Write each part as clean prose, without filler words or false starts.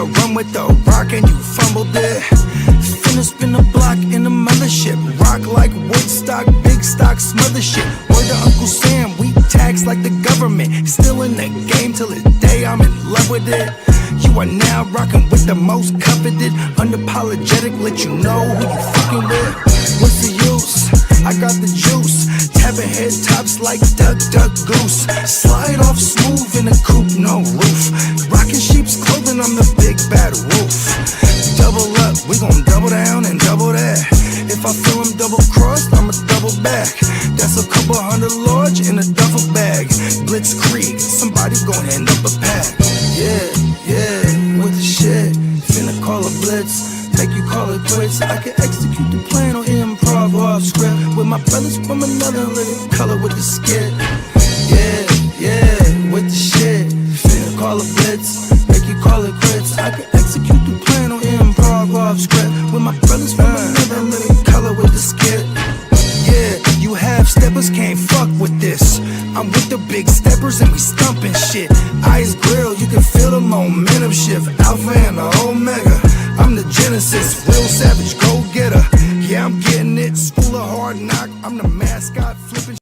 to run with the rock and you fumbled it. Finna spin the block in the mothership. Rock like Woodstock, big stock, smother shit. Word to Uncle Sam, we tax like the government. Still in the game till the day I'm in love with it. You are now rocking with the most coveted. Unapologetic, let you know who you fucking with. What's the use? I got the juice. Tapping head tops like Duck, Duck, Goose. Slide off smooth in a coupe, no roof. Rocking sheep's clothing, I'm the big bad wolf. Double up, we gon' double down and double that. If I feel I'm double crossed, I'ma double back. That's a couple hundred large in a duffel bag. Blitzkrieg, somebody gon' hand up a pack. Yeah, with the shit. Finna call a blitz, make you call it quits. I can execute the plan on improv off script. With my brothers from another living color with the skit. Yeah, with the shit. Finna call a blitz, make you call it quits. I can execute the plan on improv off script. With my brothers from another living color with the skit. Yeah, you half steppers can't fuck with this. I'm with the big steppers and we stumping shit. Ice grill, you can feel the momentum shift. Alpha and the Omega, I'm the Genesis. Real savage, go getter. Yeah, I'm getting it. School of hard knock, I'm the mascot flipping.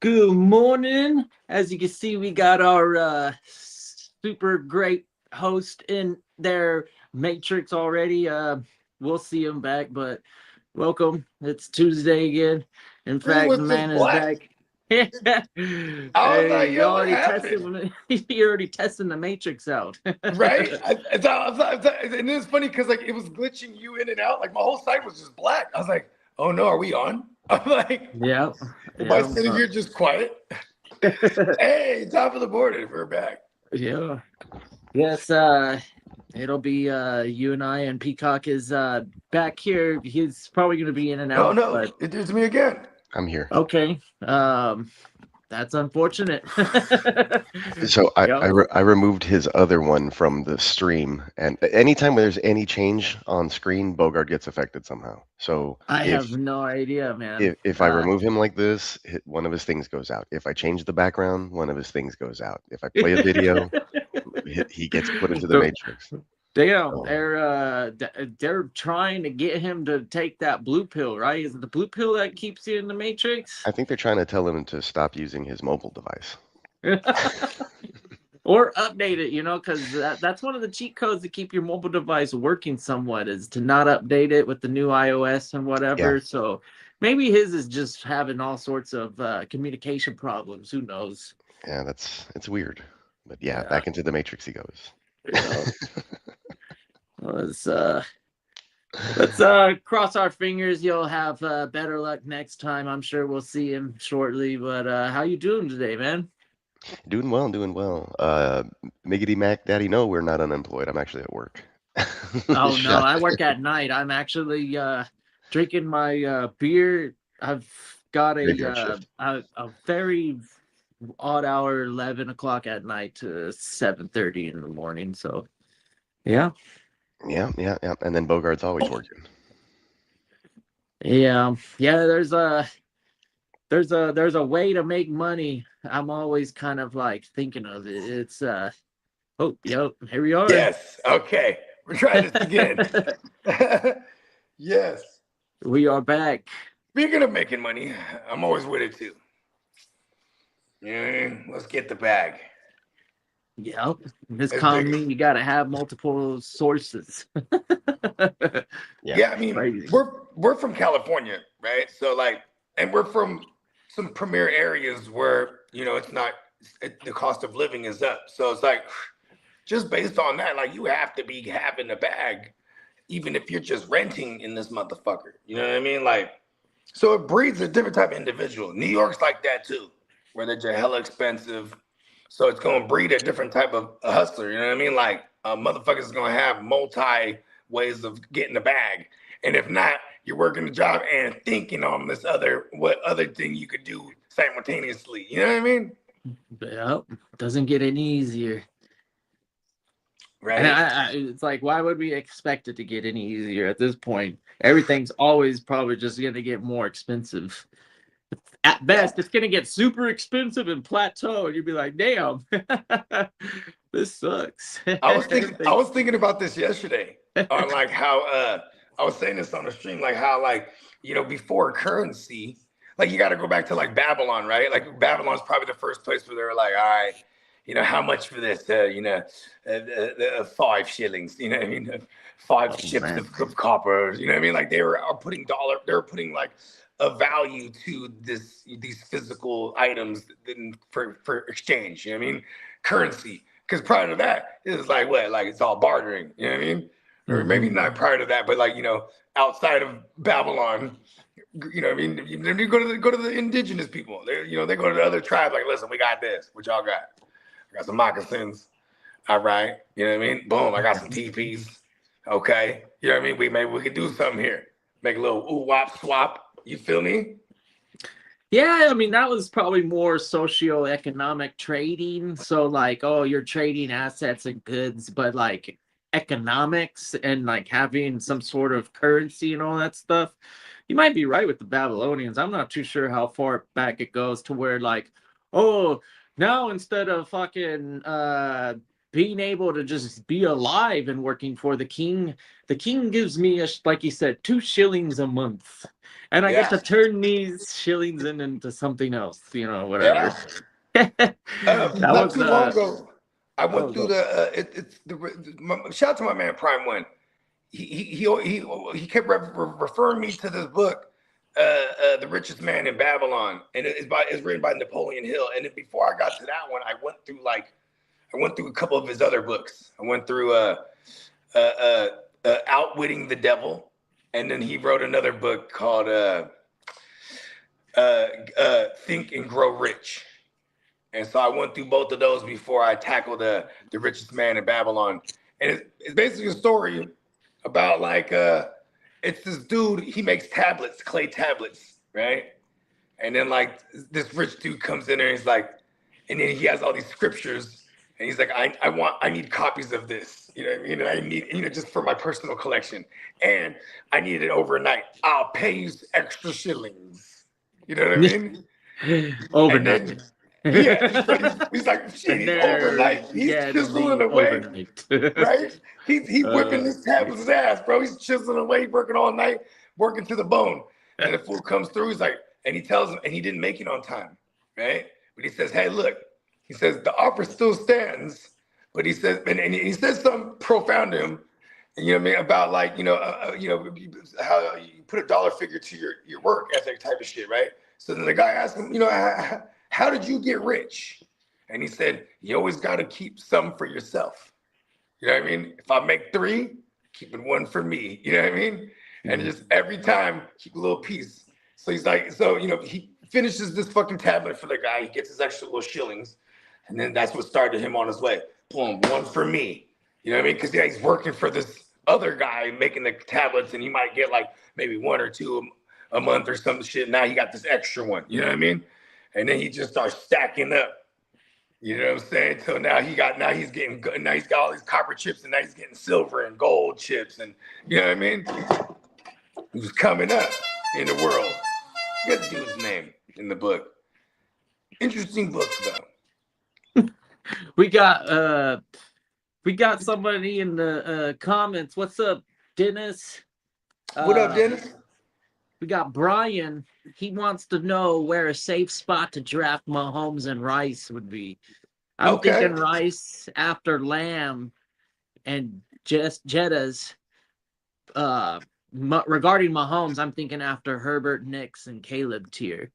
Good morning. As you can see, we got our super great host in their matrix already. We'll see him back, but welcome. It's Tuesday again. In fact, the man is back. Hey, you already testing the matrix out. Right? I thought, and it was funny because like it was glitching you in and out. Like my whole site was just black. I was like, oh no, are we on? I'm like, yeah. Am I sitting here just quiet? Hey, top of the board, we're back. Yeah. Yes, it'll be you and I, and Peacock is back here. He's probably going to be in and out. Oh no, but it's me again. I'm here. Okay. That's unfortunate. So I removed his other one from the stream, and anytime there's any change on screen, Bogard gets affected somehow. So I have no idea, man. If I remove him like this, one of his things goes out. If I change the background, one of his things goes out. If I play a video, he gets put into the matrix. Damn, they're trying to get him to take that blue pill, right? Is it the blue pill that keeps you in the matrix? I think they're trying to tell him to stop using his mobile device. Or update it, because that's one of the cheat codes to keep your mobile device working somewhat, is to not update it with the new iOS and whatever. Yeah. So maybe his is just having all sorts of communication problems. Who knows? Yeah, it's weird. But yeah, back into the matrix he goes. Let's cross our fingers. You'll have better luck next time. I'm sure we'll see him shortly. But how you doing today, man? Doing well. Miggity Mac Daddy, no, we're not unemployed. I'm actually at work. Oh no, I work at night. I'm actually drinking my beer. I've got a very odd hour, 11 o'clock at night to 7:30 in the morning. So yeah. And then Bogard's always working. Yeah. There's a way to make money. I'm always kind of like thinking of it. It's here we are. Yes. Okay. We're trying this again. Yes. We are back. Speaking of making money, I'm always with it too. You know what I mean? Let's get the bag. Yep. In this economy, you got to have multiple sources. Yeah, I mean, we're from California, right? So like, and we're from some premier areas where, you know, the cost of living is up. So it's like, just based on that, like, you have to be having a bag, even if you're just renting in this motherfucker. You know what I mean? Like, so it breeds a different type of individual. New York's like that too, where they're just hella expensive. So it's going to breed a different type of hustler. You know what I mean? Like, motherfuckers going to have multi ways of getting a bag. And if not, you're working a job and thinking on what other thing you could do simultaneously. You know what I mean? Yep. Doesn't get any easier. Right. And it's like, why would we expect it to get any easier at this point? Everything's always probably just going to get more expensive. At best, it's going to get super expensive and plateau, and you'd be like, damn, this sucks. I was thinking about this yesterday on like how I was saying this on the stream, like how, like, you know, before currency, like, you got to go back to like Babylon, right? Like, Babylon's probably the first place where they were like, all right, you know, how much for this? 5 shillings, you know what I mean? 5 ships of copper, you know what I mean? Like, they were putting like a value to these physical items for exchange, you know what I mean? Currency. Because prior to that, it was like, what? Like, it's all bartering, you know what I mean? Or maybe not prior to that, but like, you know, outside of Babylon, you know what I mean? You go to the indigenous people. They go to the other tribe, like, listen, we got this. What y'all got? I got some moccasins. All right. You know what I mean? Boom, I got some teepees. Okay. You know what I mean? Maybe we could do something here. Make a little ooh-wop swap. You feel me? Yeah, I mean, that was probably more socio-economic trading. So like, oh, you're trading assets and goods, but like economics and like having some sort of currency and all that stuff. You might be right with the Babylonians. I'm not too sure how far back it goes to where like, oh, now instead of fucking being able to just be alive and working for the king gives me, like you said, 2 shillings a month. And I get to turn these shillings into something else, you know, whatever. Yeah. Not too long ago, I went through shout out to my man Prime One. He kept referring me to this book, The Richest Man in Babylon, and it's written by Napoleon Hill. And then before I got to that one, I went through a couple of his other books. I went through Outwitting the Devil. And then he wrote another book called Think and Grow Rich. And so I went through both of those before I tackled The Richest Man in Babylon. And it's basically a story about like, it's this dude, he makes tablets, clay tablets, right? And then like this rich dude comes in there and he's like, and then he has all these scriptures and he's like, I need copies of this. You know what I mean? I need, you know, just for my personal collection. And I need it overnight. I'll pay you extra shillings. You know what I mean? Overnight. He's like, shit, he's overnight. He's chiseling away. Right? He's whipping his tablet's ass, bro. He's chiseling away, working all night, working to the bone. And the fool comes through, he's like, and he tells him, and he didn't make it on time, right? But he says, hey, look, he says, the offer still stands. But he says, and he says something profound to him, and you know what I mean, about like, how you put a dollar figure to your work ethic type of shit, right? So then the guy asked him, how did you get rich? And he said, you always got to keep some for yourself. You know what I mean? If I make 3, keeping 1 for me. You know what I mean? And just every time, keep a little piece. So he's like, he finishes this fucking tablet for the guy. He gets his extra little shillings. And then that's what started him on his way. Boom, 1 for me. You know what I mean? Because he's working for this other guy making the tablets, and he might get like maybe 1 or 2 a month or some shit. Now he got this extra one. You know what I mean? And then he just starts stacking up. You know what I'm saying? So now he's got all these copper chips, and now he's getting silver and gold chips, and you know what I mean? He was coming up in the world. Get the dude's name in the book. Interesting book though. We got somebody in the comments. What's up, Dennis? What up, Dennis? We got Brian. He wants to know where a safe spot to draft Mahomes and Rice would be. I'm thinking Rice after Lamb and just Jeddah's. Regarding Mahomes, I'm thinking after Herbert, Nix, and Caleb tier.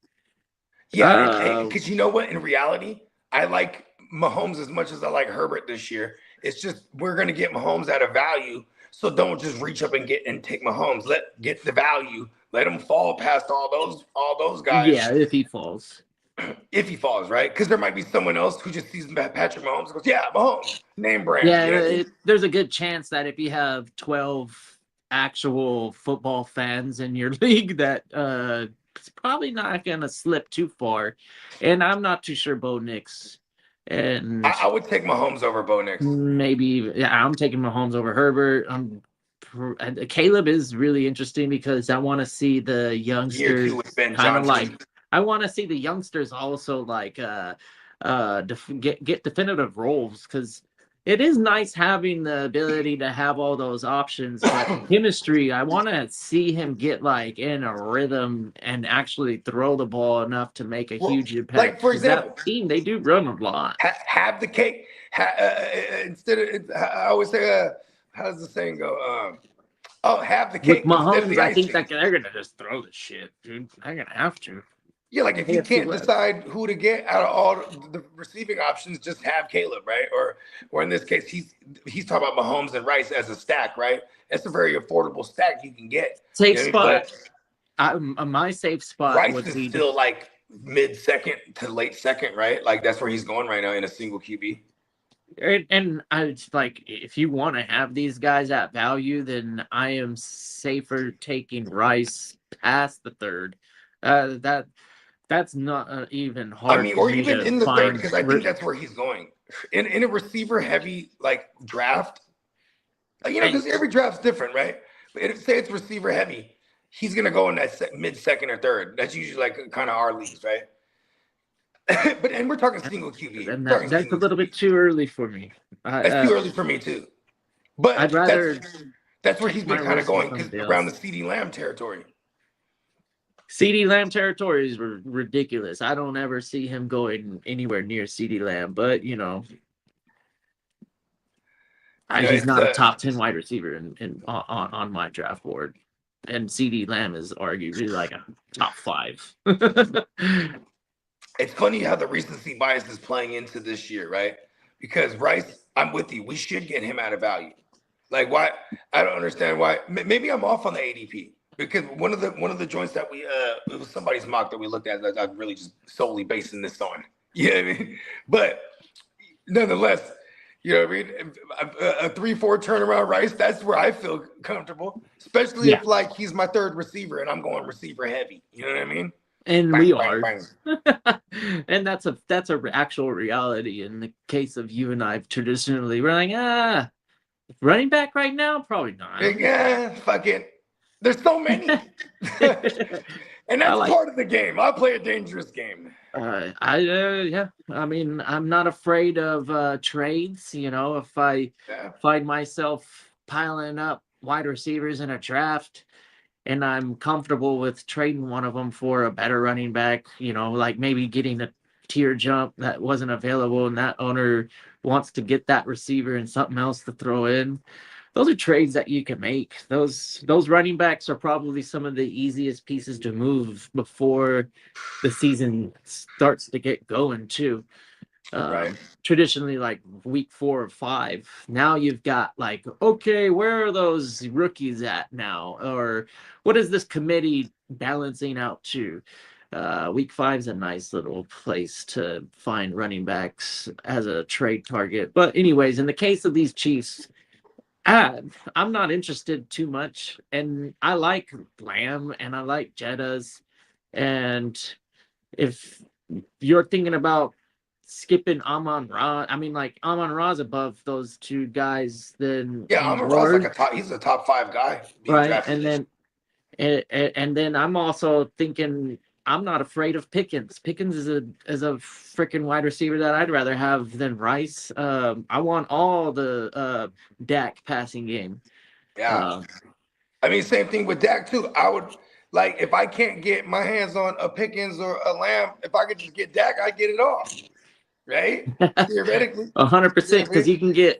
Yeah, because you know what? In reality, I like Mahomes as much as I like Herbert this year. It's just we're gonna get Mahomes at a value, so don't just reach up and take Mahomes. Get the value. Let him fall past all those guys. Yeah, if he falls. If he falls, right? Because there might be someone else who just sees Patrick Mahomes and goes, yeah, Mahomes, name brand. Yeah, there's a good chance that if you have 12 actual football fans in your league, that it's probably not going to slip too far. And I'm not too sure Bo Nix. And I would take Mahomes over Bo Nix. Maybe, yeah, I'm taking Mahomes over Herbert. Caleb is really interesting because I want to see the youngsters kind of like. I want to see the youngsters also like get definitive roles, because it is nice having the ability to have all those options. But chemistry, I want to see him get like in a rhythm and actually throw the ball enough to make a huge impact. Like, for example, that team, they do run a lot. Have the cake. Instead of, I always say, how does the saying go? Have the cake. With Mahomes, I think that they're going to just throw the shit, dude. They're going to have to. Yeah, like if you can't decide who to get out of all the receiving options, just have Caleb, right? Or in this case, he's talking about Mahomes and Rice as a stack, right? That's a very affordable stack you can get. Safe spot. My safe spot. Rice is still like mid-second to late second, right? Like that's where he's going right now in a single QB. And I like, if you want to have these guys at value, then I am safer taking Rice past the third. That's not even hard. I mean, or even in the third, because I think that's where he's going. In a receiver-heavy like draft, because every draft's different, right? But say it's receiver-heavy, he's gonna go in that mid-second or third. That's usually like kind of our leagues, right? And we're talking single QB. And that's a little bit too early for me. That's too early for me too. But I'd rather. That's where he's been kind of going, because around the CeeDee Lamb territory. CeeDee Lamb territory is ridiculous. I don't ever see him going anywhere near CeeDee Lamb, but he's not a top 10 wide receiver on my draft board, and CeeDee Lamb is arguably like a top 5. It's funny how the recency bias is playing into this year, right? Because Rice, I'm with you. We should get him out of value. Like, why? I don't understand why. Maybe I'm off on the ADP. Because one of the joints that it was somebody's mock that we looked at that I'm really just solely basing this on. You know what I mean? But nonetheless, you know what I mean? A 3-4 turnaround Rice, that's where I feel comfortable. Especially if like he's my third receiver and I'm going receiver heavy. You know what I mean? And we are. And that's a actual reality in the case of you and I. Traditionally, we're like, running back right now? Probably not. Yeah, fuck it. There's so many. And that's part of the game. I play a dangerous game. Yeah. I mean, I'm not afraid of trades. If I find myself piling up wide receivers in a draft and I'm comfortable with trading one of them for a better running back, like maybe getting a tier jump that wasn't available and that owner wants to get that receiver and something else to throw in. Those are trades that you can make. Those running backs are probably some of the easiest pieces to move before the season starts to get going too. Right. Traditionally, like week 4 or 5. Now you've got like, okay, where are those rookies at now? Or what is this committee balancing out to? Week 5 is a nice little place to find running backs as a trade target. But anyways, in the case of these Chiefs, I'm not interested too much, and I like Lamb and I like Jeddah's, and if you're thinking about skipping Amon-Ra, I mean, like Amon-Ra's above those two guys, then Amon-Ra's like he's a top 5 guy, right? And then I'm also thinking, I'm not afraid of Pickens. Pickens is a freaking wide receiver that I'd rather have than Rice. I want all the Dak passing game. Yeah. I mean, same thing with Dak too. I would Like, if I can't get my hands on a Pickens or a Lamb, if I could just get Dak, I get it all. Right? Theoretically. 100%, because you can get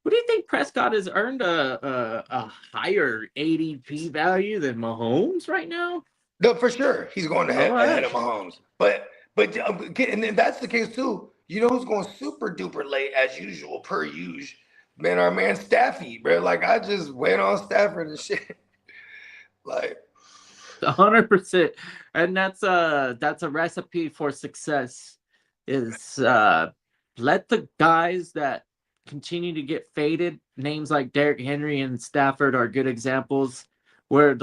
what do you think? Prescott has earned a higher ADP value than Mahomes right now? No, for sure. He's going ahead of Mahomes. But and then that's the case too. You know who's going super duper late as usual, per usual? Man, our man Staffy, bro. Like, I just went on Stafford and shit. Like 100%. And that's a recipe for success is let the guys that continue to get faded. Names like Derrick Henry and Stafford are good examples where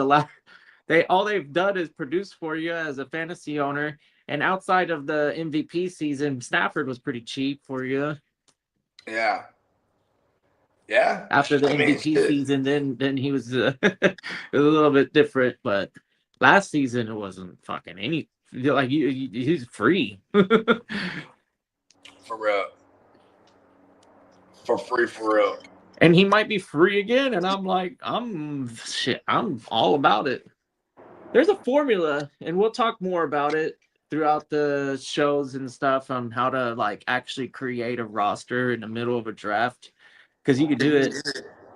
all they've done is produce for you as a fantasy owner. And outside of the MVP season, Stafford was pretty cheap for you. Yeah. Yeah. After the MVP season, then he was a little bit different. But last season, it wasn't fucking any. Like he's free. For real. For real. And he might be free again. And I'm like, I'm all about it. There's a formula, and we'll talk more about it throughout the shows and stuff on how to like actually create a roster in the middle of a draft. Because you could do it.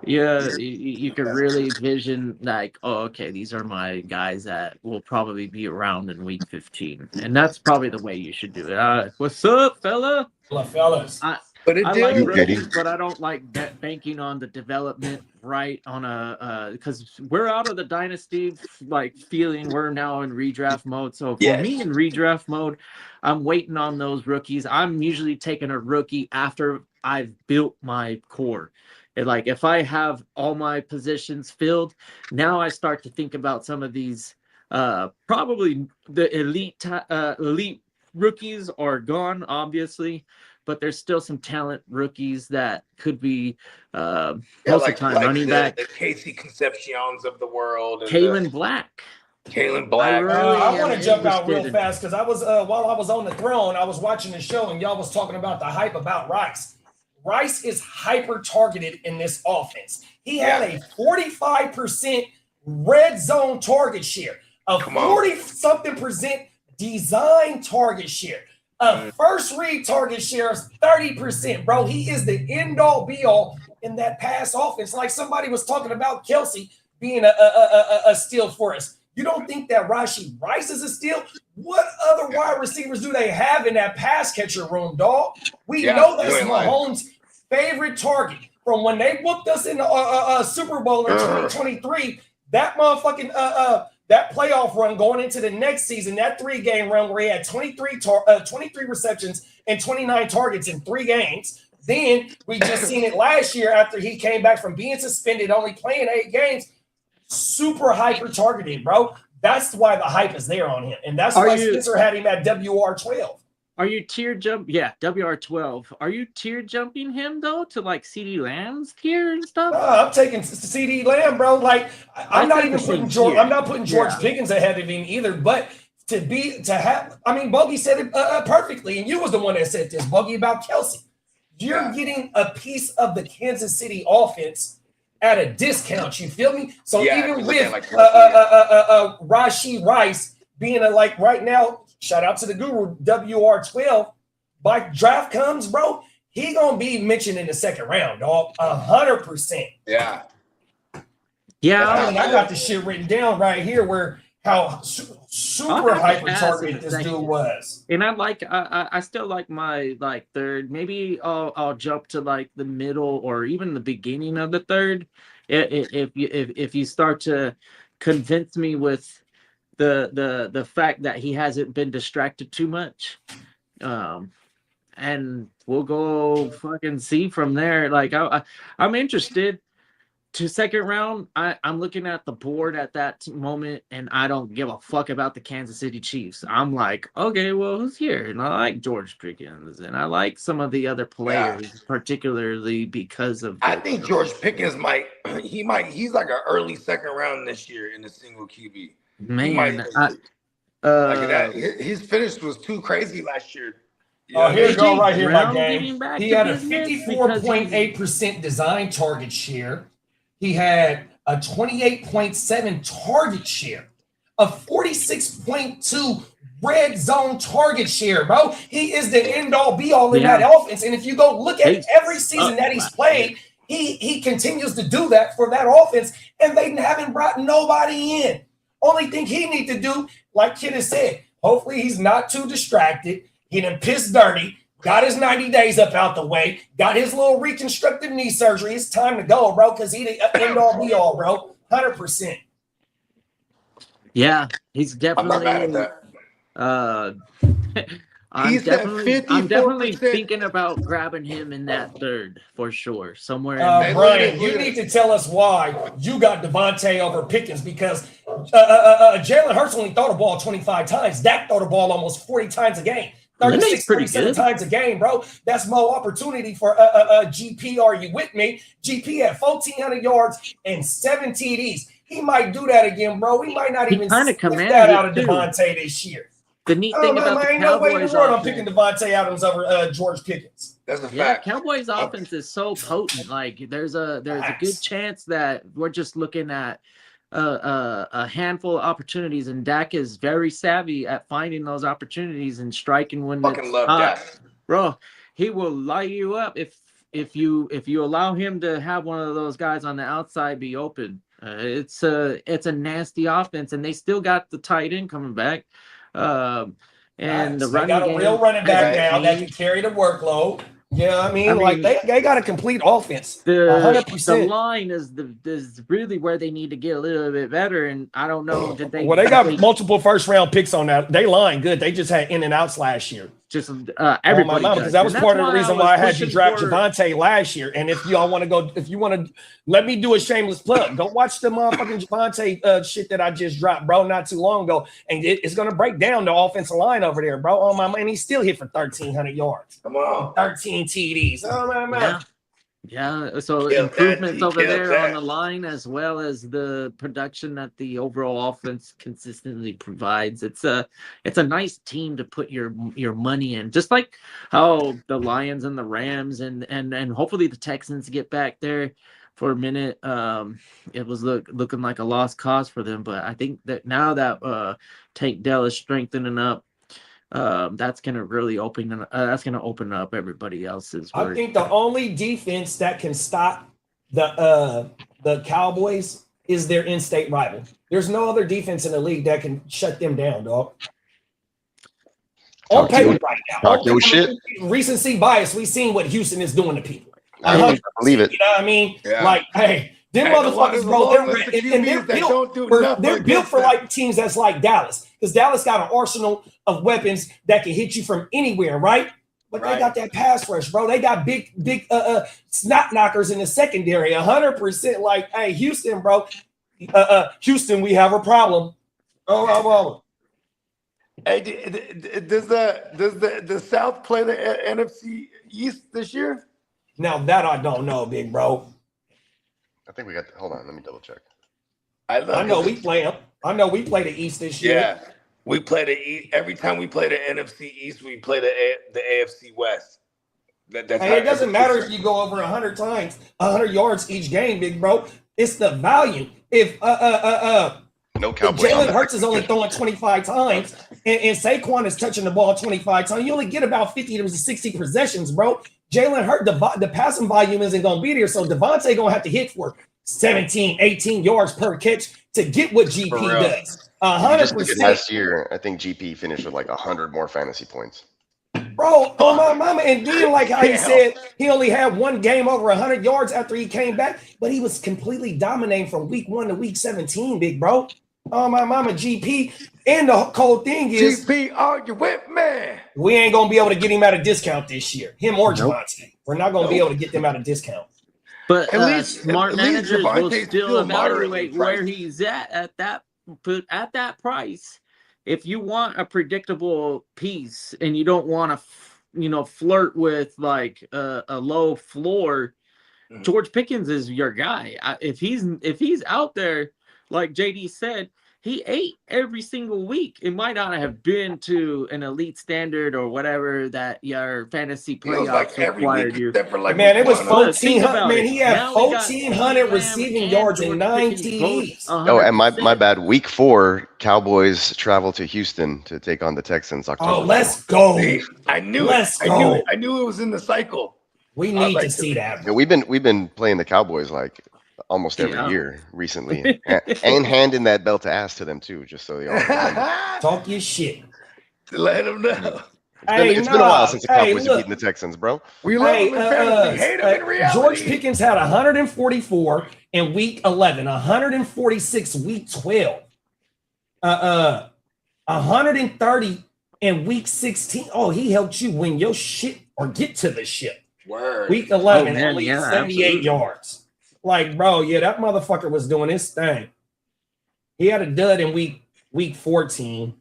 Yeah, you could really vision like, oh, okay, these are my guys that will probably be around in week 15. And that's probably the way you should do it. What's up, fella? Hello, fellas. I like rookies, but I don't like banking on the development right on because we're out of the dynasty like feeling. We're now in redraft mode. So for me in redraft mode, I'm waiting on those rookies. I'm usually taking a rookie after I've built my core. And like if I have all my positions filled, now I start to think about some of these probably the elite rookies are gone, obviously. But there's still some talent rookies that could be most of the time running back. The Casey Concepcions of the world. Kalen Black. I want to jump out real fast because I was while I was on the throne, I was watching the show and y'all was talking about the hype about Rice. Rice is hyper targeted in this offense. He had a 45% red zone target share, a 40-something% design target share. First read target share is 30%, bro. He is the end-all, be-all in that pass offense. Like somebody was talking about Kelsey being a steal for us. You don't think that Rashee Rice is a steal? What other wide receivers do they have in that pass catcher room, dog? We know that's Mahomes' favorite target. From when they booked us in the Super Bowl in 2023, that motherfucking that playoff run going into the next season, that 3-game run where he had 23 receptions and 29 targets in 3 games. Then we just seen it last year after he came back from being suspended, only playing 8 games. Super hyper targeted, bro. That's why the hype is there on him. And that's why Spencer had him at WR12. Are you tier jump? Yeah, WR12. Are you tier jumping him though to like CD Lamb's tier and stuff? I'm taking CD Lamb, bro. Like I'm not even putting George. I'm not putting George Pickens ahead of him either. But to have, I mean, Bogey said it perfectly, and you was the one that said this, Bogey, about Kelsey. You're getting a piece of the Kansas City offense at a discount. You feel me? So even with Rashee Rice being like right now. Shout out to the guru, WR12. By draft comes, bro, he gonna be mentioned in the second round, dog. 100%. Yeah. I got the shit written down right here where how super hyper targeted this dude was. And I still like my like third. Maybe I'll jump to like the middle or even the beginning of the third. If you start to convince me with the fact that he hasn't been distracted too much, and we'll go fucking see from there. Like I'm interested to second round. I'm looking at the board at that moment, and I don't give a fuck about the Kansas City Chiefs. I'm like, okay, well, who's here? And I like George Pickens, and I like some of the other players, particularly because of. I think George Pickens he's like an early second round this year in a single QB. Man, his finish was too crazy last year. Here you go, right here, my game. He had a 54.8% design target share. He had a 28.7 target share, a 46.2 red zone target share, bro. He is the end all be all in that offense. And if you go look at every season that he's played, he continues to do that for that offense, and they haven't brought nobody in. Only thing he needs to do, like Kitteh said, hopefully he's not too distracted. He done pissed dirty, got his 90 days up out the way, got his little reconstructive knee surgery. It's time to go, bro, because he the end all be all, bro. 100%. Yeah, he's definitely. I'm not mad at that. I'm definitely thinking about grabbing him in that third for sure. Somewhere in Brian, you need to tell us why you got Devontae over Pickens, because Jalen Hurts only throw the ball 25 times. Dak throw the ball almost 40 times a game. 36, 37 times a game, bro. That's more opportunity for GP. Are you with me? GP had 1,400 yards and 7 TDs. He might do that again, bro. We might not even see that out of Devontae this year. The neat thing about the Cowboys, I'm picking Devontae Adams over George Pickens. That's a fact. Cowboys offense is so potent. Like there's a good chance that we're just looking at a handful of opportunities, and Dak is very savvy at finding those opportunities and striking when fucking love Dak, bro. He will light you up if you allow him to have one of those guys on the outside be open. It's a nasty offense, and they still got the tight end coming back. And the running got a real running back now that can carry the workload. Yeah, I mean, like they got a complete offense. 100%. The line is really where they need to get a little bit better, and I don't know. They got multiple first round picks on that. They line good. They just had in and outs last year. Just everybody, because that was part of the reason why I had you draft Javonte last year. And if y'all want to go, if you want to, let me do a shameless plug. Go watch the motherfucking Javonte shit that I just dropped, bro, not too long ago, and it's gonna break down the offensive line over there, bro. Oh my man, he still hit for 1,300 yards. Come on, 13 TDs. Oh my man. Yeah, so improvements over there on the line, as well as the production that the overall offense consistently provides. It's a nice team to put your money in, just like how the Lions and the Rams and hopefully the Texans get back there for a minute. It was looking like a lost cause for them, but I think that now that Tank Dell is strengthening up, that's gonna really open up everybody else's work. I think the only defense that can stop the Cowboys is their in-state rival. There's no other defense in the league that can shut them down, dog. On paper right now. Talk your shit. Recency bias. We've seen what Houston is doing to people. I believe it. You know what I mean? Yeah. Like, hey, them motherfuckers, bro, they're built for like teams that's like Dallas, because Dallas got an arsenal of weapons that can hit you from anywhere, right? But they got that pass rush, bro. They got big snot knockers in the secondary, 100%. Like, hey, Houston, bro, Houston, we have a problem. Oh. Hey, does the South play the NFC East this year? Now that I don't know, big bro. I think we got. Hold on, let me double check. I know we play them. I know we play the East this year. Yeah, we play the East. Every time we play the NFC East, we play the AFC West. That's it doesn't matter if you go over 100 times, 100 yards each game, big bro. It's the value. If no Cowboys. Jalen Hurts is only throwing 25 times, and Saquon is touching the ball 25 times, you only get about 50 to 60 possessions, bro. Jalen Hurts, the passing volume isn't going to be there, so Devontae going to have to hit for 17, 18 yards per catch to get what GP does. 100%. Last year, I think GP finished with like 100 more fantasy points. Bro, oh my mama, and then like how he said he only had one game over 100 yards after he came back, but he was completely dominating from week 1 to week 17, big bro. Oh my mama, GP. And the cold thing is, GP, are you with me? We ain't gonna be able to get him at a discount this year. Him or Javonte. We're not gonna be able to get them at a discount. But at least smart managers will still evaluate where he's at that price. If you want a predictable piece and you don't want to, flirt with like a low floor, George Pickens is your guy. If he's out there, like JD said, he ate every single week. It might not have been to an elite standard or whatever that your fantasy playoffs required you. Man, it was 1,400. Man, he had 1,400 receiving yards and 9 TDs. Oh, and my bad. Week 4, Cowboys travel to Houston to take on the Texans. October. Oh, let's go! I knew it. I knew it was in the cycle. We need to see that. Yeah, we've been playing the Cowboys like almost every year recently, and handing that belt to ass to them too, just so they all talk your shit. Let them know. It's been a while since the Cowboys have beaten the Texans, bro. We love them in fantasy, hate them in reality. George Pickens had 144 in week 11, 146 week 12, 130 in week 16. Oh, he helped you win your shit or get to the ship. Word. Week 11, only 78 yards. Like, bro, that motherfucker was doing his thing. He had a dud in week 14.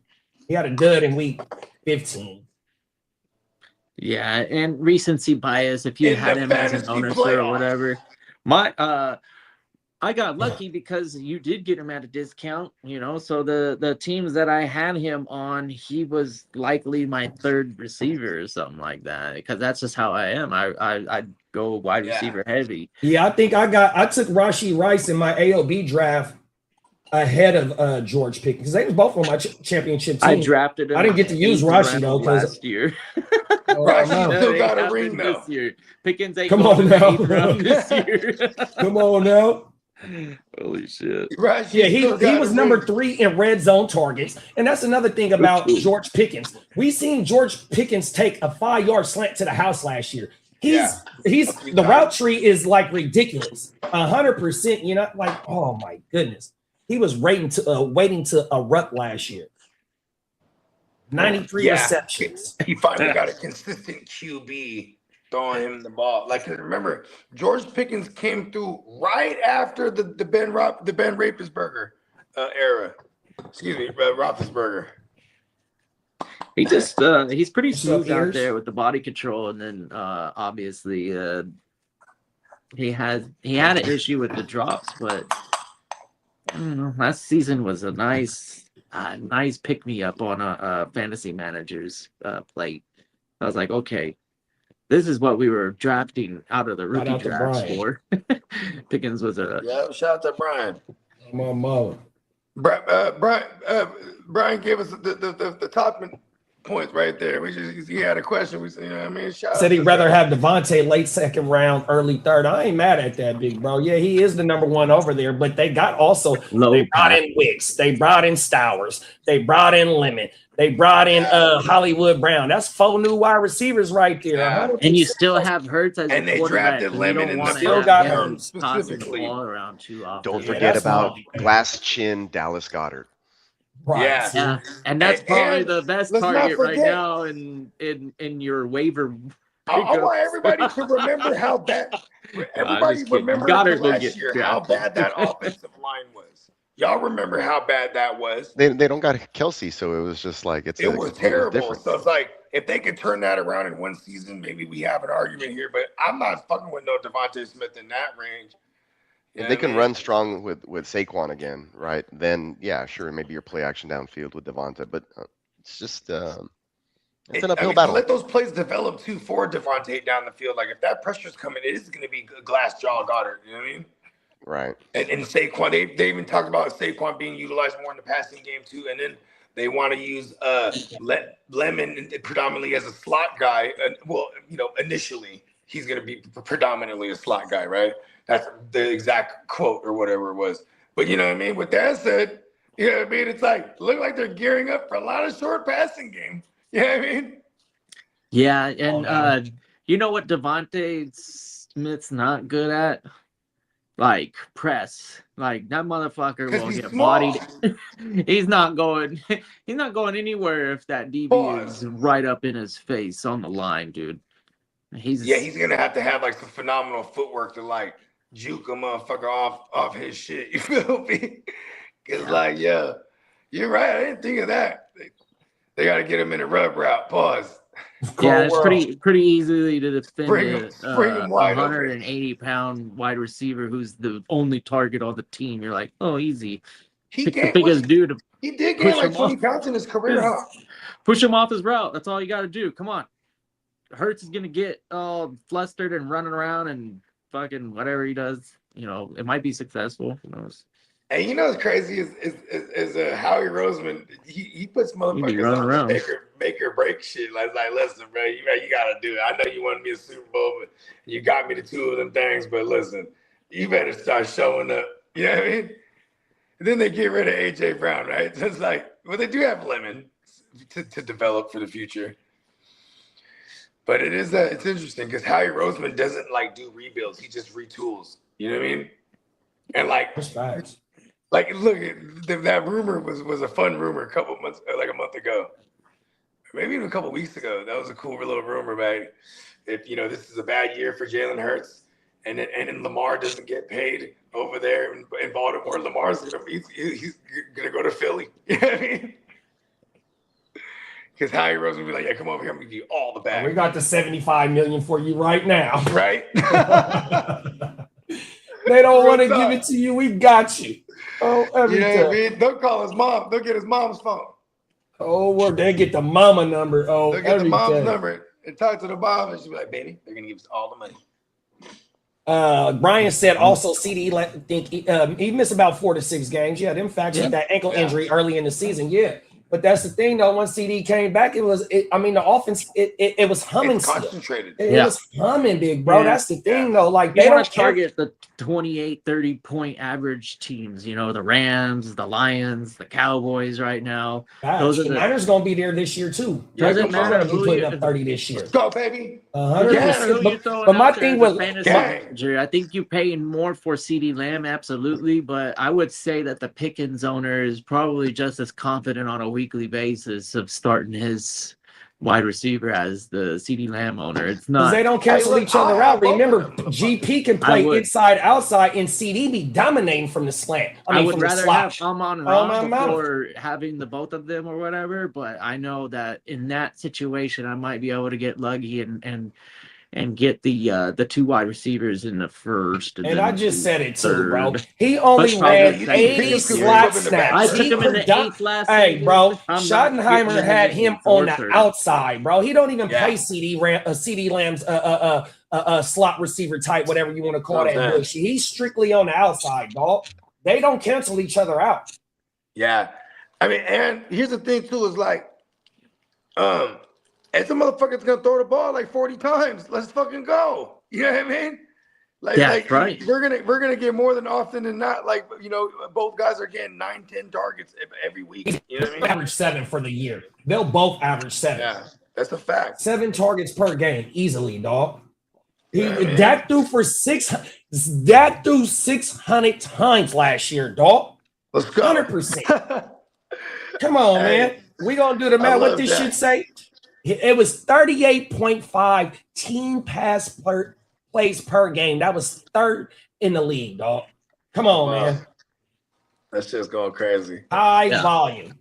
He had a dud in week 15. Yeah, and recency bias. If you had him as an owner or whatever, I got lucky because you did get him at a discount. So the teams that I had him on, he was likely my third receiver or something like that. Because that's just how I am. I go wide receiver heavy. Yeah, I think I took Rashee Rice in my AOB draft ahead of George Pickens because they were both on my championship team. I drafted him. I didn't get to use Rashee though last year. Rashee still got a ring though. This year. Pickens ain't Come on now. This year. Come on now. Holy shit. Yeah, he was number 3 in red zone targets. And that's another thing about George Pickens. We seen George Pickens take a 5-yard slant to the house last year. He's the route tree is like ridiculous. 100%, like, oh my goodness. He was waiting to erupt last year. 93 receptions. He finally got a consistent QB throwing him the ball. Like, remember, George Pickens came through right after the Ben Roethlisberger era. Excuse me, Roethlisberger. He just he's pretty smooth out there with the body control, and then obviously he had an issue with the drops, but I don't know. Last season was a nice pick me up on a fantasy manager's plate. I was like, okay, this is what we were drafting out of the rookie drafts for. Pickens was shout out to Brian. My mother. Brian gave us the top points right there. He had a question. We said, said he'd rather have Devontae late second round, early third. I ain't mad at that, big bro. Yeah, he is the number 1 over there, but they got also they brought in Wicks, they brought in Stowers, they brought in Lemon, they brought in Hollywood Brown. That's 4 new wide receivers right there. Yeah. And you still have Hurts as and a they drafted Lemon and still got Hurts specifically. All around too often. Don't forget about glass chin Dallas Goedert. Right. Yeah, and that's probably the best target right now in your waiver. I want everybody to remember how bad. Everybody remember last year how bad that offensive line was. Y'all remember how bad that was? They don't got Kelsey, so it was just like it was terrible. So it's like if they could turn that around in one season, maybe we have an argument here. But I'm not fucking with no Devontae Smith in that range. If they can run strong with Saquon again, right? Then yeah, sure, maybe your play action downfield with Devontae, but it's just it's an uphill battle. Let those plays develop too for Devontae down the field. Like if that pressure's coming, it is going to be glass jaw Goddard. You know what I mean? Right. And Saquon, they even talked about Saquon being utilized more in the passing game too, and then they want to use Lemon predominantly as a slot guy. Well, initially he's going to be predominantly a slot guy, right? That's the exact quote or whatever it was. But you know what I mean? With that said, you know what I mean? It's like, look like they're gearing up for a lot of short passing game. You know what I mean? Yeah, and you know what Devontae Smith's not good at? Like press. Like that motherfucker will get bodied. He's not going anywhere if that DB is right up in his face on the line, dude. He's gonna have to have like some phenomenal footwork to like juke a motherfucker off his shit. You feel me? Cause you're right. I didn't think of that. They got to get him in a rub route. Pause. Yeah, it's pretty easily to defend a him wide 180-pound wide receiver who's the only target on the team. You're like, oh, easy. pick the biggest dude. He did gain like 20 pounds in his career, huh? Push him off his route. That's all you got to do. Come on. Hurts is going to get all flustered and running around and fucking whatever he does. You know, it might be successful. Who knows? And you know what's crazy is Howie Roseman. He puts motherfuckers on make or break shit. Like listen, bro, you gotta do it. I know you wanted me a Super Bowl, but you got me to 2 of them things. But listen, you better start showing up. You know what I mean? And then they get rid of AJ Brown, right? So it's like, well, they do have Lemon to develop for the future. But it's interesting because Howie Roseman doesn't like do rebuilds. He just retools. You know what I mean? And like, like look, that rumor was a fun rumor a couple months, like a month ago, maybe even a couple weeks ago. That was a cool little rumor, man. If this is a bad year for Jalen Hurts, and then Lamar doesn't get paid over there in Baltimore, Lamar's he's gonna go to Philly. You know what I mean? Because Howie Rose would be like, yeah, come over here, I'm gonna give you all the bag. We got the $75 million for you right now. Right? They don't want to give it to you. We got you. Oh, every time. What I mean? They'll call his mom. They'll get his mom's phone. Oh, well, they get the mama number. Oh, they'll get the mom's number and talk to the mom, and she'll be like, baby, they're gonna give us all the money. Brian said also CD he missed about 4 to 6 games. Yeah, them facts with that ankle injury early in the season. Yeah. But that's the thing, though. Once CD came back, the offense, it was humming. It's concentrated. It was humming, big bro. Yeah. That's the thing, though. Like, they don't target the 28, 30-point average teams. You know, the Rams, the Lions, the Cowboys right now. Those are the Niners going to be there this year, too. They're going to be putting up 30 this year. Let's go, baby. 100%. But my thing was, I think you paying more for CD Lamb, absolutely. But I would say that the Pickens owner is probably just as confident on a weekly basis of starting his wide receiver as the CD Lamb owner. It's not. They don't cancel each other out. Remember, GP can play inside, outside, and CD be dominating from the slant. I would rather have Amon Ra before having the both of them or whatever. But I know that in that situation, I might be able to get lucky and get the 2 wide receivers in the first. And I just said it too, bro. He only ran 80 slot snaps. I took him in the 8th last season. Hey, bro, Schottenheimer had him on the outside, bro. He don't even play CD Lamb's slot receiver type, whatever you want to call that bullshit. He's strictly on the outside, dog. They don't cancel each other out. Yeah. I mean, and here's the thing, too, is like, and some motherfucker's gonna throw the ball like 40 times. Let's fucking go. You know what I mean? Like right. We're gonna get more than often than not. Like, both guys are getting 9-10 targets every week. You know what I mean? Average 7 for the year. They'll both average 7. Yeah, that's a fact. 7 targets per game, easily, dog. That threw 600 times last year, dog. Let's go. 100%. Come on, man. We gonna do the math. What this shit say? It was 38.5 team pass plays per game. That was 3rd in the league, dog. Come on, man. That's just going crazy. High volume.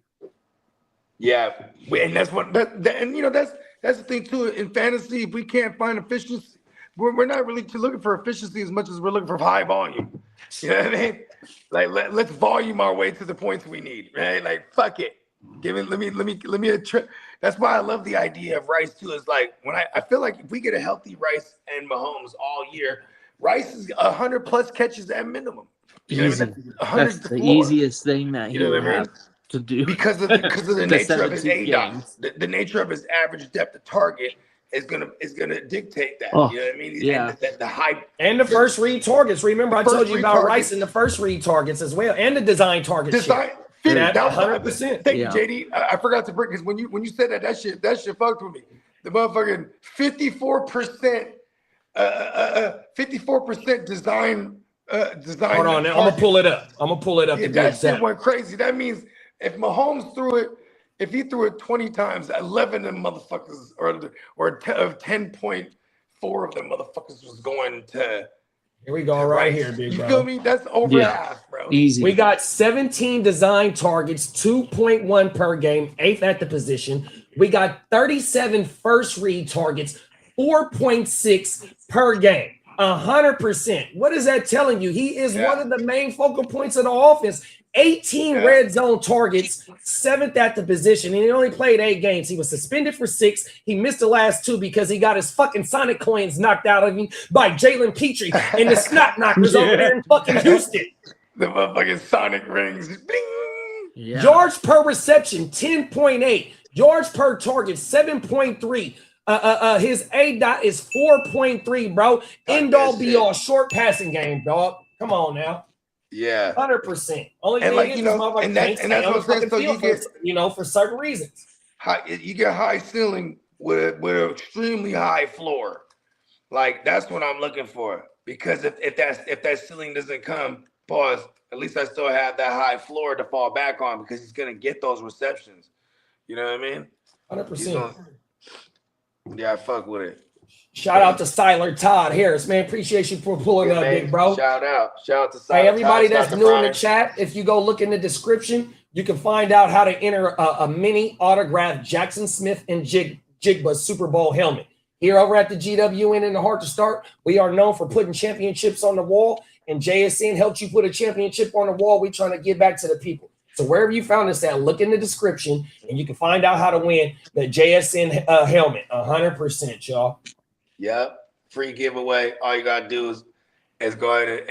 Yeah, and that's that's the thing too. In fantasy, if we can't find efficiency, we're not really looking for efficiency as much as we're looking for high volume. You know what I mean? Like let's volume our way to the points we need, right? Like fuck it. Let me a trip. That's why I love the idea of Rice too. Is like when I feel like if we get a healthy Rice and Mahomes all year, Rice is 100+ catches at minimum. Easy. That's the easiest thing that he would have to do because of the nature of his ADOT. The nature of his average depth of target is gonna dictate that. You know what I mean? Yeah. And the high and the first read targets. Remember, I told you about Rice in the first read targets as well, and the design targets. 100%. Thank you, JD. I forgot to bring because when you said that shit fucked with me. The motherfucking 54% design. Hold on, now. I'm gonna pull it up. Yeah, that shit went crazy. That means if Mahomes if he threw it 20 times, 11 of them motherfuckers, or 10.4 of them motherfuckers was going to. Here we go, right here, big bro. You feel me? That's over half, bro. Easy. We got 17 design targets, 2.1 per game, 8th at the position. We got 37 first read targets, 4.6 per game. 100%. What is that telling you? He is one of the main focal points of the offense. 18 red zone targets, 7th at the position, and he only played 8 games. He was suspended for 6. He missed the last 2 because he got his fucking Sonic coins knocked out of him by Jalen Petrie and the snot knockers over there in fucking Houston. The motherfucking Sonic rings. Bing! Yeah. Yards per reception, 10.8. Yards per target, 7.3. His A dot is 4.3, bro. End all be all short passing game, dog. Come on now. Yeah, 100%. Only and thing like is, and that's what I'm saying. So you get for certain reasons. You get high ceiling with an extremely high floor. Like that's what I'm looking for. Because if that ceiling doesn't come, pause. At least I still have that high floor to fall back on because he's gonna get those receptions. You know what I mean? 100%. Yeah, I fuck with it. Shout out to Styler Todd Harris, man. Appreciate you for pulling up, big bro. Shout out to Styler. Hey, everybody Todd, that's new in the chat, if you go look in the description, you can find out how to enter a mini autographed Jackson Smith and Jigba Super Bowl helmet. Here over at the GWN in the Heart to Start, we are known for putting championships on the wall, and JSN helped you put a championship on the wall. We're trying to give back to the people. So wherever you found this at, look in the description, and you can find out how to win the JSN helmet. 100%, y'all. Yep, free giveaway. All you gotta do is go ahead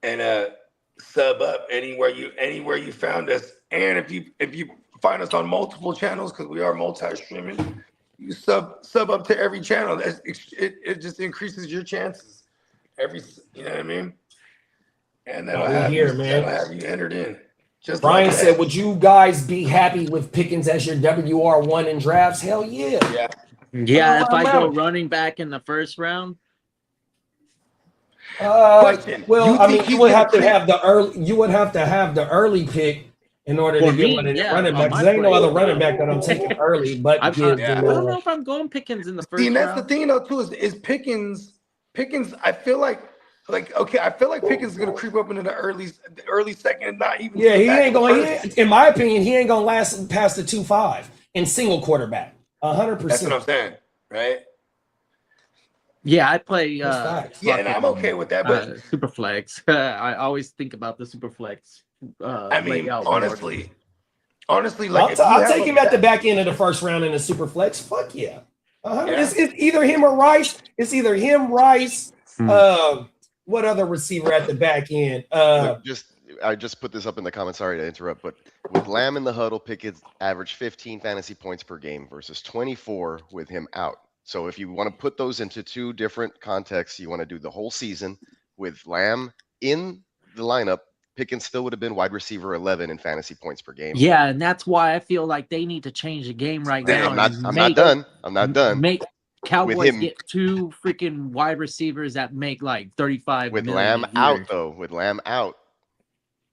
and sub up anywhere you found us. And if you find us on multiple channels, because we are multi-streaming, you sub up to every channel. It just increases your chances. You know what I mean? And that'll have you entered in. Just Brian like said, would you guys be happy with Pickens as your WR1 in drafts? Hell yeah. Yeah, if I go running back in the first round. Well, I mean, you would have to have the early. You would have to have the early pick in order to get one of the running backs. There ain't no other running back that I'm taking early. But I don't know if I'm going Pickens in the first round. That's the thing, though, too, is Pickens. I feel like Pickens is gonna creep up into the early second, not even. Yeah, he ain't going. In my opinion, he ain't gonna last past the 2.5 in single quarterback. 100%. That's what I'm saying, right? Yeah, I play. And I'm okay with that. But super flex. I always think about the super flex. I mean, honestly, like I'll take him at the back end of the first round in the super flex. Fuck yeah. It's either him or Rice. It's either him, Rice. What other receiver at the back end? I just put this up in the comments. Sorry to interrupt, but with Lamb in the huddle, Pickens averaged 15 fantasy points per game versus 24 with him out. So if you want to put those into 2 different contexts, you want to do the whole season with Lamb in the lineup. Pickens still would have been wide receiver 11 in fantasy points per game. Yeah, and that's why I feel like they need to change the game right now. I'm not done. Make Cowboys get 2 freaking wide receivers that make like 35 with million Lamb out, though. With Lamb out,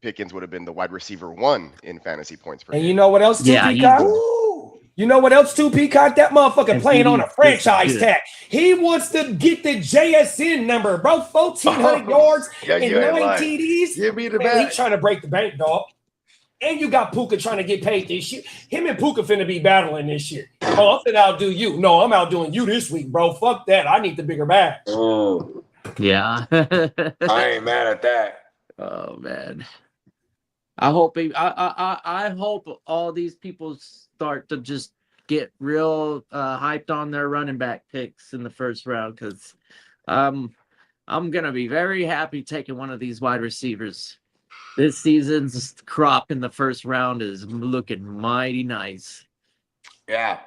Pickens would have been the wide receiver 1 in fantasy points per game. And you know what else, too, Peacock? You know what else, too, Peacock? That motherfucker playing on a franchise tag. He wants to get the JSN number, bro. 1,400 yards and 9 TDs. Give me the man, he's trying to break the bank, dog. And you got Puka trying to get paid this year. Him and Puka finna be battling this year. Oh, I'm finna outdo you. No, I'm outdoing you this week, bro. Fuck that. I need the bigger bag. Oh. Yeah. I ain't mad at that. Oh, man. I hope I hope all these people start to just get real hyped on their running back picks in the first round, because I'm gonna be very happy taking one of these wide receivers. This season's crop in the first round is looking mighty nice. Yeah.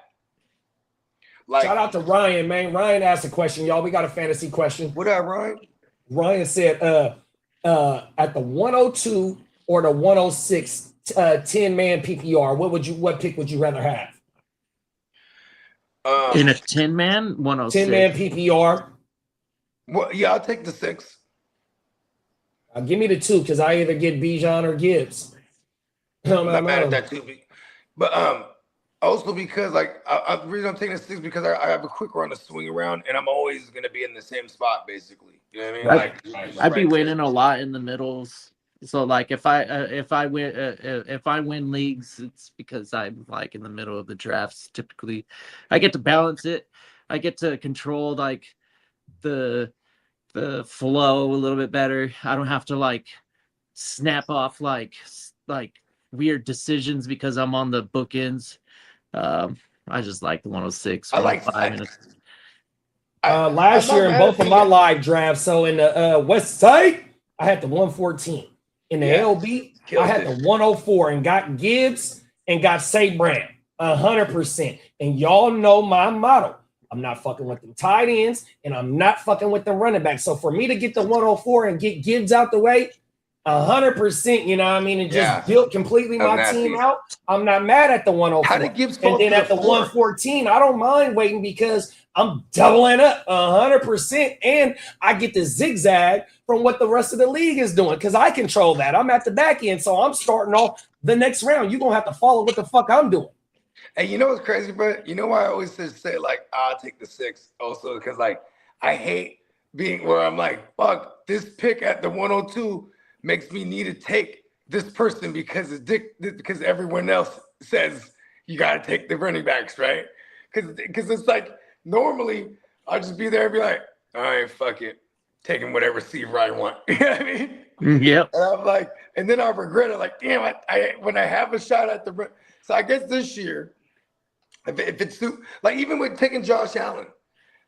Shout out to Ryan, man. Ryan asked a question, y'all. We got a fantasy question. What up, Ryan? Ryan said at the 102 or the 106 10-man PPR, what pick would you rather have? In a 10-man, 106. 10-man PPR. Well, yeah, I'll take the 6. Give me the 2, because I either get Bijan or Gibbs. I'm not mad at that too, but also because like the reason I'm taking the 6 because I have a quick run to swing around, and I'm always gonna be in the same spot basically. You know what I mean? I'd be winning a lot in the middles. So like if I win leagues, it's because I'm like in the middle of the drafts. Typically, I get to balance it. I get to control like the flow a little bit better. I don't have to like snap off like weird decisions because I'm on the bookends. I just like the 106. I like last year in both of my live drafts. So in the West Side, I had the 114. In the LB, I had the 104 and got Gibbs and got Say Brown 100%. And y'all know my motto. I'm not fucking with them tight ends, and I'm not fucking with the running backs. So for me to get the 104 and get Gibbs out the way, 100%, you know what I mean, and just built completely my team out, I'm not mad at the 104. How did Gibbs fall? And then at the 114, I don't mind waiting because I'm doubling up 100%, and I get the zigzag from what the rest of the league is doing because I control that. I'm at the back end, so I'm starting off the next round. You're going to have to follow what the fuck I'm doing. And you know what's crazy, bro? You know why I always say like, I'll take the 6 also because, like, I hate being where I'm like, fuck, this pick at the 102 makes me need to take this person because everyone else says you got to take the running backs, right? Because it's like, normally I'll just be there and be like, all right, fuck it. Taking whatever receiver I want. You know what I mean? Yep. And I'm like, and then I'll regret it. Like, damn, I when I have a shot at the – so I guess this year, if it's – like, even with taking Josh Allen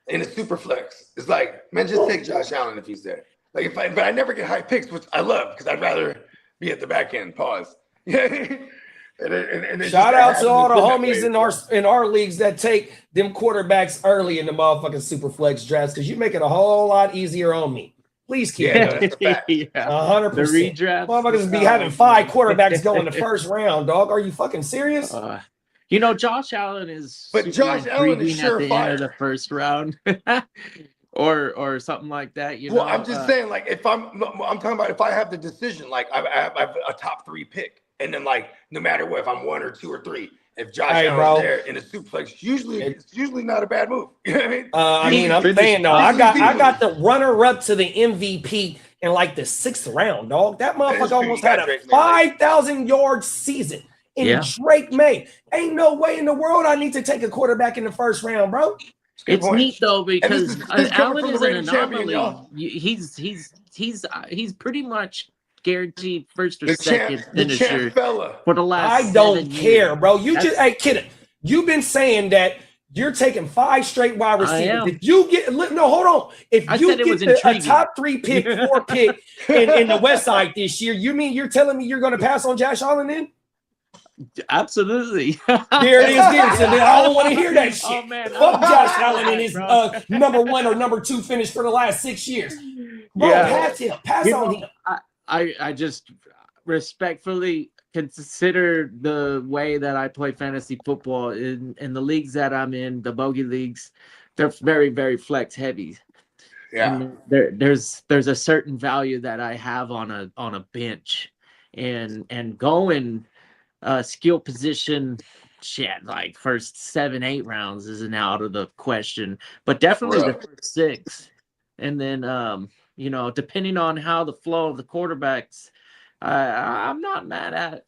in a super flex, it's like, man, just take Josh Allen if he's there. Like, but I never get high picks, which I love because I'd rather be at the back end. Pause. And shout out to all the homies in our leagues that take them quarterbacks early in the motherfucking super flex drafts because you make it a whole lot easier on me. Please keep it. 100%. Motherfuckers be having 5 quarterbacks go in the first round, dog. Are you fucking serious? You know, Josh Allen is, but Josh Allen is at the end of the first round, or something like that. You know, I'm just saying, like, if I'm talking about if I have the decision, like I have a top 3 pick. And then, like, no matter what, if I'm 1 or 2 or 3, if Josh Allen's there in a suplex, it's usually not a bad move. You know what I mean? I'm saying though, I got the runner-up to the MVP in like the 6th round, dog. That motherfucker almost had a 5,000-yard season in Drake May. Ain't no way in the world I need to take a quarterback in the first round, bro. It's neat though because Allen is an anomaly. He's pretty much guaranteed first or second finisher for the last. I don't care, bro. Hey, Kitteh, you've been saying that you're taking 5 straight wide receivers. If you get hold on. If you get a top 3 pick, 4 pick in the West Side this year, you mean you're telling me you're going to pass on Josh Allen then? Absolutely. There it is. So I don't want to hear that shit. Oh, man. Fuck Josh Allen in his number 1 or number 2 finish for the last 6 years. Bro, pass him. Pass on him. I just respectfully consider the way that I play fantasy football in the leagues that I'm in, the bogey leagues. They're very, very flex heavy. Yeah. And there's a certain value that I have on a bench, and going skill position shit like first 7-8 rounds isn't out of the question, but definitely the first 6, and then you know, depending on how the flow of the quarterbacks, I'm not mad at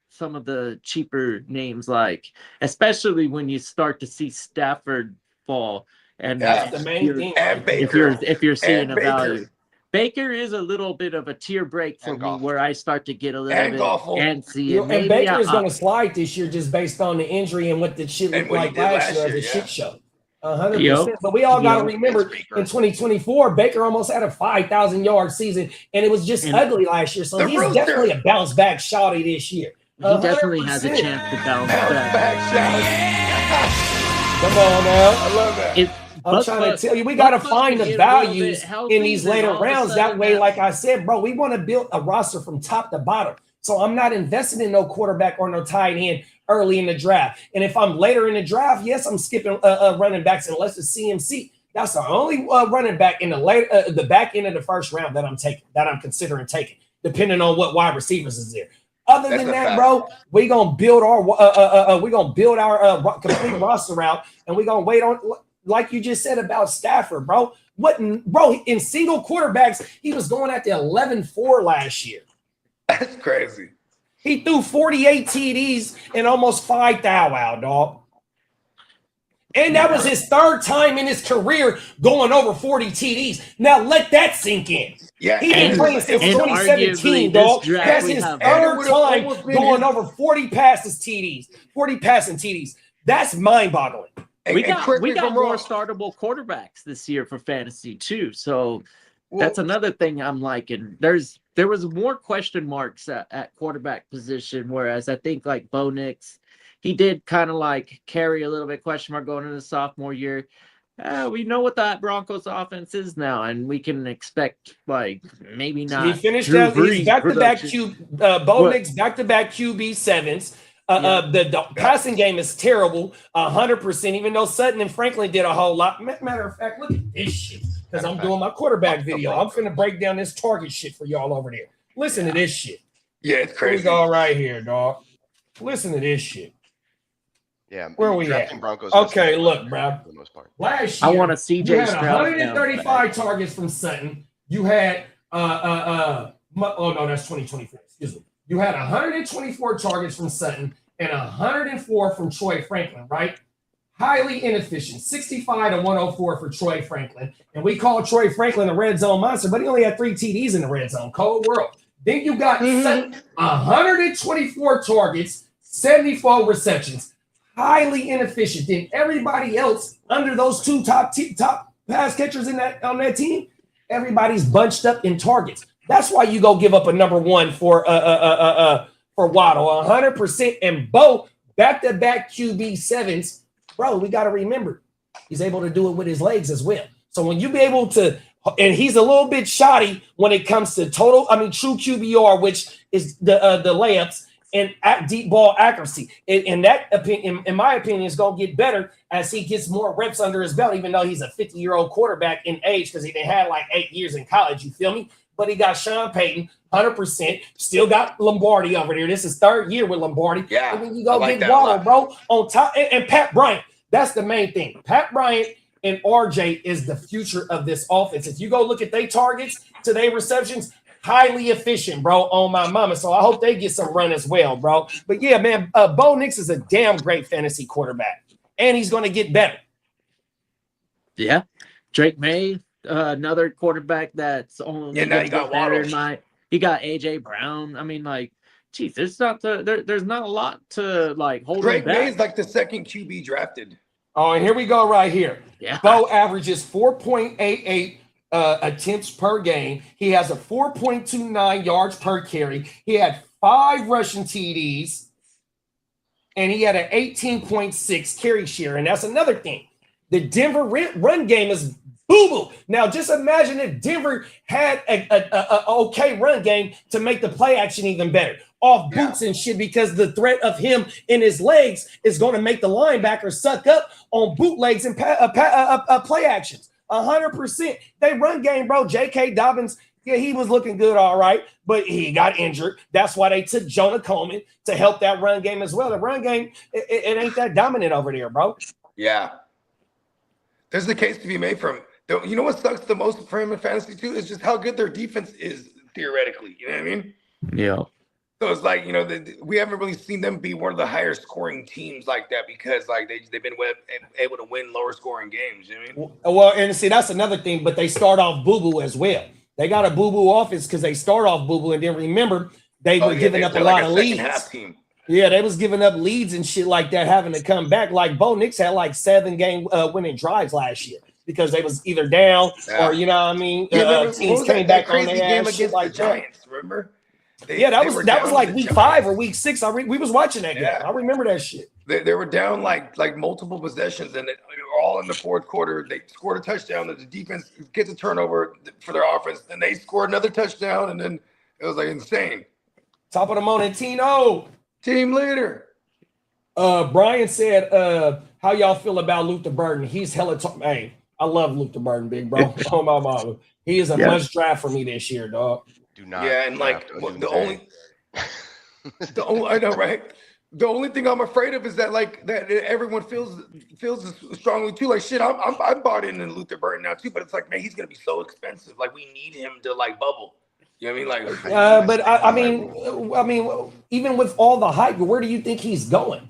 some of the cheaper names, like especially when you start to see Stafford fall, and that's the main thing. And Baker, if you're seeing a value. Baker is a little bit of a tier break for me, where I start to get a little bit antsy. And Baker is going to slide this year just based on the injury and what the shit looked like last year as a shit show. 100%. But we all got to remember in 2024, Baker almost had a 5,000-yard season, and it was just ugly last year. So he's definitely a bounce back shawty this year. He definitely has a chance to bounce back. Come on now. I love that. I'm trying to tell you, we got to find the values in these later rounds. That way, like I said, bro, we want to build a roster from top to bottom. So I'm not investing in no quarterback or no tight end early in the draft. And if I'm later in the draft, yes, I'm skipping running backs unless it's CMC. That's the only running back in the back end of the first round that I'm considering taking, depending on what wide receivers is there. Other than that, bro, we're gonna build our complete roster out, and we're gonna wait on, like you just said about Stafford, bro. In single quarterbacks, he was going at the 11-4 last year. That's crazy. He threw 48 TDs and almost 5 thou out, dog. And that was his third time in his career going over 40 TDs. Now let that sink in. Yeah, He been playing since 2017, dog. That's his third time going over 40 passes TDs, 40 passing TDs. That's mind-boggling. We got more startable quarterbacks this year for fantasy too. So that's another thing I'm liking. There was more question marks at quarterback position, whereas I think like Bo Nix, he did kind of like carry a little bit question mark going into the sophomore year. We know what that Broncos offense is now, and we can expect like maybe not. He finished that. He's back-to-back Bo Nix back-to-back QB sevens. The passing game is terrible, 100%. Even though Sutton and Franklin did a whole lot. Matter of fact, look at this shit. Because I'm doing my quarterback video. I'm finna break down this target shit for y'all over there. Listen to this shit. Yeah, it's crazy. We go right here, dog. Listen to this shit. Yeah, where we at? Broncos okay, look, bro. For the most part. Last year, I want to CJ you had Stroud 135 targets from Sutton. You had oh no, that's 2024. Excuse me. You had 124 targets from Sutton and 104 from Troy Franklin, right? Highly inefficient. 65 to 104 for Troy Franklin. And we call Troy Franklin a red zone monster, but he only had 3 TDs in the red zone. Cold world. Then you got Sutton, 124 targets, 74 receptions. Highly inefficient. Then everybody else under those 2 top pass catchers on that team, everybody's bunched up in targets. That's why you go give up a number 1 for Waddle, 100%. And Bo, back-to-back QB sevens. Bro, we got to remember, he's able to do it with his legs as well. So when you be able to, and he's a little bit shoddy when it comes to true QBR, which is the layups and deep ball accuracy. In my opinion, is going to get better as he gets more reps under his belt, even though he's a 50-year-old quarterback in age because he had like 8 years in college. You feel me? But he got Sean Payton, 100%. Still got Lombardi over there. This is 3rd year with Lombardi. Yeah, and then you go get Waddle, bro, on top. And Pat Bryant. That's the main thing. Pat Bryant and RJ is the future of this offense. If you go look at their targets to their receptions, highly efficient, bro, on my mama. So I hope they get some run as well, bro. But yeah, man, Bo Nix is a damn great fantasy quarterback, and he's going to get better. Yeah. Drake May, another quarterback that's only now he got better. He got AJ Brown. I mean, like, geez, there's not a lot to like hold Drake him back. May is like the 2nd QB drafted. Oh, and here we go right here. Yeah. Bo averages 4.88 attempts per game. He has a 4.29 yards per carry. He had 5 rushing TDs, and he had an 18.6 carry share. And that's another thing. The Denver run game is boo-boo. Now, just imagine if Denver had a okay run game to make the play action even better. Off boots and shit, because the threat of him in his legs is going to make the linebacker suck up on bootlegs and play actions. 100%. They run game, bro. J.K. Dobbins, yeah, he was looking good, all right, but he got injured. That's why they took Jonah Coleman to help that run game as well. The run game, it ain't that dominant over there, bro. Yeah. There's the case to be made for him. You know what sucks the most for him in fantasy too is just how good their defense is theoretically. You know what I mean? Yeah. So it's like, we haven't really seen them be one of the higher scoring teams like that because like they've been able to win lower scoring games. You know what I mean? Well, and see, that's another thing, but they start off boo-boo as well. They got a boo-boo offense because they start off boo-boo, and then remember, they were giving up a lot of leads. Yeah, they was giving up leads and shit like that, having to come back. Like Bo Nix had like 7-game winning drives last year because they was either down or, you know what I mean, teams came back on their ass, shit like the Giants, remember? That was like week 5 or week 6. We was watching that game. I remember that shit. They were down like multiple possessions, and all in the 4th quarter. They scored a touchdown, and the defense gets a turnover for their offense, and they scored another touchdown, and then it was like insane. Top of the morning, Tino. Team leader. Brian said, how y'all feel about Luther Burden? He's hella hey, I love Luther Burden, big bro. Oh my mama. He is a must draft for me this year, dog. Do not. Yeah, and like the only I know, right? The only thing I'm afraid of is that that everyone feels strongly too. Like shit, I'm bought in Luther Burden now too, but it's like, man, he's gonna be so expensive. Like we need him to like bubble. You know what I mean? Like, but I mean, even with all the hype, where do you think he's going?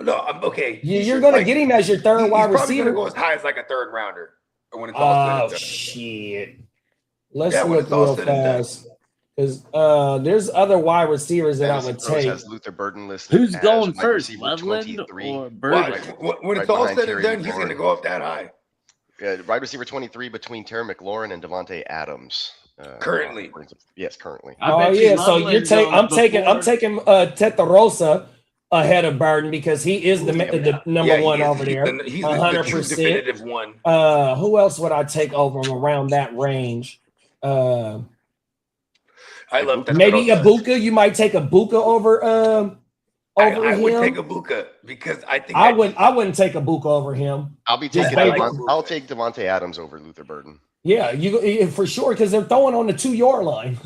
No, I'm okay. You're going to get him as your third wide receiver. He's probably going to go as high as like a third rounder when it's all said and done. Shit. Let's look real fast. Because there's other wide receivers that I would take. Has Luther Burden listed. Who's going first, Loveland or Burden? When it's all said and done, he's going to go up that high. Yeah, wide receiver 23 between Terry McLaurin and Devontae Adams. Currently, yes, currently. So you're I'm taking Tetarosa ahead of Burden because he is the number one over there. He's 100%. The definitive one. Who else would I take over him around that range? I love that. Maybe Ibuka. You might take Ibuka over him. I would take Ibuka because I think I wouldn't take Ibuka over him. I'll take Devontae Adams over Luther Burden. Yeah, you for sure because they're throwing on the 2-yard line.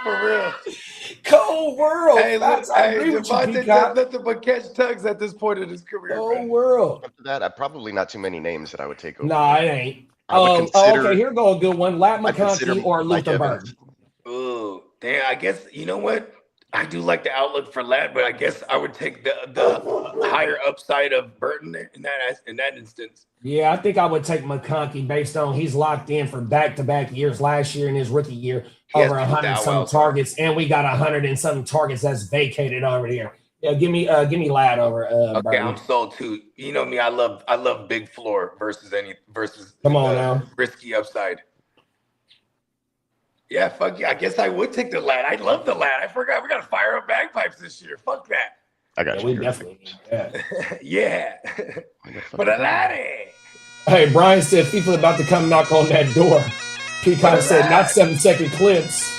For real. Cold world. Hey, Devontae does nothing but catch tugs at this point in his career. Cold world. After that, probably not too many names that I would take over. Nah, it ain't. Okay, here go a good one. Lat McConkey or Luther Burden. Oh, damn. I guess, you know what? I do like the outlook for Lat, but I guess I would take the higher upside of Burton in that instance. Yeah, I think I would take McConkey based on he's locked in for back-to-back years last year and his rookie year over 100-something targets, and we got 100-something targets that's vacated over there. Yeah, give me Lat over. Okay, Burton. I'm sold too. You know me, I love big floor versus Come on now, risky upside. Yeah, fuck yeah. I guess I would take the Lat. I love the Lat. I forgot we got to fire up bagpipes this year. Fuck that. I got you. We definitely need that. Yeah. But a laddie. Hey, Brian said FIFA about to come knock on that door. Peacock said not 7-second clips.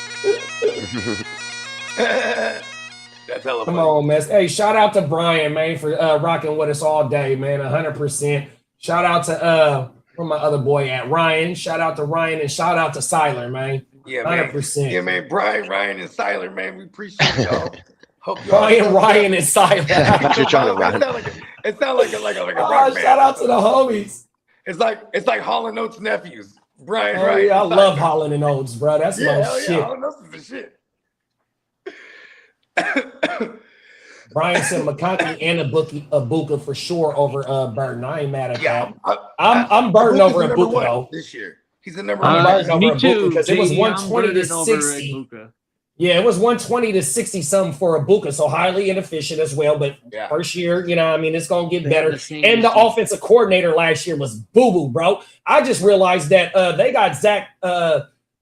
That's hella Come funny. on, man. Hey, shout out to Brian, man, for rocking with us all day, man. 100%. Shout out to where my other boy at? Ryan. Shout out to Ryan and shout out to Siler, man. Yeah, man. 100%. Yeah, man. Brian, Ryan, and Siler, man. We appreciate y'all. Hope Brian, Ryan, and Siler. It sounds like a rock band. Shout out to the homies. It's like Hall & Oates' nephews. Brian, Oh, Ryan. yeah, I love Holland and Oates, bro. That's my shit. Yeah, Hall & Oates is the shit. Brian said McConkey and Ibuka for sure over Burton. I ain't mad at that. I'm Burton over Ibuka though. This year. He's the number one. Me too. Because it was 120 to 60. Yeah, it was 120 to 60 something for Ibuka, so highly inefficient as well. But first year, it's gonna get better. And the offensive coordinator last year was boo-boo, bro. I just realized that they got Zach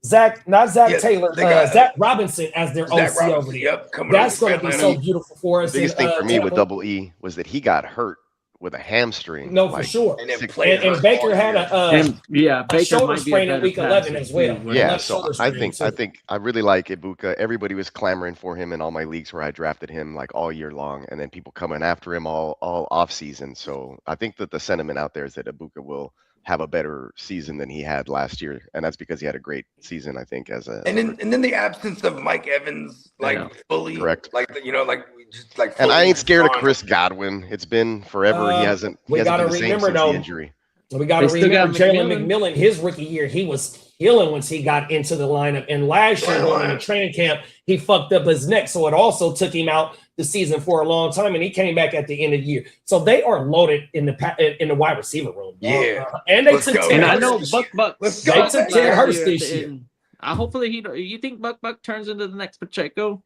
Taylor, Zach Robinson as their OC over there. Yep, that's going to be so beautiful for us. The biggest thing for me with Double E was that he got hurt with a hamstring. No, for sure. And Baker had a shoulder sprain in week 11 as well. Yeah, so I think I really like Ibuka. Everybody was clamoring for him in all my leagues where I drafted him like all year long, and then people coming after him all off season. So I think that the sentiment out there is that Ibuka will have a better season than he had last year, and that's because he had a great season, I think. And then the absence of Mike Evans, fully correct, and I ain't scared of Chris Godwin. It's been forever. He hasn't been the same since the injury. We got to remember Jalen McMillan. His rookie year, he was killing once he got into the lineup, and last year going into training camp, he fucked up his neck, so it also took him out the season for a long time, and he came back at the end of the year. So they are loaded in the wide receiver room. Yeah, and they took and I know Buck. Let's they go. took Ted Hurst this year. Hopefully you think Buck turns into the next Pacheco?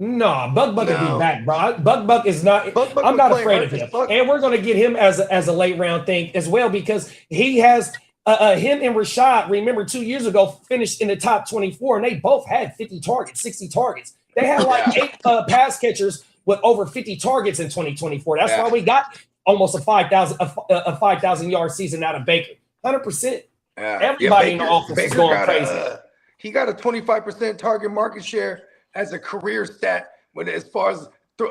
No, Buck will be back, bro. Buck is not. I'm not afraid of him, and we're going to get him as a late round thing as well because he has him and Rashad. Remember, 2 years ago finished in the top 24, and they both had 50 targets, 60 targets. They had like 8 pass catchers with over 50 targets in 2024. That's why we got almost a 5,000 yard season out of Baker. 100%. Everybody in the offense is going crazy. He got a 25% target market share as a career stat as far as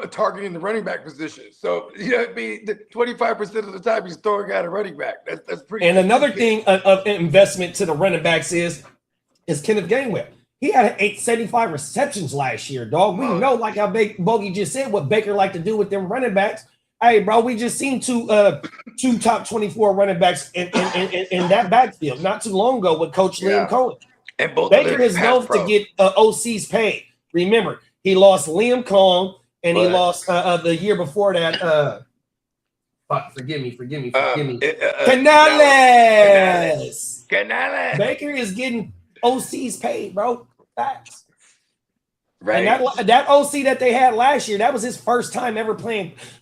targeting the running back position. So it'd be 25% of the time he's throwing out a running back. That's pretty. And another thing of investment to the running backs is Kenneth Gainwell. He had 875 receptions last year, dog. We know, like how Bogey just said, what Baker like to do with them running backs. Hey, bro, we just seen two top 24 running backs in that backfield not too long ago with Coach Liam Cohen. And Baker is known to get OCs paid. Remember, he lost Liam Cohen and he lost the year before that. Forgive me. Canales. Baker is getting OCs paid, bro. Facts. Right. And that OC that they had last year, that was his first time ever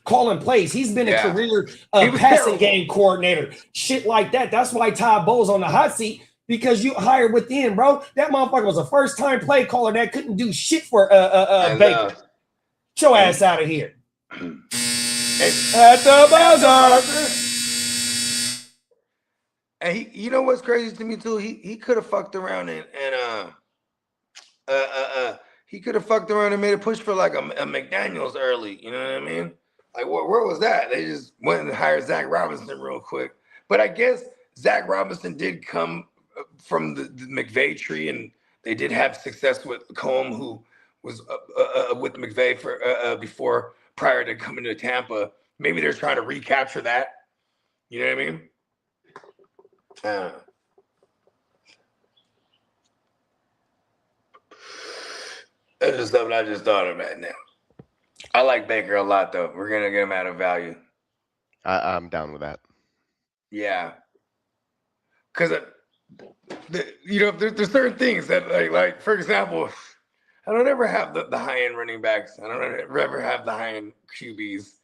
calling plays. He's been a career passing game coordinator. Shit like that. That's why Todd Bowles on the hot seat, because you hired within, bro. That motherfucker was a first-time play caller that couldn't do shit for Baker. Get your ass out of here. At the buzzer. And you know what's crazy to me too? He could have fucked around and he could have fucked around and made a push for like a McDaniels early. You know what I mean? Like where was that? They just went and hired Zach Robinson real quick. But I guess Zach Robinson did come from the McVay tree, and they did have success with Combe, who was with McVay for prior to coming to Tampa. Maybe they're trying to recapture that. You know what I mean? That's just something I just thought about now. I like Baker a lot, though. We're gonna get him out of value. I'm down with that. Yeah, because there's certain things that like for example, I don't ever have the high end running backs. I don't ever have the high end QBs,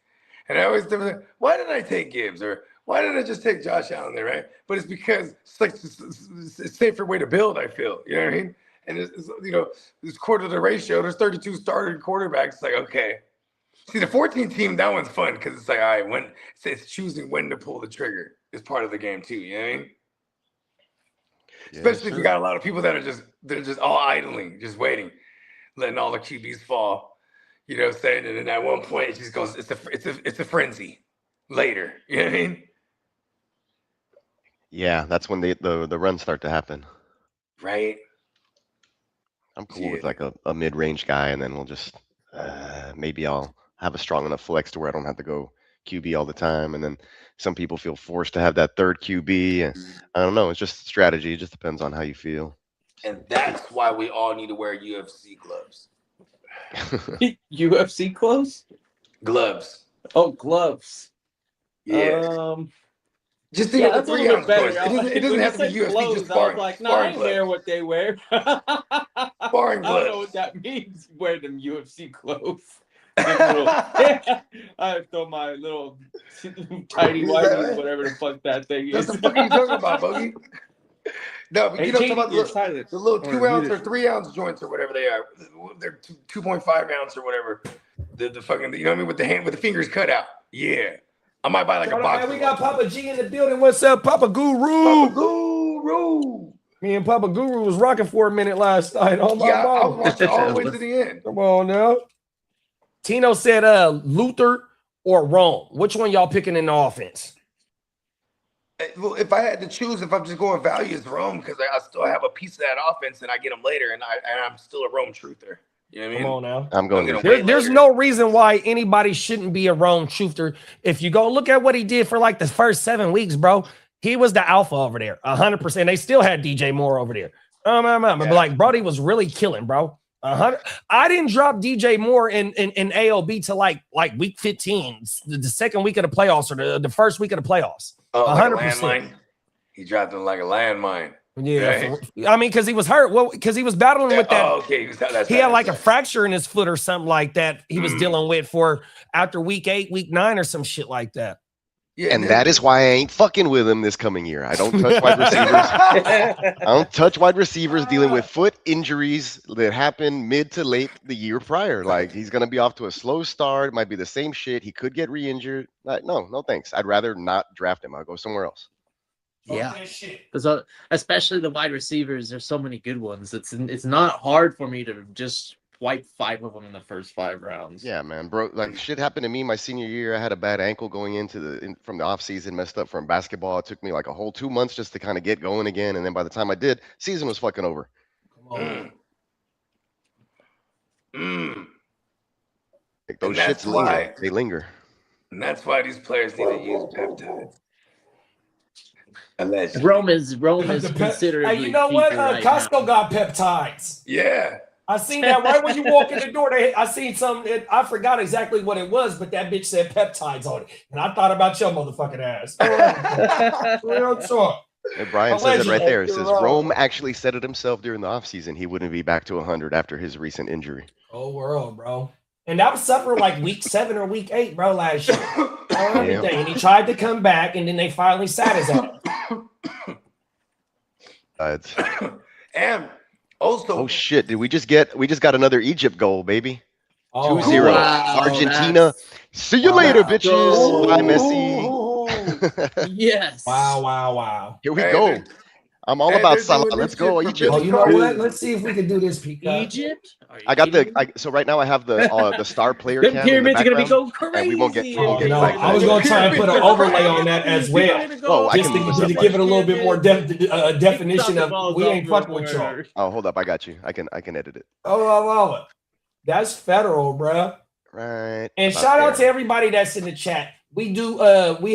and I always think, why did I take Gibbs, or why did I just take Josh Allen there, right? But it's because it's like it's a safer way to build. I feel, you know what I mean? And it's this quarter to the ratio. There's 32 starting quarterbacks. It's like, okay. See, the 14 team, that one's fun because it's like, all right, it's choosing when to pull the trigger is part of the game too. You know what I mean? Yeah, especially if you got a lot of people that are just all idling, just waiting, letting all the QBs fall. You know what I'm saying? And then at one point it just goes, it's a frenzy later. You know what I mean? Yeah, that's when the runs start to happen. Right. I'm cool with like a mid-range guy, and then we'll just maybe I'll have a strong enough flex to where I don't have to go QB all the time. And then some people feel forced to have that third QB. And I don't know. It's just strategy. It just depends on how you feel. And that's why we all need to wear UFC gloves. UFC gloves? Gloves. Oh, gloves. Yeah. Just think of the 3 ounce gloves. It doesn't have to be UFC, gloves, just sparring. I was like, no, I ain't wear what they wear. Sparring gloves. I don't know what that means, wear them UFC gloves. I throw my little tiny whiteys, whatever the fuck that thing is. What the fuck are you talking about, Bogey? No, but you don't talk about the little 2 ounce or 3 ounce joints or whatever they are. They're 2.5 ounce or whatever. The fucking, you know what I mean, with the fingers cut out. Yeah. I might buy like a box. We got Papa G in the building. What's up, Papa Guru? Papa Guru. Me and Papa Guru was rocking for a minute last night. Oh my God. I was watching all the way to the end. Come on now. Tino said Luther or Rome. Which one y'all picking in the offense? Well, if I had to choose, if I'm just going value, it's Rome, because I still have a piece of that offense and I get them later, and I'm still a Rome truther. You know what I mean? Come on now. I'm going. There's no reason why anybody shouldn't be a Rome truther. If you go look at what he did for like the first 7 weeks, bro, he was the alpha over there, 100%. They still had DJ Moore over there. But like, Brody was really killing, bro. I didn't drop DJ Moore in AOB to like week 15, the second week of the playoffs, or the first week of the playoffs. 100%. Like he dropped him like a landmine. Yeah, right. I mean, because he was hurt. Well, because he was battling with that. Oh, okay. He had like a fracture in his foot or something like that. He was dealing with for after week 8, week 9, or some shit like that. Yeah, and that is why I ain't fucking with him this coming year. I don't touch wide receivers. I don't touch wide receivers dealing with foot injuries that happened mid to late the year prior. Like, he's gonna be off to a slow start. It might be the same shit. He could get re-injured. Like, no thanks. I'd rather not draft him. I'll go somewhere else. Yeah, because especially the wide receivers, there's so many good ones. It's not hard for me to just wipe 5 of them in the first 5 rounds. Yeah, man, bro. Like, shit happened to me my senior year. I had a bad ankle going from the off season, messed up from basketball. It took me like a whole 2 months just to kind of get going again, and then by the time I did, season was fucking over. Come on. Like, those shits linger. They linger. And that's why these players need to use peptides. Rome is considered. Hey, you know what? Costco got peptides. Yeah. I seen that right when you walk in the door. I seen something. I forgot exactly what it was, but that bitch said peptides on it, and I thought about your motherfucking ass. Real talk. And Brian says it right there. It says Rome actually said it himself during the offseason. He wouldn't be back to 100 after his recent injury. Oh, world, bro. And that was suffered like week 7 or week 8, bro, last year. Everything. And he tried to come back, and then they finally sat his ass. And also, oh shit! Did we just got another Egypt goal, baby? 2-0. Wow, Argentina. See you later, bitches. Bye, Messi. Yes. Wow. Here we go. I'm all about Salah. Let's go, Egypt. Oh, you know what? Let's see if we can do this, Peacock. Egypt? I got so right now I have the star player The cam in the pyramids are gonna be background, going crazy. and we won't get. I was gonna try and put an overlay on that as well. Oh, I just can to give it a little bit more definition of we ain't fucking with y'all. Oh, hold up, I got you. I can edit it. Oh, that's federal, bruh. Right. And shout out to everybody that's in the chat. We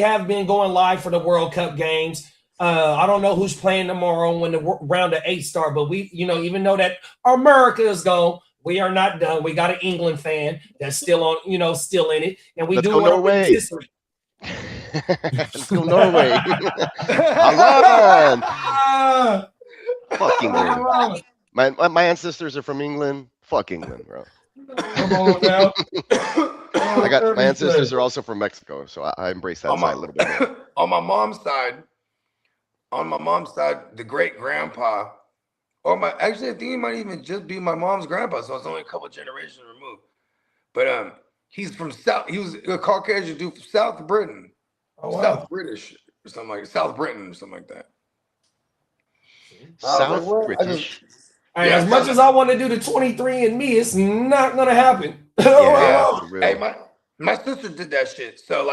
have been going live for the World Cup games. I don't know who's playing tomorrow when the round of 8 start, but we, even though that America is gone, we are not done. We got an England fan that's still on, still in it, and we Let's do go want to Norway. participate. Let's go Norway. Alan. Fuck England. My ancestors are from England. Fuck England, bro. Come on now. My ancestors are also from Mexico, so I embrace that side a little bit more. On my mom's side, the great grandpa, actually I think he might even just be my mom's grandpa, so it's only a couple generations removed. But he's from South. He was a Caucasian dude from South Britain, South British or something like South Britain or something like that. South British. As much as I want to do the 23andMe, it's not gonna happen. Hey, my sister did that shit. So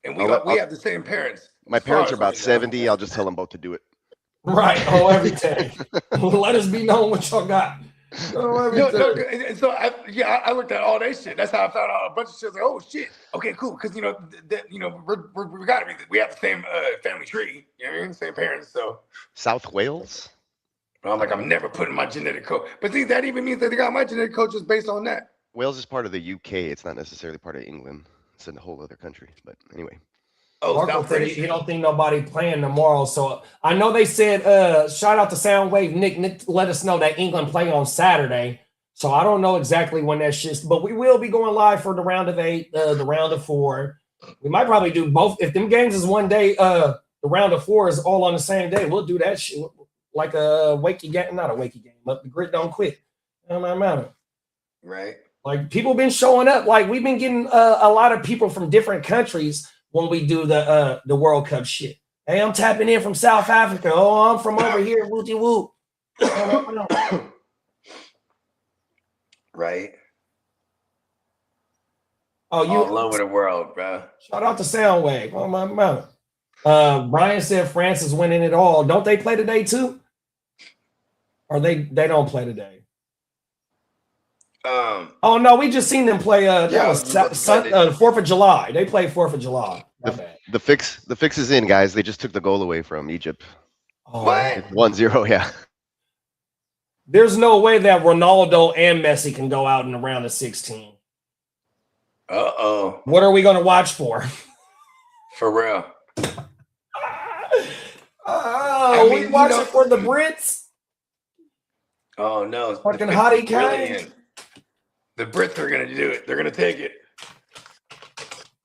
and we have the same parents. My parents are about 70. I'll just tell them both to do it. Right. Everything. Let us be known what y'all got. So I looked at all that shit. That's how I found out a bunch of shit. Like, oh shit. Okay, cool. Because we have the same family tree. You know what I mean? Same parents. So South Wales. I'm like, I'm never putting my genetic code. But see, that even means that they got my genetic code just based on that. Wales is part of the UK. It's not necessarily part of England. It's in a whole other country. But anyway. Marco said he don't think nobody playing tomorrow. So I know they said, shout out to Soundwave. Nick let us know that England play on Saturday. So I don't know exactly when that shit's, but we will be going live for the round of 8, the round of 4. We might probably do both. If them games is one day, the round of 4 is all on the same day. We'll do that shit like a wakey game, not a wakey game, but the grit don't quit. Right. Like people been showing up. Like we've been getting a lot of people from different countries when we do the World Cup shit. Hey, I'm tapping in from South Africa. Oh, I'm from over here. Wooty woo. Right. Oh, you all over the world, bro. Shout out to Soundwave. Oh my mouth. Brian said France is winning it all. Don't they play today too? Or they don't play today? Oh no, we just seen them play. That was 4th of July. They played 4th of July. The fix is in, guys. They just took the goal away from Egypt. Oh, what? 1-0, yeah. There's no way that Ronaldo and Messi can go out in the round of 16. Uh-oh. What are we gonna watch for? For real. We watching for the Brits. Oh no. Fucking hottie Kane. The Brits are gonna do it. They're gonna take it.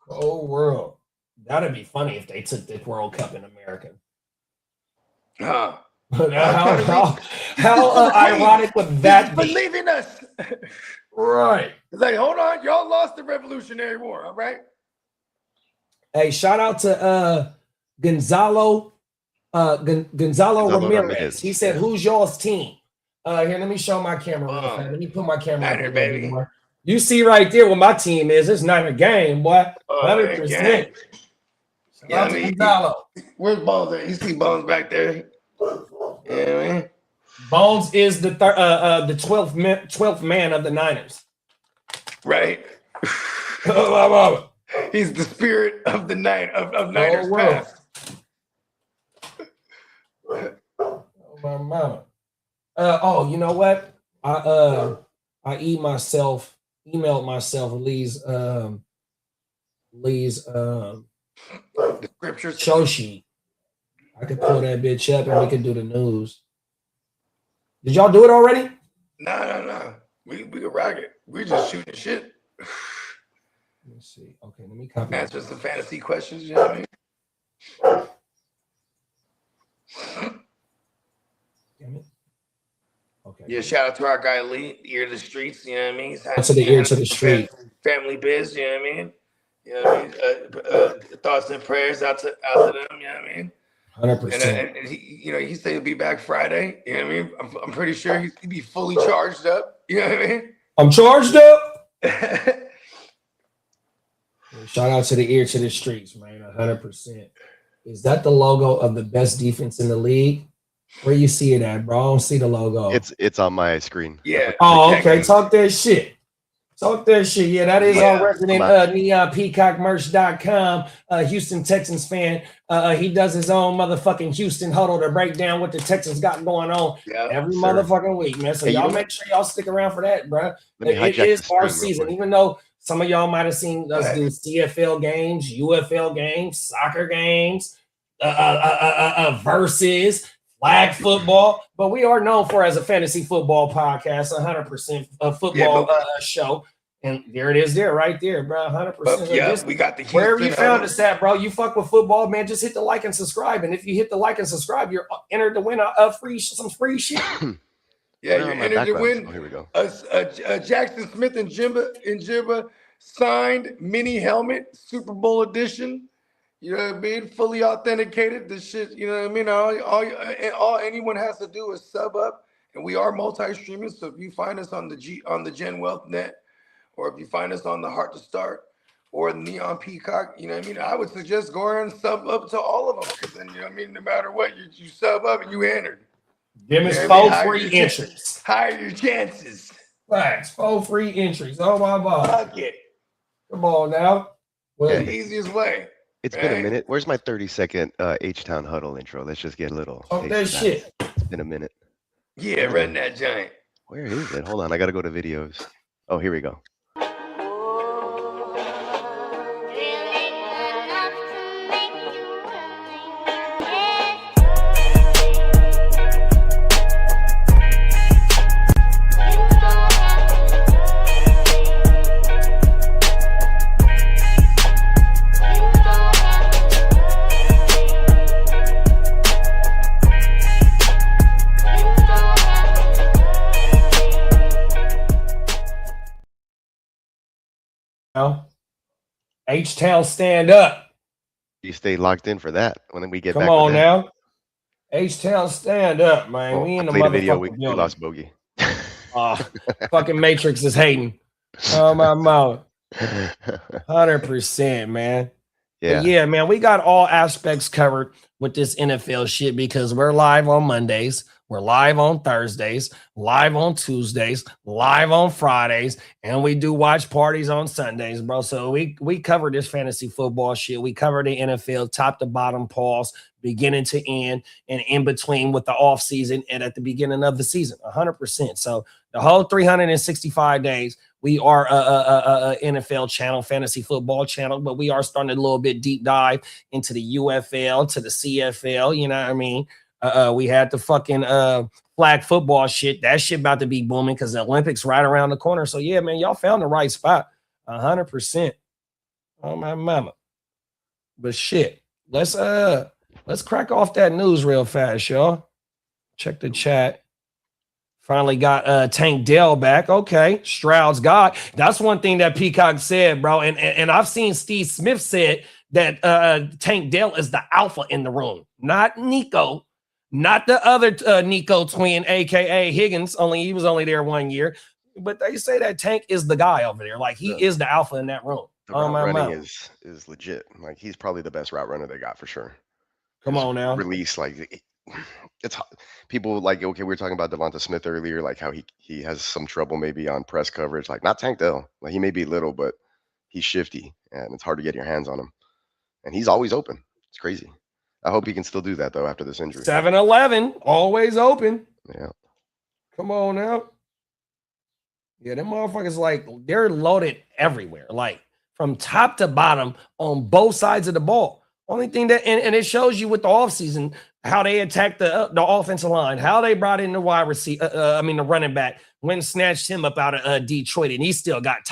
Oh world. That'd be funny if they took the World Cup in America. Huh. How ironic would that be? Believe in us. Right. It's like, hold on, y'all lost the Revolutionary War, all right? Hey, shout out to Gonzalo Ramirez. He said, "Who's y'all's team?" Here, let me show my camera. Let me put my camera Niner, baby. You see right there what my team is. It's Niner game, boy. 100%. Yeah, Gonzalo. Where's Bones at? You see Bones back there? Yeah, man. Bones is the 12th man of the Niners. Right. He's the spirit of the night of Niners past. Oh my mama. You know what? I emailed myself Lee's The scriptures. show sheet. I could pull that bitch up and we could do the news. Did y'all do it already? No. We could rock it. We're just shooting shit. Let me see. Okay, let me copy. Answer some fantasy questions, you know what I mean? Damn it. Okay. Yeah, shout out to our guy Lee, Ear to the Streets, you know what I mean? He's To the ear to the street. Family biz, you know what I mean? You know what I mean? Thoughts and prayers out to them, you know what I mean? 100%. And he said he'll be back Friday, you know what I mean? I'm pretty sure he'd be fully charged up, you know what I mean? I'm charged up. Shout out to the ear to the streets, man. 100%. Is that the logo of the best defense in the league? Where you see it at, bro? I don't see the logo. It's on my screen. Yeah. Oh, okay. Talk that shit. Yeah, that is our resident neonpeacockmerch.com Houston Texans fan. He does his own motherfucking Houston huddle to break down what the Texans got going on every motherfucking week, man. So y'all make sure y'all stick around for that, bro. It is our season, even though some of y'all might have seen us do CFL games, UFL games, soccer games, versus flag football, but we are known for as a fantasy football podcast, 100% football show. And there it is right there, bro, 100%. We got the Houston wherever you found us at, bro, you fuck with football, man, just hit the like and subscribe. And if you hit the like and subscribe, you're entered to win some free shit. Yeah, you're entered to win. Oh, here we go. Jackson Smith and Jibba signed mini helmet, Super Bowl edition. You know what I mean? Fully authenticated. This shit, you know what I mean? All anyone has to do is sub up, and we are multi-streaming. So if you find us on the Gen Wealth Net, or if you find us on the Heart to Start or Neon Peacock, you know what I mean? I would suggest go ahead and sub up to all of them, because then, you know what I mean? No matter what, you sub up and you entered. Them is 4 free entries. Higher your chances. Thanks. 4 free entries. Oh my God. Fuck it. Come on now. Well, the easiest way. It's been a minute. Where's my 30-second H-Town huddle intro? Let's just get a little. Oh, that shit. It's been a minute. Yeah, run that giant. Where is it? Hold on. I got to go to videos. Oh, here we go. H-Town stand up. You stay locked in for that when we get Come back. on now. H-Town stand up, man. We in the motherfucking video. We building. lost Bogey. Fucking Matrix is hating. Oh my mouth. 100%, man. Yeah. But yeah, man. We got all aspects covered with this NFL shit because we're live on Mondays. We're live on Thursdays, live on Tuesdays, live on Fridays, and we do watch parties on Sundays, bro. So we cover this fantasy football shit. We cover the NFL top to bottom, pause, beginning to end, and in between with the off season and at the beginning of the season, 100%. So the whole 365 days, we are a NFL channel, fantasy football channel, but we are starting a little bit deep dive into the UFL, to the CFL, you know what I mean? We had the fucking flag football shit. That shit about to be booming because the Olympics right around the corner. So yeah, man, y'all found the right spot. 100%. Oh my mama. But shit, let's crack off that news real fast, y'all. Check the chat. Finally got Tank Dell back. Okay, Stroud's God. That's one thing that Peacock said, bro. And I've seen Steve Smith said that Tank Dell is the alpha in the room, not Nico. Not the other Nico twin, aka Higgins. He was only there 1 year, but they say that Tank is the guy over there. Like he is the alpha in that room. The route running is legit. Like he's probably the best route runner they got for sure. Come on now. Release it's people like okay. We were talking about Devonta Smith earlier, like how he has some trouble maybe on press coverage. Like not Tank Dell. Like he may be little, but he's shifty and it's hard to get your hands on him. And he's always open. It's crazy. I hope he can still do that though after this injury. 7-Eleven, always open. Yeah. Come on now. Yeah, them motherfuckers, like, they're loaded everywhere, like from top to bottom on both sides of the ball. Only thing that, and it shows you with the offseason how they attacked the offensive line, how they brought in the wide receiver, the running back, when snatched him up out of Detroit, and he still got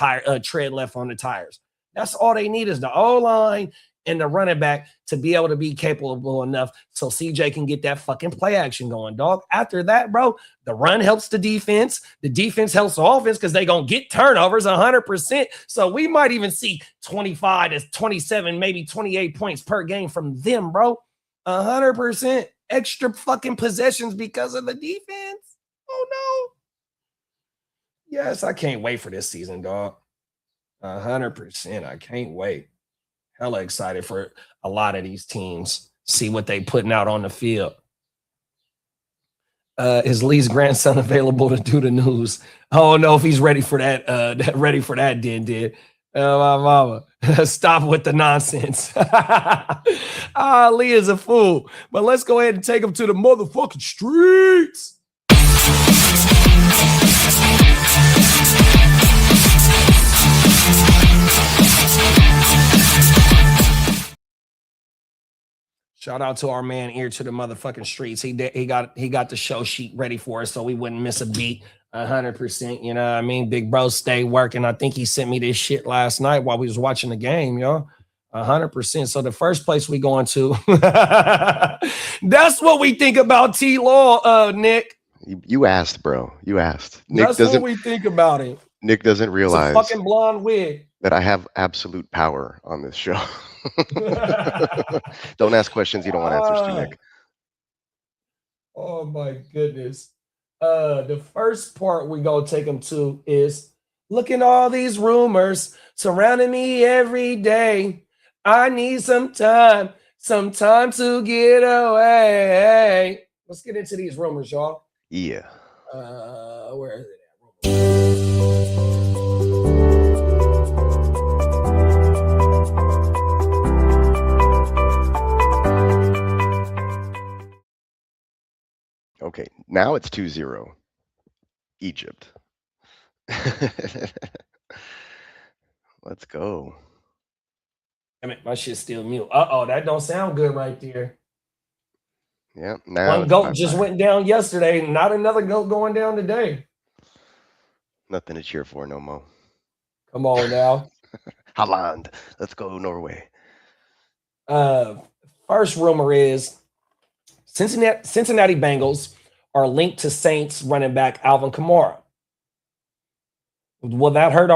tread left on the tires. That's all they need is the O-line and the running back to be able to be capable enough so CJ can get that fucking play action going, dog. After that, bro, the run helps the defense. The defense helps the offense because they're going to get turnovers 100%. So we might even see 25 to 27, maybe 28 points per game from them, bro. 100% extra fucking possessions because of the defense. Oh, no. Yes, I can't wait for this season, dog. 100%. I can't wait. Hella excited for a lot of these teams. See what they putting out on the field. Is Lee's grandson available to do the news? Oh no, if he's ready for that, then. Oh my mama. Stop with the nonsense. Lee is a fool. But let's go ahead and take him to the motherfucking streets. Shout out to our man Ear to the motherfucking streets. He got the show sheet ready for us so we wouldn't miss a beat. 100%. You know what I mean? Big bro, stay working. I think he sent me this shit last night while we was watching the game, yo. 100%. So the first place we going to, that's what we think about T-Law, Nick. You asked, bro. You asked. Nick that's what we think about it. Nick doesn't realize it's a fucking blonde wig that I have absolute power on this show. Don't ask questions you don't want answers to, Nick. Oh my goodness. The first part we gonna take them to is look at all these rumors surrounding me every day. I need some time to get away. Let's get into these rumors, y'all. Yeah. Where is it at? Okay, now it's 2-0. Egypt. Let's go. I mean, my shit's still mute. Uh-oh, that don't sound good right there. Yeah, now one goat just went down yesterday, not another goat going down today. Nothing to cheer for no more. Come on now. Holland. Let's go Norway. First rumor is Cincinnati Bengals are linked to Saints running back Alvin Kamara. Will that hurt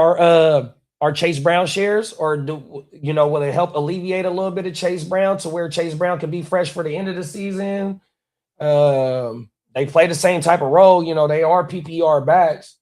our Chase Brown shares, or will it help alleviate a little bit of Chase Brown to where Chase Brown can be fresh for the end of the season? They play the same type of role. They are PPR backs.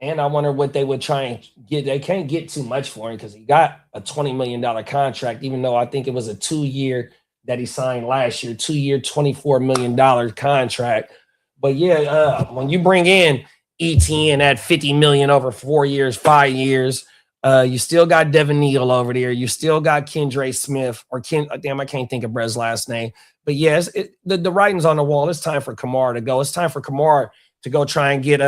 And I wonder what they would try and get. They can't get too much for him because he got a $20 million contract, even though I think it was a 2-year that he signed last year, 2-year, $24 million contract. But yeah, when you bring in ETN at $50 million over 4 years, 5 years, you still got Devin Neal over there. You still got Kendra Smith or I can't think of Brett's last name. But yes, the writing's on the wall. It's time for Kamara to go. It's time for Kamara to go try and get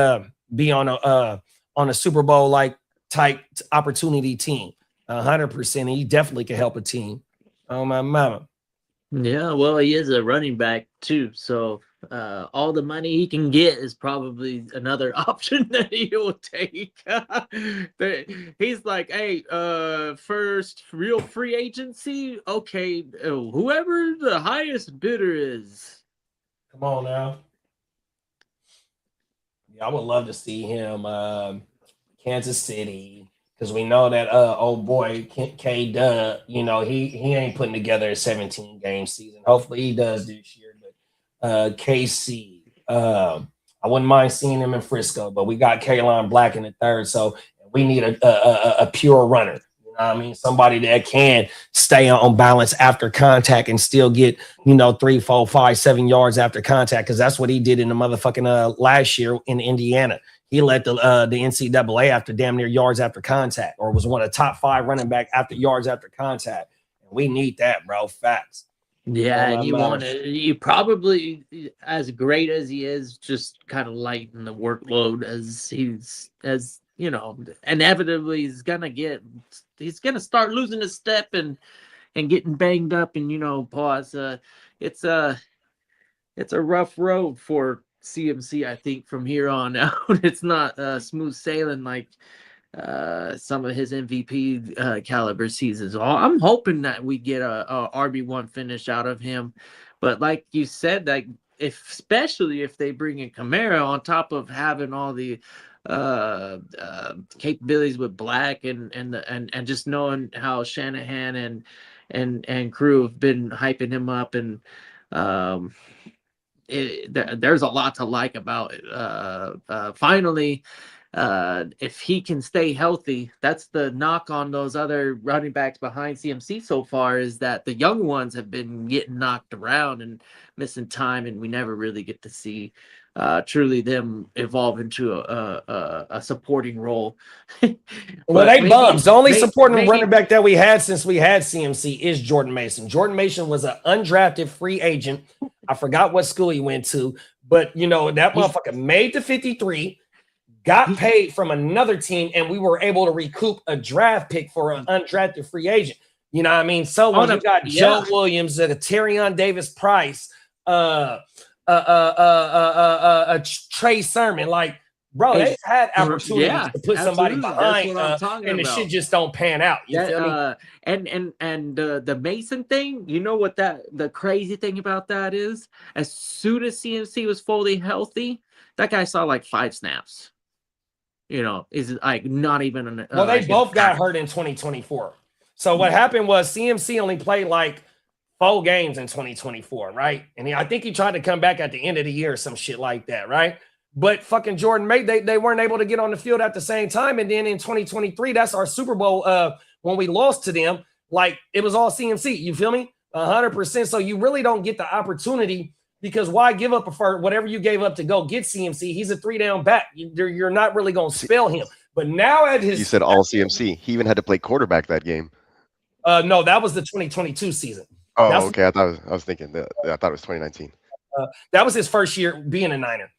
be on a Super Bowl like type opportunity team. 100%. He definitely can help a team. Oh my mama. Yeah, well, he is a running back too, so all the money he can get is probably another option that he will take. He's like, hey, first real free agency, okay, whoever the highest bidder is. Come on now. Yeah, I would love to see him Kansas City, because we know that old boy K-Dub, he ain't putting together a 17-game season. Hopefully he does this year. But KC, I wouldn't mind seeing him in Frisco, but we got Kaylon Black in the third, so we need a pure runner. You know what I mean? Somebody that can stay on balance after contact and still get, 3, 4, 5, 7 yards after contact, because that's what he did in the motherfucking last year in Indiana. He led the NCAA after damn near yards after contact, or was one of the top 5 running back after yards after contact. And we need that, bro. Facts. Yeah, and you probably, as great as he is, just kind of lighten the workload as inevitably he's gonna start losing his step and getting banged up, and pause. It's a rough road for CMC, I think, from here on out. It's not smooth sailing like some of his MVP caliber seasons. I'm hoping that we get a RB1 finish out of him, but like you said, like especially if they bring in Kamara on top of having all the capabilities with Black and just knowing how Shanahan and crew have been hyping him up, and there's a lot to like about it. Finally, if he can stay healthy, that's the knock on those other running backs behind CMC so far, is that the young ones have been getting knocked around and missing time, and we never really get to see truly them evolve into a supporting role. Well, they bums. The only supporting running back that we had since we had CMC is Jordan Mason. Jordan Mason was an undrafted free agent. I forgot what school he went to, but that motherfucker made the 53, got paid from another team, and we were able to recoup a draft pick for an undrafted free agent. You know what I mean? So when you got Joe Williams, Terrion Davis Price, Trey Sermon, like, bro, they've had opportunities to put somebody behind, and the shit just don't pan out. You feel me? And the Mason thing, you know what the crazy thing about that is? As soon as CMC was fully healthy, that guy saw like 5 snaps. Is like not even well, they both got hurt in 2024. So what happened was CMC only played like 4 games in 2024, right? And I think he tried to come back at the end of the year or some shit like that, right? But fucking Jordan they weren't able to get on the field at the same time. And then in 2023, that's our Super Bowl when we lost to them. Like, it was all CMC. You feel me? 100%. So you really don't get the opportunity, because why give up for whatever you gave up to go get CMC? He's a 3-down back. You're not really going to spell him. But now at his... You said all CMC. He even had to play quarterback that game. No, that was the 2022 season. Oh, okay. I was thinking that. I thought it was 2019. That was his first year being a Niner.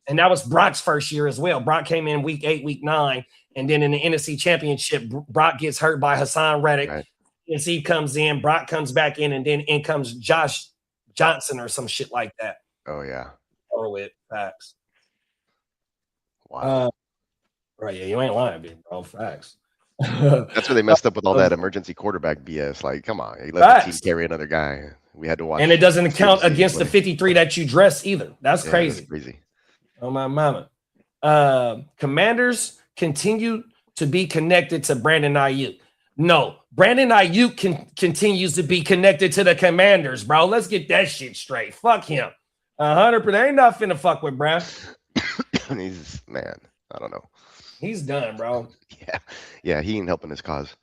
And that was Brock's first year as well. Brock came in week 8, week 9. And then in the NFC Championship, Brock gets hurt by Hassan Reddick. Right. NFC comes in, Brock comes back in, and then in comes Josh Johnson or some shit like that. Oh, yeah. Or with facts. Wow. Right, yeah, you ain't lying, big bro. Facts. That's where they messed up with all that emergency quarterback BS. Like, come on, you let the team carry another guy. We had to watch. And it doesn't count against the 53 that you dress either. That's crazy. That's crazy. Oh, my mama. Commanders continue to be connected to Brandon Aiyuk. No, Brandon Aiyuk continues to be connected to the Commanders, bro. Let's get that shit straight. Fuck him. 100%. Ain't not finna fuck with Brad. Man, I don't know. He's done, bro. Yeah, he ain't helping his cause.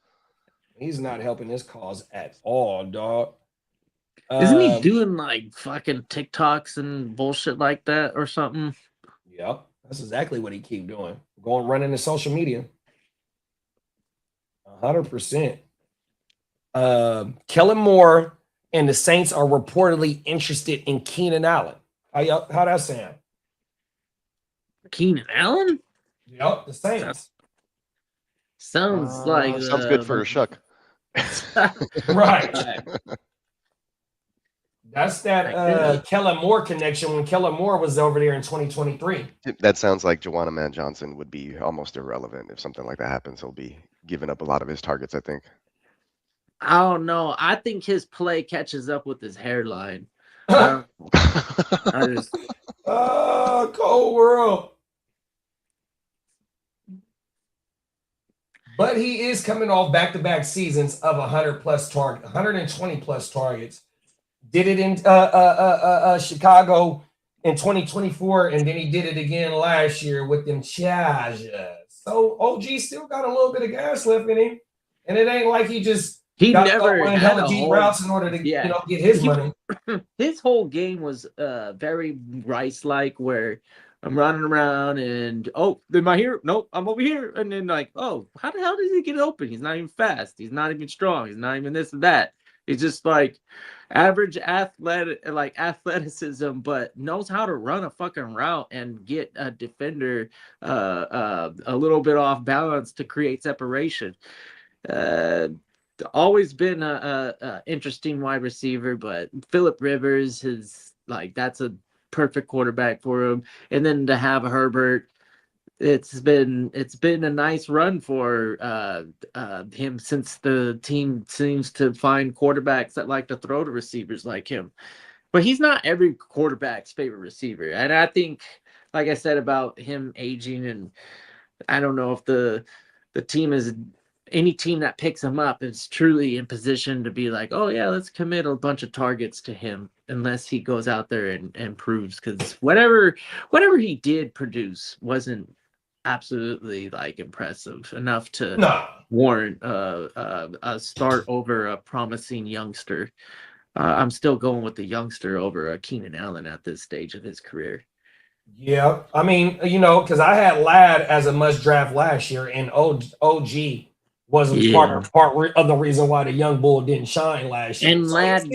He's not helping his cause at all, dog. Isn't he doing like fucking TikToks and bullshit like that or something? Yep, that's exactly what he keep doing. Going running to social media. 100%. Kellen Moore and the Saints are reportedly interested in Keenan Allen. How that sound? Keenan Allen? Yep, the Saints. Sounds like sounds good for a shuck. Right. That's that Kellen Moore connection when Kellen Moore was over there in 2023. That sounds like Juwan Man Johnson would be almost irrelevant if something like that happens. He'll be giving up a lot of his targets, I think. I don't know. I think his play catches up with his hairline. Cold world. But he is coming off back-to-back seasons of 120 plus targets. Did it in Chicago in 2024, and then he did it again last year with them Chargers. So OG still got a little bit of gas left in him, and it ain't like he never had a deep routes in order to get his money. His whole game was very Rice-like, where I'm running around and am I here? Nope, I'm over here. And then like, how the hell does he get open? He's not even fast. He's not even strong. He's not even this and that. He's just like average athleticism, but knows how to run a fucking route and get a defender a little bit off balance to create separation. Always been a interesting wide receiver, but Phillip Rivers is like, that's a perfect quarterback for him. And then to have Herbert, it's been a nice run for him, since the team seems to find quarterbacks that like to throw to receivers like him. But he's not every quarterback's favorite receiver. And I think, like I said about him aging, and I don't know if the team is, any team that picks him up is truly in position to be like, oh yeah, let's commit a bunch of targets to him, unless he goes out there and proves, because whatever he did produce wasn't absolutely like impressive enough to warrant a start over a promising youngster. I'm still going with the youngster over Keenan Allen at this stage of his career. Yeah, I mean, because I had Ladd as a must draft last year, and OG wasn't part of the reason why the young bull didn't shine last year. And so Ladd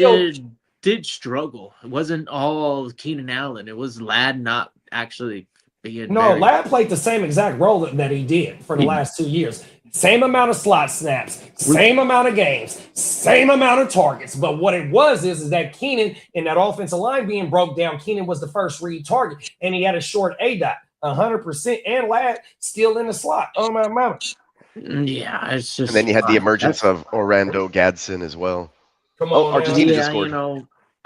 did struggle. It wasn't all Keenan Allen. It was Ladd not actually being. Ladd played the same exact role that he did for the last 2 years. Same amount of slot snaps, same amount of games, same amount of targets. But what it was is that Keenan, in that offensive line being broke down, Keenan was the first read target, and he had a short A-dot, 100%, and Ladd still in the slot. Oh, my mama. Yeah, it's just. And then you had the emergence of Orlando Gadsden as well. Come on, Argentina just scored.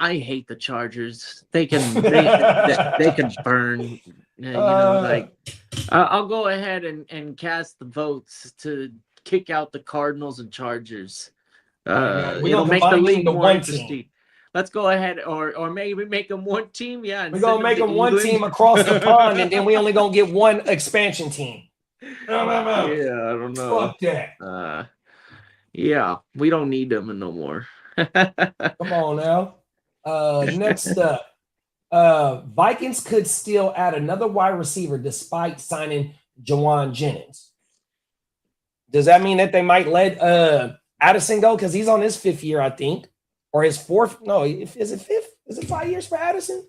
I hate the Chargers. They can they can burn. I'll go ahead and cast the votes to kick out the Cardinals and Chargers. It'll make the league more interesting. Let's go ahead, or maybe make them one team. Yeah, we're gonna make them one team across the pond, and then we only gonna get one expansion team. Yeah, I don't know. Fuck that. Yeah, we don't need them no more. Come on now. Next up, Vikings could still add another wide receiver despite signing Jawan Jennings. Does that mean that they might let Addison go, because he's on his 5th year, I think, or his 4th? No, is it 5th? Is it 5 years for Addison?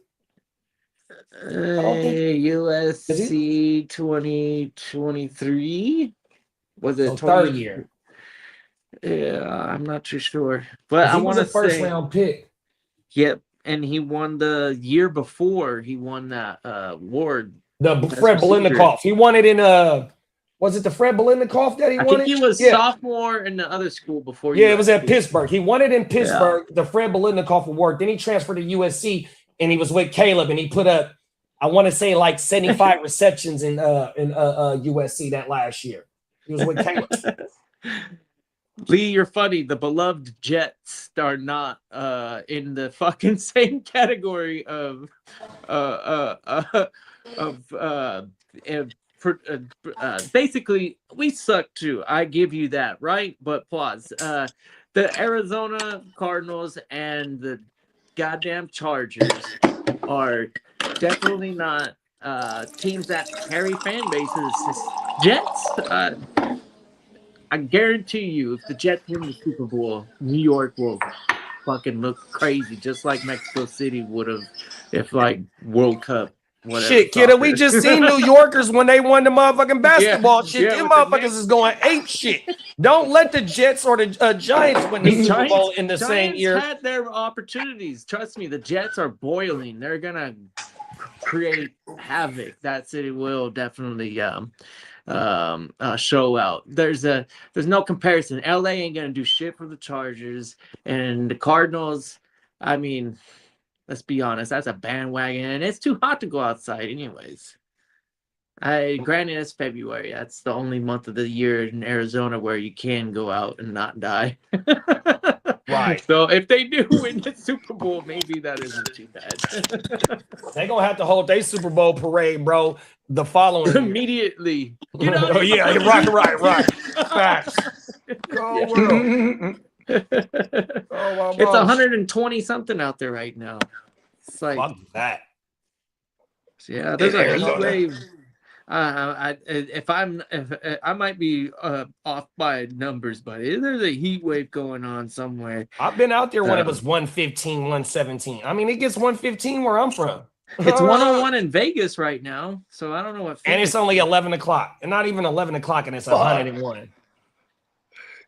USC 2023 was it 3rd year? Yeah, I'm not too sure, but I want to say first round pick. Yep, and he won the year before. He won that award. The Fred Biletnikoff. He won it in was it the Fred Biletnikoff that he won? I think he was sophomore in the other school before. Yeah, it was at Pittsburgh. He won it in Pittsburgh, the Fred Biletnikoff award. Then he transferred to USC, and he was with Caleb, and he put up, I want to say, like 75 receptions in USC that last year. He was with Caleb. Lee, you're funny. The beloved Jets are not in the fucking same category of basically, we suck too. I give you that, right? But pause. The Arizona Cardinals and the goddamn Chargers are definitely not teams that carry fan bases. Jets, I guarantee you, if the Jets win the Super Bowl, New York will fucking look crazy, just like Mexico City would have if, like, World Cup. Whatever, shit, kiddo, we just seen New Yorkers when they won the motherfucking basketball shit. Them motherfuckers is going ape shit. Don't let the Jets or the Giants win the Super Bowl in the same year. Had their opportunities. Trust me, the Jets are boiling. They're gonna create havoc. That city will definitely show out. There's no comparison. LA ain't gonna do shit for the Chargers, and the Cardinals, I mean, let's be honest, that's a bandwagon, and it's too hot to go outside anyways. Granted, it's February. That's the only month of the year in Arizona where you can go out and not die. Right. So if they do win the Super Bowl, maybe that isn't too bad. They're going to have to hold their Super Bowl parade, bro, the following immediately. Oh, yeah, right. Facts. Go world. It's 120 something out there right now. It's like, fuck that. Yeah, there's a heat wave. If I might be off by numbers, but there's a heat wave going on somewhere. I've been out there when it was 115, 117. I mean, it gets 115 where I'm from. It's 101 in Vegas right now, so I don't know what. And it's only 11 o'clock, and not even 11 o'clock, and it's 101.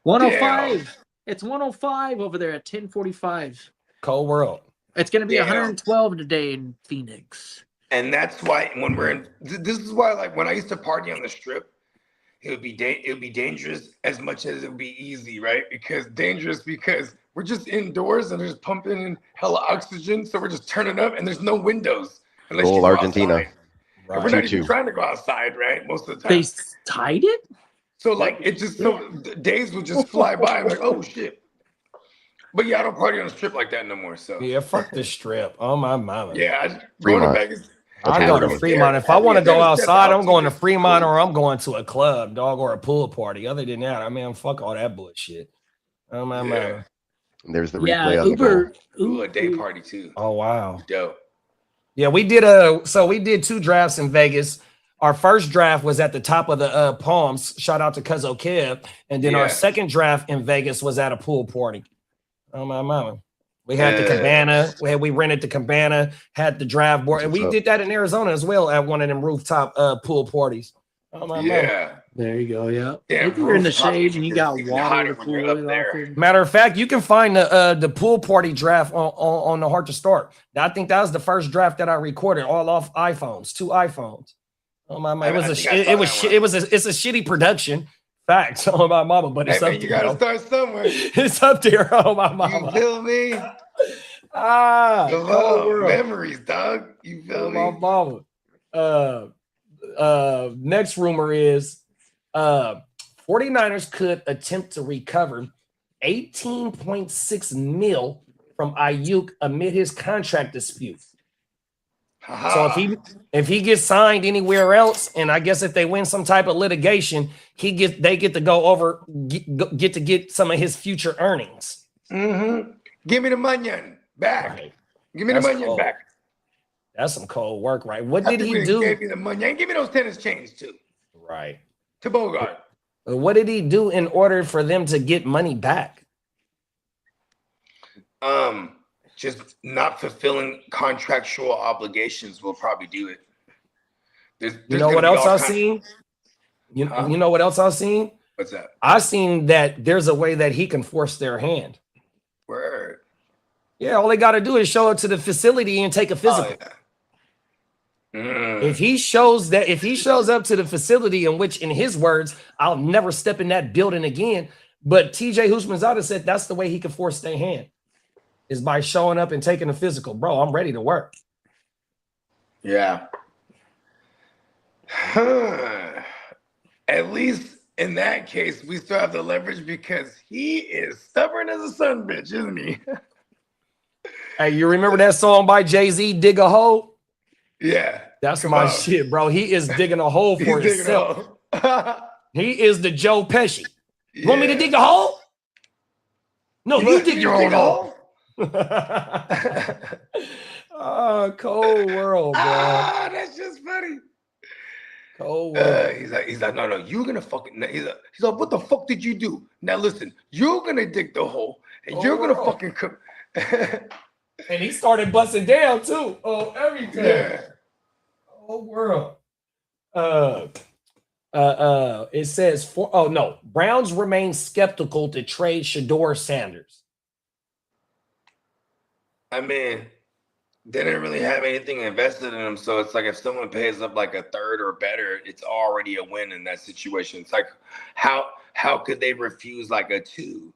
105. Damn. It's 105 over there at 10:45. Cold world. It's going to be 112 today in Phoenix. And that's why when we're in, this is why, like, when I used to party on the strip, it would be dangerous as much as it would be easy, right? Because we're just indoors and they're just pumping in hella oxygen, so we're just turning up and there's no windows unless you go Argentina. Right. And we're not even trying to go outside, right? Most of the time. They tied it? So like it just days would just fly by. I'm like, oh shit. But yeah, I don't party on the strip like that no more. So yeah, fuck the strip. Oh my mama. Yeah, going to Vegas. I go to Fremont. If I want to go outside, I'm going to Fremont or I'm going to a club, dog, or a pool party. Other than that, I mean, fuck all that bullshit. Oh my man. There's the replay of Uber, a day party too. Oh wow. Dope. Yeah, we did we did 2 drafts in Vegas. Our first draft was at the top of the Palms. Shout out to Cuzzo Kev. And then our second draft in Vegas was at a pool party. Oh my mama. We had the cabana. We rented the cabana, had the draft board, and we did that in Arizona as well at one of them rooftop pool parties. Oh my mama. There you go. Yeah. If you're in the shade and you got water up there. Matter of fact, you can find the pool party draft on the Heart to Start. I think that was the first draft that I recorded, all off iPhones, 2 iPhones. Oh my mama. It's a shitty production. Facts. Oh my mama, but it's up there. You gotta start somewhere. It's up there. Oh my mama. You feel me? Memories, dog. You feel me? My mama. Next rumor is 49ers could attempt to recover $18.6 million from Aiyuk amid his contract dispute. So if he gets signed anywhere else, and I guess if they win some type of litigation, they get to go over, get to get some of his future earnings. Mm-hmm. Give me the money back. Right. Give me the money back. That's some cold work, right? What did he do? Give me the money and give me those tennis chains too. Right. To Bogard. What did he do in order for them to get money back? Just not fulfilling contractual obligations will probably do it. You know what else I've seen? You know what else I've seen? What's that? I've seen that there's a way that he can force their hand. Word. Yeah, all they got to do is show up to the facility and take a physical. If he shows up to the facility, in which, in his words, I'll never step in that building again. But TJ Houshmandzadeh said that's the way he can force their hand, is by showing up and taking a physical. Bro, I'm ready to work. Yeah. At least in that case, we still have the leverage because he is stubborn as a son bitch, isn't he? Hey, you remember that song by Jay-Z, Dig a Hole? Yeah. That's my shit, bro. He is digging a hole for himself. He is the Joe Pesci. You want me to dig a hole? No, you dig your own hole. Oh, cold world, bro. That's just funny. Cold world. He's like, no, you're gonna fucking. He's like, what the fuck did you do? Now listen, you're gonna dig the hole, and you're gonna fucking come. And he started busting down too. Oh, everything. Yeah. Whole world. It says Browns remain skeptical to trade Shedeur Sanders. I mean, they didn't really have anything invested in him, so it's like if someone pays up like a third or better, it's already a win in that situation. It's like how could they refuse like a 2?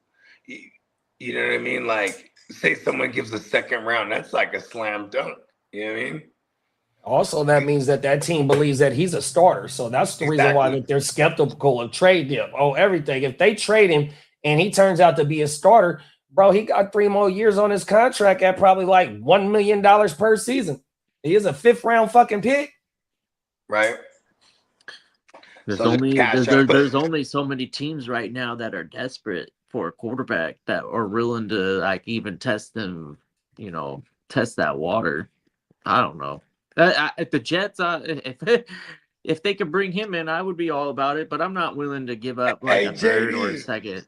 You know what I mean? Like, say someone gives a second round, that's like a slam dunk. You know what I mean? Also, that means that team believes that he's a starter. So that's the reason why they're skeptical of trade him. Oh, everything. If they trade him and he turns out to be a starter, bro, he got 3 more years on his contract at probably like $1 million per season. He is a 5th round fucking pick. Right. There's only so many teams right now that are desperate for a quarterback that are willing to like even test them, test that water. I don't know. If the Jets, if they could bring him in, I would be all about it. But I'm not willing to give up like a third or a second.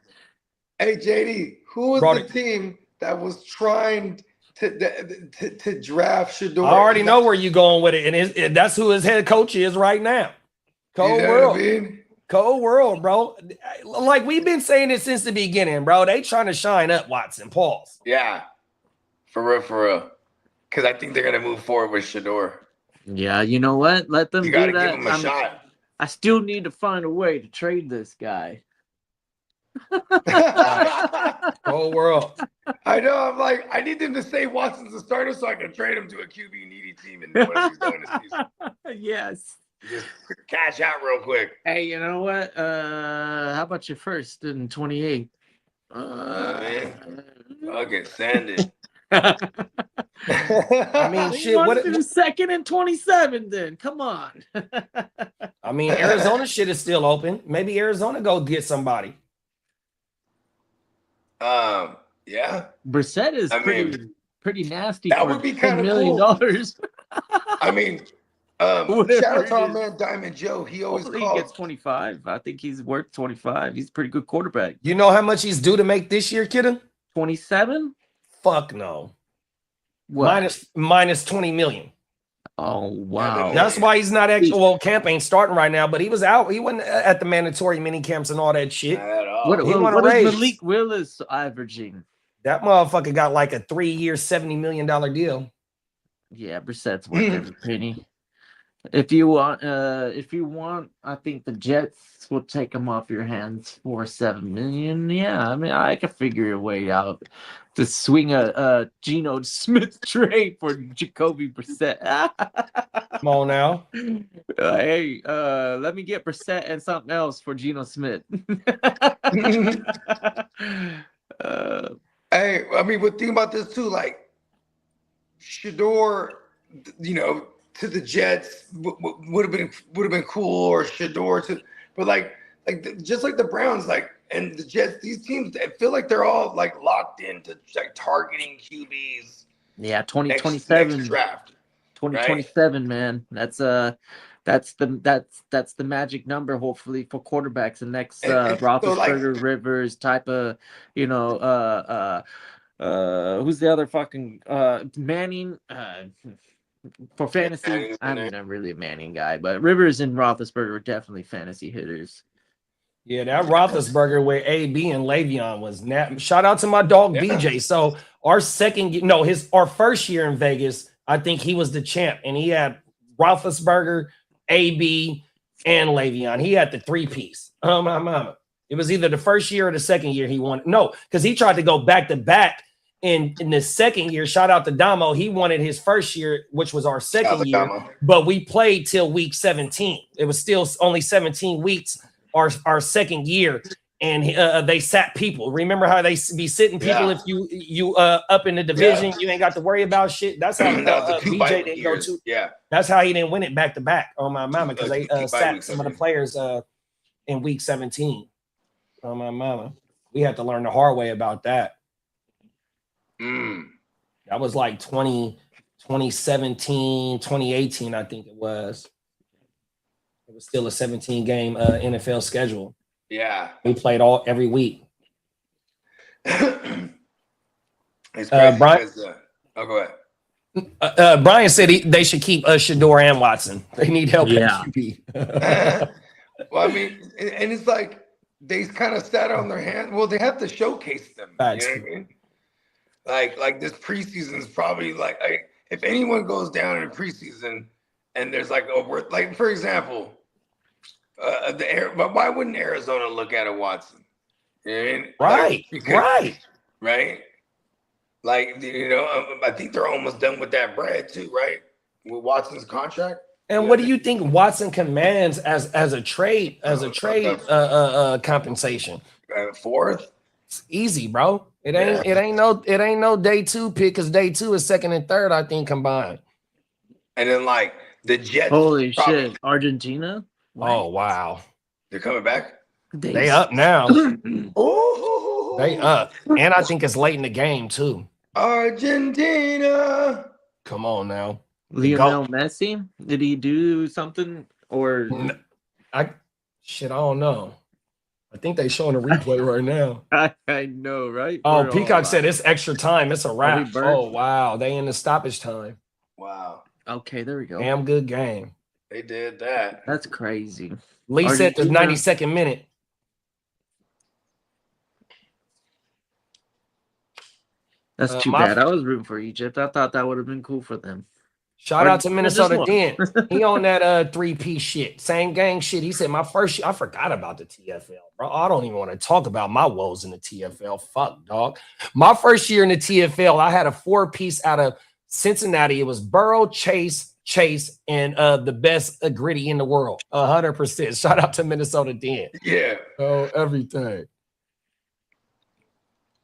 Hey JD, who was the team that was trying to draft Shedeur? I already know where you're going with it, and that's who his head coach is right now. Cold world. What I mean? Cold world, bro. Like we've been saying it since the beginning, bro. They trying to shine up Watson. Pause. Yeah, for real. Because I think they're gonna move forward with Shedeur. Yeah, you know what? Let them You do gotta that. give him a shot. I still need to find a way to trade this guy. Whole world. I know. I'm like, I need them to say Watson's a starter so I can trade him to a QB needy team in one of these dynasties. Yes. Just cash out real quick. Hey, you know what? How about your first in 28? Man, I'll get sanded. I mean, shit. What the second and 27? Then come on. I mean, Arizona shit is still open. Maybe Arizona go get somebody. Yeah. Brissett is pretty nasty. That for would be kind $10 of million. I mean, shout out to our man Diamond Joe. He always Hopefully he gets 25. I think he's worth 25. He's a pretty good quarterback. You know how much he's due to make this year, Kitteh? 27? Fuck no. What? Minus 20 million. Oh wow. That's why he's not actually. Well, camp ain't starting right now, but he was out. He wasn't at the mandatory mini camps and all that shit. Not at all. What is Malik Willis averaging? That motherfucker got like a 3-year, $70 million deal. Yeah, Brissett's worth every penny. If you want, I think the Jets will take him off your hands for $7 million. Yeah, I mean, I can figure a way out to swing a Geno Smith trade for Jacoby Brissett. Come on now. Hey, let me get Brissett and something else for Geno Smith. Hey, I mean, but think about this too. Like, Shedeur, you know, to the Jets would have been cool, or Shedeur to, but just like the Browns, like, and the Jets, these teams, I feel like they're all like locked into like targeting QBs. Yeah, 2027 next draft. 2027, right? Man. That's the magic number, hopefully, for quarterbacks. The next Roethlisberger, Rivers type of, you know, who's the other fucking Manning? For fantasy, I'm not really a Manning guy, but Rivers and Roethlisberger are definitely fantasy hitters. Yeah, that Roethlisberger with AB and Le'Veon was shout out to my dog BJ. So our first year in Vegas, I think he was the champ, and he had Roethlisberger, AB, and Le'Veon. He had the 3-piece. Oh my mama! It was either the first year or the second year he won. No, because he tried to go back to back. In the second year, shout out to Damo. He wanted his first year, which was our second year, but we played till week 17. It was still only 17 weeks, our second year, and they sat people. Remember how they be sitting people if you up in the division, you ain't got to worry about shit. That's how BJ didn't go to. Yeah, that's how he didn't win it back to back on my mama, because they sat some of the players in week 17. On my mama, we had to learn the hard way about that. That was like 2017, 2018, I think it was. It was still a 17-game NFL schedule. Yeah. We played every week. Brian, go ahead. Brian said they should keep Shedeur and Watson. They need help at QB. Well, I mean, and it's like they kind of sat on their hands. Well, they have to showcase them. You know what I mean? Like this preseason is probably like if anyone goes down in preseason and there's like for example, why wouldn't Arizona look at a Watson? You know what I mean? Right. Like, you know, I think they're almost done with that bread too, right? With Watson's contract. And what do you think Watson commands as a trade compensation? Fourth. It's easy, bro. It ain't no day 2 pick, because day 2 is second and third, I think, combined. And then like the Jets. Holy shit, Argentina. Oh wow, they're coming back. They up now. Oh, they up, and I think it's late in the game too. Argentina. Come on now. Lionel Messi, did he do something Or I don't know. I think they showing a replay right now. I know, right? Oh, Peacock said it's extra time. It's a wrap. Bird? Oh, wow. They in the stoppage time. Wow. Okay, there we go. Damn good game. They did that. That's crazy. Lee said the 92nd minute. That's too bad. I was rooting for Egypt. I thought that would have been cool for them. Shout out to Minnesota Dan. He on that 3P shit. Same gang shit. He said, my first year, I forgot about the TFL, bro. I don't even want to talk about my woes in the TFL. Fuck, dog. My first year in the TFL, I had a 4-piece out of Cincinnati. It was Burrow, Chase, and the best gritty in the world. 100%. Shout out to Minnesota Dan. Yeah. Oh, everything.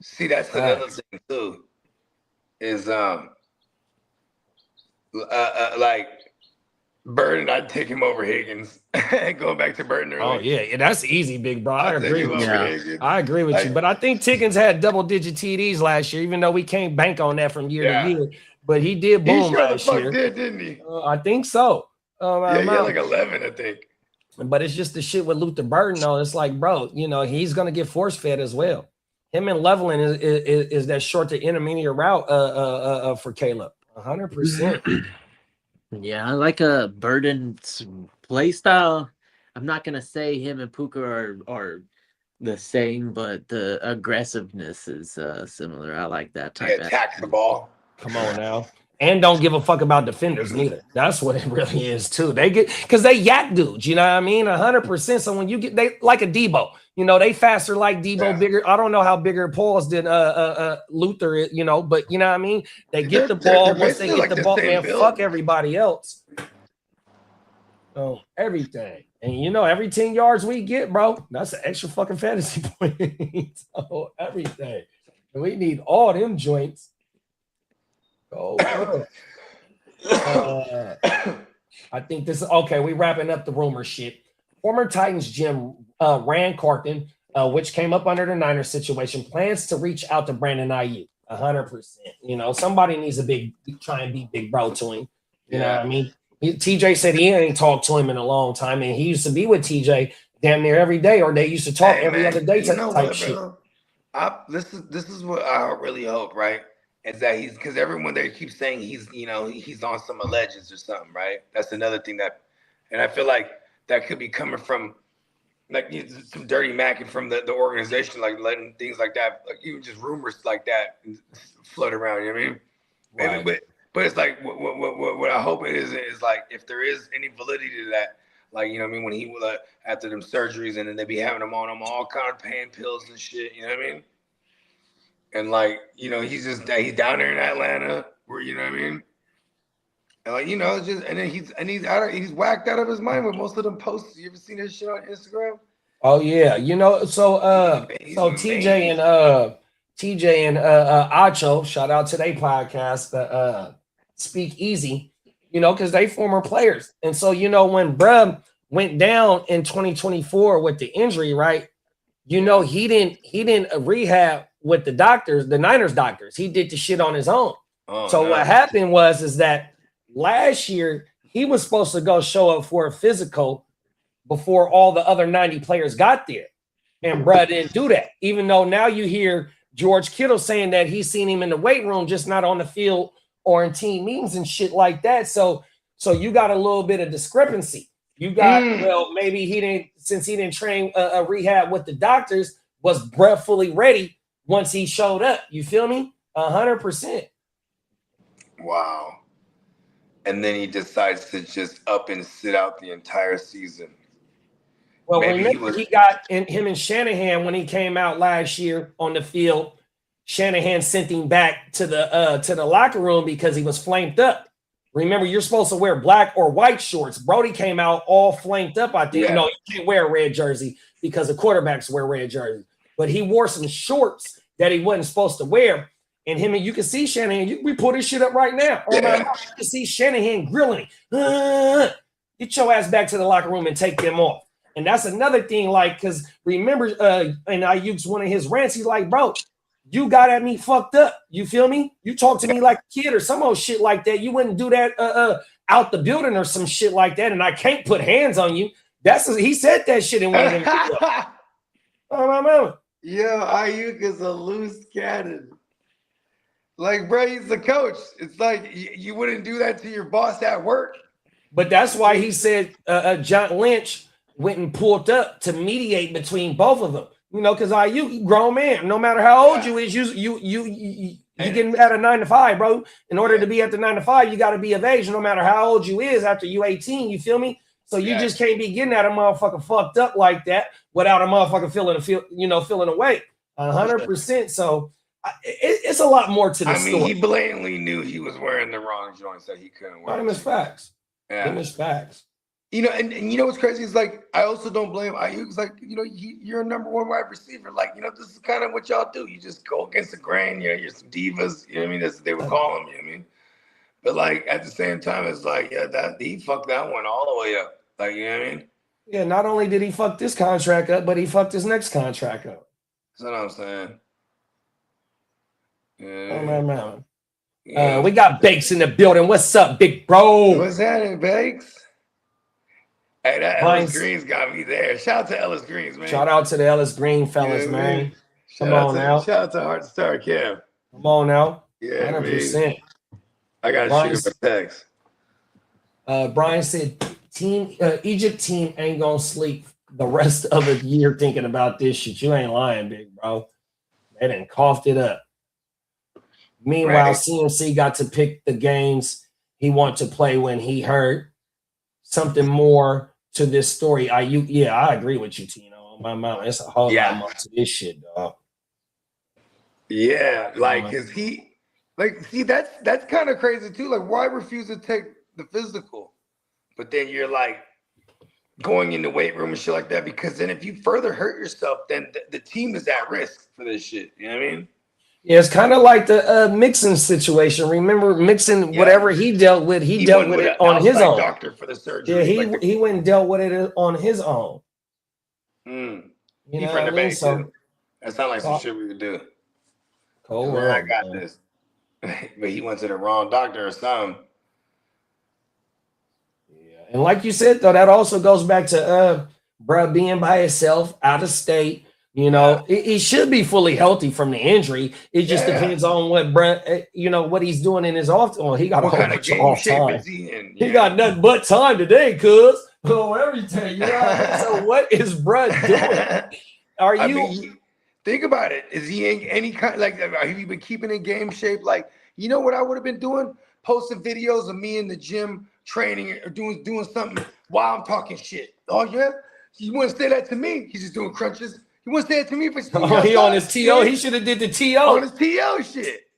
See, that's another thing too. Is like Burden, I'd take him over Higgins. Going back to Burden earlier. Oh, yeah, that's easy, big bro. I agree with you. I agree with you. But I think Tickens had double-digit TDs last year, even though we can't bank on that from year to year. But he did boom last year. Didn't he? I think so. He had like 11, I think. But it's just the shit with Luther Burden, though. It's like, bro, he's going to get force-fed as well. Him and Leveling is that short to intermediate route for Caleb. 100%. Yeah, I like a Burden's play style. I'm not gonna say him and Puka are the same, but the aggressiveness is similar. I like that type. He attacks the ball. Come on now. And don't give a fuck about defenders neither. That's what it really is too. They get because they yak dudes, you know what I mean? 100%. So when you get they like a Debo, they faster like Debo, bigger. I don't know how bigger Paul's than Luther, but you know what I mean? They get the ball. Once they get the ball, man, fuck everybody else. So everything. And every 10 yards we get, bro, that's an extra fucking fantasy point. So everything. And we need all them joints. I think this is okay. We wrapping up the rumor shit. Former Titans GM Rand Carthen, which came up under the Niners situation, plans to reach out to Brandon Aiyuk. 100%. Somebody needs to try and be big bro to him. You know what I mean? TJ said he ain't talked to him in a long time, and he used to be with TJ damn near every day, or they used to talk every other day type shit. This is what I really hope, right? Is that because everyone there keeps saying he's on some alleges or something, right? That's another thing and I feel like that could be coming from like some dirty macking from the organization, like letting things like that, like even just rumors like that float around. You know what I mean? Right. But it's like what I hope it is like if there is any validity to that, like what I mean, when he was after them surgeries and then they be having him on all kind of pain pills and shit. You know what I mean? And like, he's down there in Atlanta, where you know what I mean. And like, it's just and then he's whacked out of his mind with most of them posts. You ever seen this shit on Instagram? Oh yeah, so TJ and Acho, shout out to their podcast, Speak Easy, because they former players, and so when bruh went down in 2024 with the injury, right? He didn't rehab with the doctors, the Niners doctors. He did the shit on his own. What happened was that last year he was supposed to go show up for a physical before all the other 90 players got there. And bruh didn't do that. Even though now you hear George Kittle saying that he's seen him in the weight room, just not on the field or in team meetings and shit like that. So you got a little bit of discrepancy. You got, maybe he didn't train a rehab with the doctors, was bruh fully ready once he showed up. You feel me? 100%. Wow. And then he decides to just up and sit out the entire season. Well, remember he got him and Shanahan when he came out last year on the field. Shanahan sent him back to the locker room because he was flamed up. Remember, you're supposed to wear black or white shorts. Brody came out all flamed up. I think you can't wear a red jersey because the quarterbacks wear red jerseys. But he wore some shorts that he wasn't supposed to wear. And you can see Shanahan. We pull this shit up right now. You can see Shanahan grilling him. Get your ass back to the locker room and take them off. And that's another thing, like, because remember, and Aiyuk's one of his rants. He's like, bro, you got at me fucked up. You feel me? You talk to me like a kid or some old shit like that. You wouldn't do that out the building or some shit like that, and I can't put hands on you. He said that shit in one of them videos. Oh, my mama. Yo, Aiyuk is a loose cannon. Like, bro, he's the coach. It's like you wouldn't do that to your boss at work. But that's why he said John Lynch went and pulled up to mediate between both of them. You know, because Aiyuk, grown man, no matter how old you is, you getting at a 9 to 5, bro. In order to be at the 9 to 5, you got to be of age, no matter how old you is after you 18. You feel me? So you just can't be getting at a motherfucker fucked up like that without a motherfucker feeling away. 100%. So it's a lot more to the story. He blatantly knew he was wearing the wrong joints that he couldn't wear. Them is facts. Yeah. Them is facts. You know, and you know what's crazy is like I also don't blame Aiyuk. It's like, you know, you're a number one wide receiver. Like, you know, this is kind of what y'all do. You just go against the grain. You know, you're some divas. You know what I mean? That's what they would call them. You know what I mean? But like at the same time, it's like, that he fucked that one all the way up. Like, you know what I mean? Yeah, not only did he fuck this contract up, but he fucked his next contract up. That's what I'm saying. Yeah. Oh, man. Yeah. We got Bakes in the building. What's up, big bro? What's happening, Bakes? Hey, that Ellis Green's got me there. Shout out to Ellis Greens, man. Shout out to the Ellis Green fellas, man. Come on now. Shout out to Heart Star Cam. Come on now. Yeah, 100%. Man. I got to shoot a text. Brian said, Egypt team ain't going to sleep the rest of the year thinking about this shit. You ain't lying, big bro. They done coughed it up. Meanwhile, CMC got to pick the games he want to play when he hurt. Something more to this story. I agree with you, Tino. My mama, it's a whole lot more to this shit, dog. Yeah, like, cause that's kind of crazy too. Like, why refuse to take the physical, but then you're like going in the weight room and shit like that? Because then if you further hurt yourself, then the team is at risk for this shit. You know what I mean? Yeah, it's kind of like the Mixon situation. Remember Mixon, whatever he dealt with, he dealt with it on his own. Doctor for the surgery. Yeah, he went and dealt with it on his own. You know what I mean? So that sounds like some shit we could do. Cool. I got this. But he went to the wrong doctor or something. Yeah, and like you said, though, that also goes back to bruh being by himself, out of state. You know, he should be fully healthy from the injury. It just depends on what bruh, what he's doing in his off. Well, he got a whole bunch of off time. He got nothing but time today, cuz. Oh, everything. You know? So what is bruh doing? I mean, think about it. Is he in any kind have you been keeping in game shape? Like, you know what I would have been doing? Posting videos of me in the gym training or doing something while I'm talking shit. Oh yeah? You want to say that to me? He's just doing crunches. He wants to say it to me for he on his TO. He should have did the TO. On his TO shit.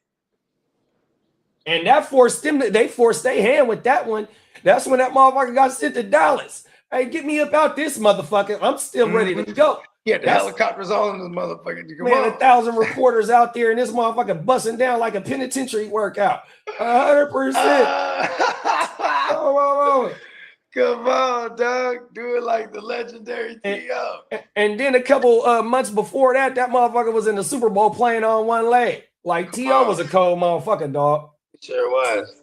And that forced them. They forced their hand with that one. That's when that motherfucker got sent to Dallas. Hey, get me about this motherfucker. I'm still ready to go. Yeah, the helicopters all in this motherfucker. Man, 1,000 reporters out there, and this motherfucker busting down like a penitentiary workout. 100%. Oh. Come on, dog. Do it like the legendary T.O. And then a couple months before that motherfucker was in the Super Bowl playing on one leg. Like, T.O. was a cold motherfucker, dog. It sure was.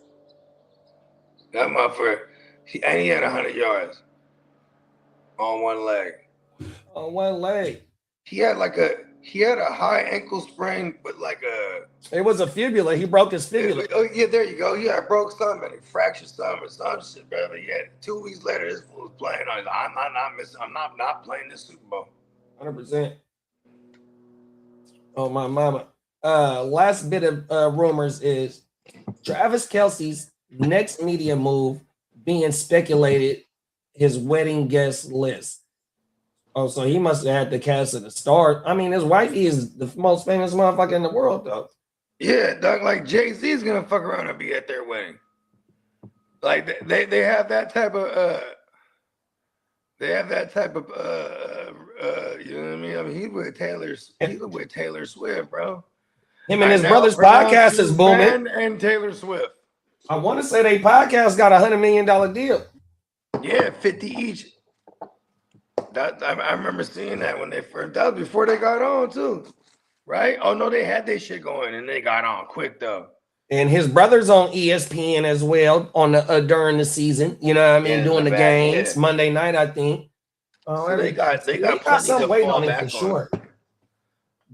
That motherfucker, he had 100 yards on one leg. On one leg. He had a high ankle sprain, but it was a fibula. He broke his fibula. Oh yeah, there you go. Yeah, I broke something. He fractured something or some shit, brother. Yeah, 2 weeks later, this fool was playing. I'm not playing this Super Bowl. 100%. Oh my mama. Last bit of rumors is Travis Kelce's next media move being speculated. His wedding guest list. Oh, so he must have had the cast at the start. I mean, his wife is the most famous motherfucker in the world, though. Yeah, dog, like Jay-Z is gonna fuck around and be at their wedding. Like they have that type of you know what I mean? I mean, he's with Taylor Swift, bro. Him and his brother's podcast is booming. And Taylor Swift. I want to say they podcast got $100 million deal. Yeah, 50 each. I remember seeing that when that was before they got on too, right? Oh no, they had their shit going and they got on quick though. And his brother's on ESPN as well on the during the season. You know what I mean? Doing the games Monday night, I think. So they got some weight on him for sure.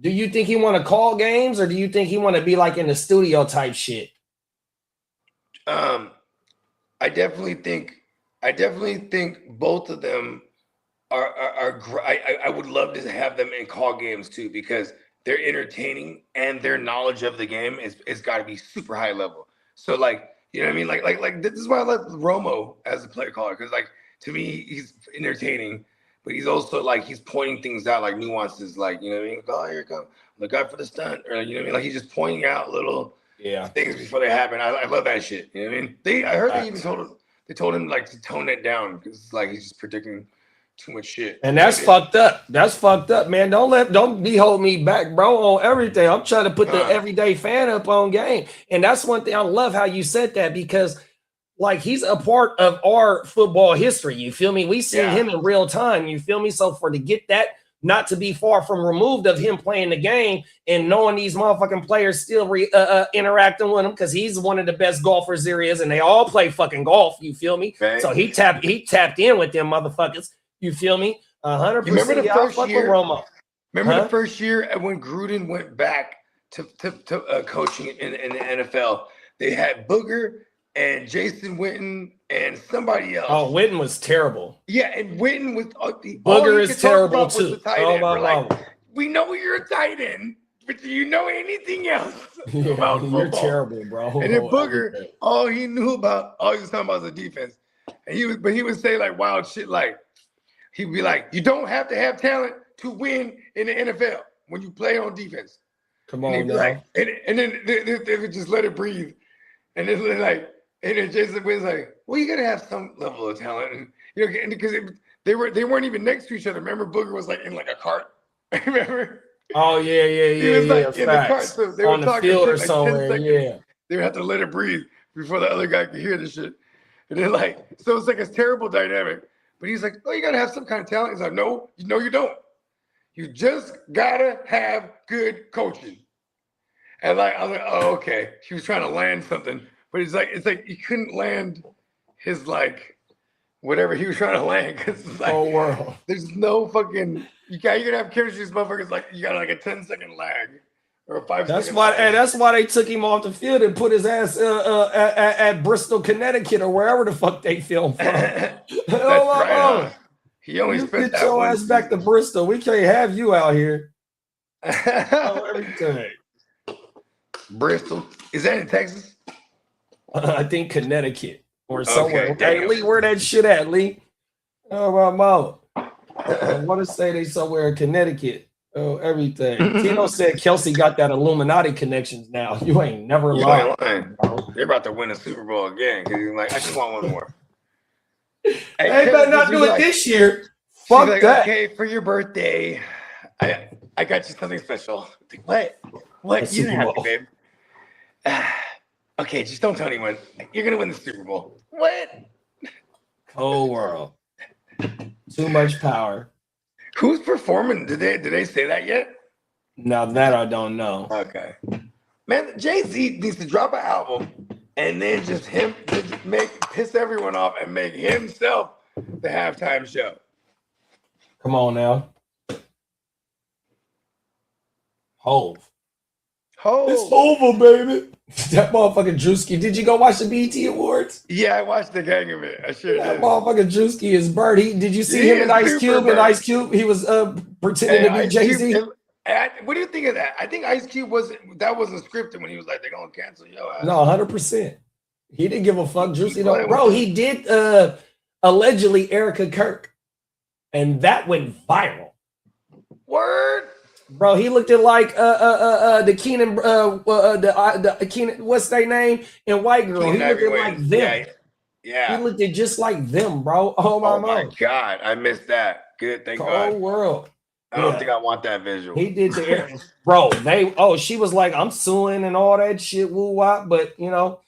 Do you think he want to call games, or do you think he want to be like in the studio type shit? I definitely think both of them are I would love to have them in call games too, because they're entertaining and their knowledge of the game is got to be super high level. So like, you know what I mean? Like this is why I love Romo as a play caller, because like to me he's entertaining, but he's also like he's pointing things out, like nuances, like, you know what I mean? Oh, here it comes, look out for the stunt, or you know what I mean? Like he's just pointing out little things before they happen. I love that shit. You know what I mean? I heard they even told him like to tone it down, because like he's just predicting too much shit. And that's fucked up. That's fucked up, man. Don't be holding me back, bro, on everything. I'm trying to put the everyday fan up on game. And that's one thing I love how you said that, because like he's a part of our football history. You feel me? We seen him in real time. You feel me? So for to get that, not to be far from removed of him playing the game and knowing these motherfucking players still interacting with him, because he's one of the best golfers there is, and they all play fucking golf. You feel me? Right. So he tapped in with them motherfuckers. You feel me? 100%. Remember the first year? Romo. Remember the first year when Gruden went back to coaching in the NFL? They had Booger and Jason Witten and somebody else. Oh, Witten was terrible. Yeah, and Witten was Booger is terrible too. We know you're a tight end, but do you know anything else about football? You're terrible, bro. And then Booger, all he was talking about was the defense. And he would say like wild shit, like he'd be like, you don't have to have talent to win in the NFL when you play on defense. Come on, now. Like, and then they would just let it breathe. And then Jason was like, well, you gotta have some level of talent, and you know, because they weren't even next to each other. Remember, Booger was like in like a cart. Remember? Oh yeah. He was like in the cart, so they on were the talking field or like somewhere. 10 seconds. They would have to let it breathe before the other guy could hear the shit. And then like, so it's like a terrible dynamic. But he's like, oh, you gotta have some kind of talent. He's like, no, you don't. You just gotta have good coaching. And like, I was like, oh, okay. He was trying to land something, but it's like he couldn't land his like whatever he was trying to land, because it's like, oh world. There's no fucking you're gonna have chemistry with motherfuckers, like you got like a 10-second lag or a 5 That's why, and that's why they took him off the field and put his ass at Bristol, Connecticut, or wherever the fuck they filmed from. He only spent get your ass back to Bristol. We can't have you out here. Everything. Bristol, is that in Texas? I think Connecticut or somewhere. Okay, Lee, where that shit at, Lee? Oh my mama. I want to say they somewhere in Connecticut. Oh, everything. Tino said Kelsey got that Illuminati connections now. You ain't never lying. They're about to win a Super Bowl again, because he's like, I just want one more. They better not do it this year. Fuck that. Okay, for your birthday, I got you something special. What? You didn't have to, babe. Okay, just don't tell anyone. You're gonna win the Super Bowl. What? Whole world. Too much power. Who's performing? Did they say that yet? Now that I don't know. Okay. Man, Jay-Z needs to drop an album and then just piss everyone off and make himself the halftime show. Come on now. Hove. It's over, baby. That motherfucking Drewski. Did you go watch the BET Awards? Yeah, I watched the gang of it. I sure did. That motherfucking Drewski is bird. Did you see him and Ice Cube? And Ice Cube, he was pretending to be Jay-Z. What do you think of that? I think Ice Cube wasn't scripted when he was like, they're gonna cancel your ass. No, 100%. He didn't give a fuck. Drewski, bro, he did allegedly Erica Kirk, and that went viral. Word. Bro, he looked at like the Keenan the Keenan, what's their name? And White Girl. He looked at like them. Yeah. He looked at just like them, bro. Oh my God, I missed that. Good, thank God. Whole world. I don't think I want that visual. He did the bro. She was like, I'm suing and all that shit, woo wop, but you know.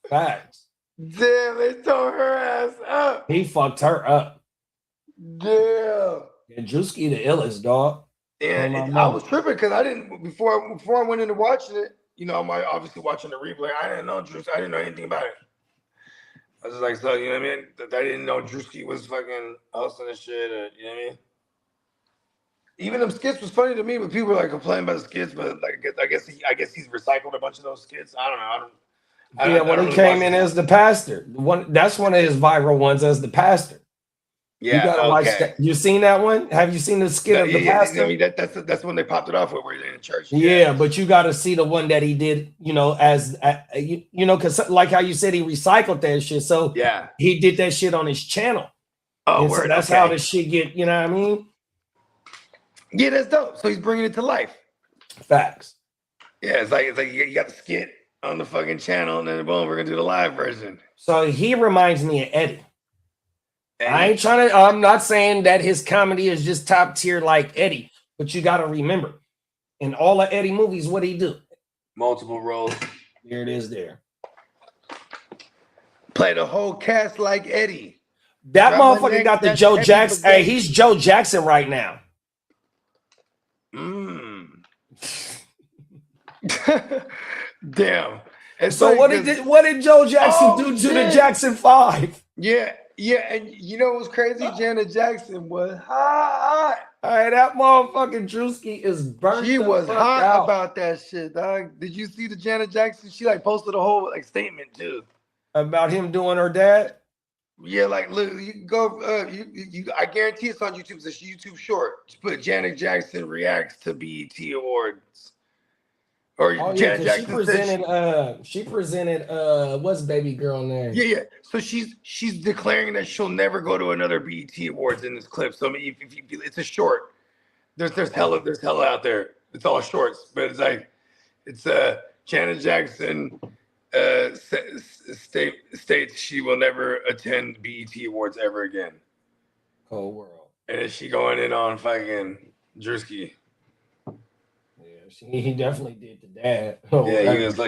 Facts. Damn, they tore her ass up. He fucked her up. Damn. And Drewski the illest, dog. And I was tripping because I didn't before I went into watching it. You know, I'm obviously watching the replay. I didn't know Drewski. I didn't know anything about it. I was just like, so you know what I mean? I didn't know Drewski was fucking hustling and shit. Or, you know what I mean? Even them skits was funny to me, but people were like complaining about the skits. But like, I guess he's recycled a bunch of those skits. I don't know. When he came in as the pastor, that's one of his viral ones as the pastor. Yeah, you gotta watch that. You seen that one? Have you seen the skit of the pastor? I mean, that's when they popped it off with where they're in church. Yeah, but you got to see the one that he did. You know, as you know, because like how you said he recycled that shit. So yeah, he did that shit on his channel. Oh, so that's how the shit get. You know what I mean? Yeah, that's dope. So he's bringing it to life. Facts. Yeah, it's like you got the skit on the fucking channel, and then boom, we're gonna do the live version. So he reminds me of Eddie. I'm not saying that his comedy is just top tier like Eddie, but you got to remember, in all of Eddie movies, what he do? Multiple roles. Here it is there. Play the whole cast like Eddie. That motherfucker got the Joe Jackson. Hey, he's Joe Jackson right now. Damn. And so what did Joe Jackson do to the Jackson 5? Yeah, and you know what's crazy? Janet Jackson was hot. Hey, that motherfucking Drewski is burnt. She was hot about that shit, dog. Did you see the Janet Jackson? She like posted a whole like statement too about him doing her dad. Yeah, like look, you can go. I guarantee it's on YouTube. It's a YouTube short. Just put Janet Jackson reacts to BET Awards. Or Janet Jackson she presented what's baby girl name? Yeah. So she's declaring that she'll never go to another BET Awards in this clip. So I mean, if it's a short, there's hella out there. It's all shorts, but it's like it's Janet Jackson states she will never attend BET Awards ever again. Cold world. And is she going in on fucking Drewski? He definitely did to dad.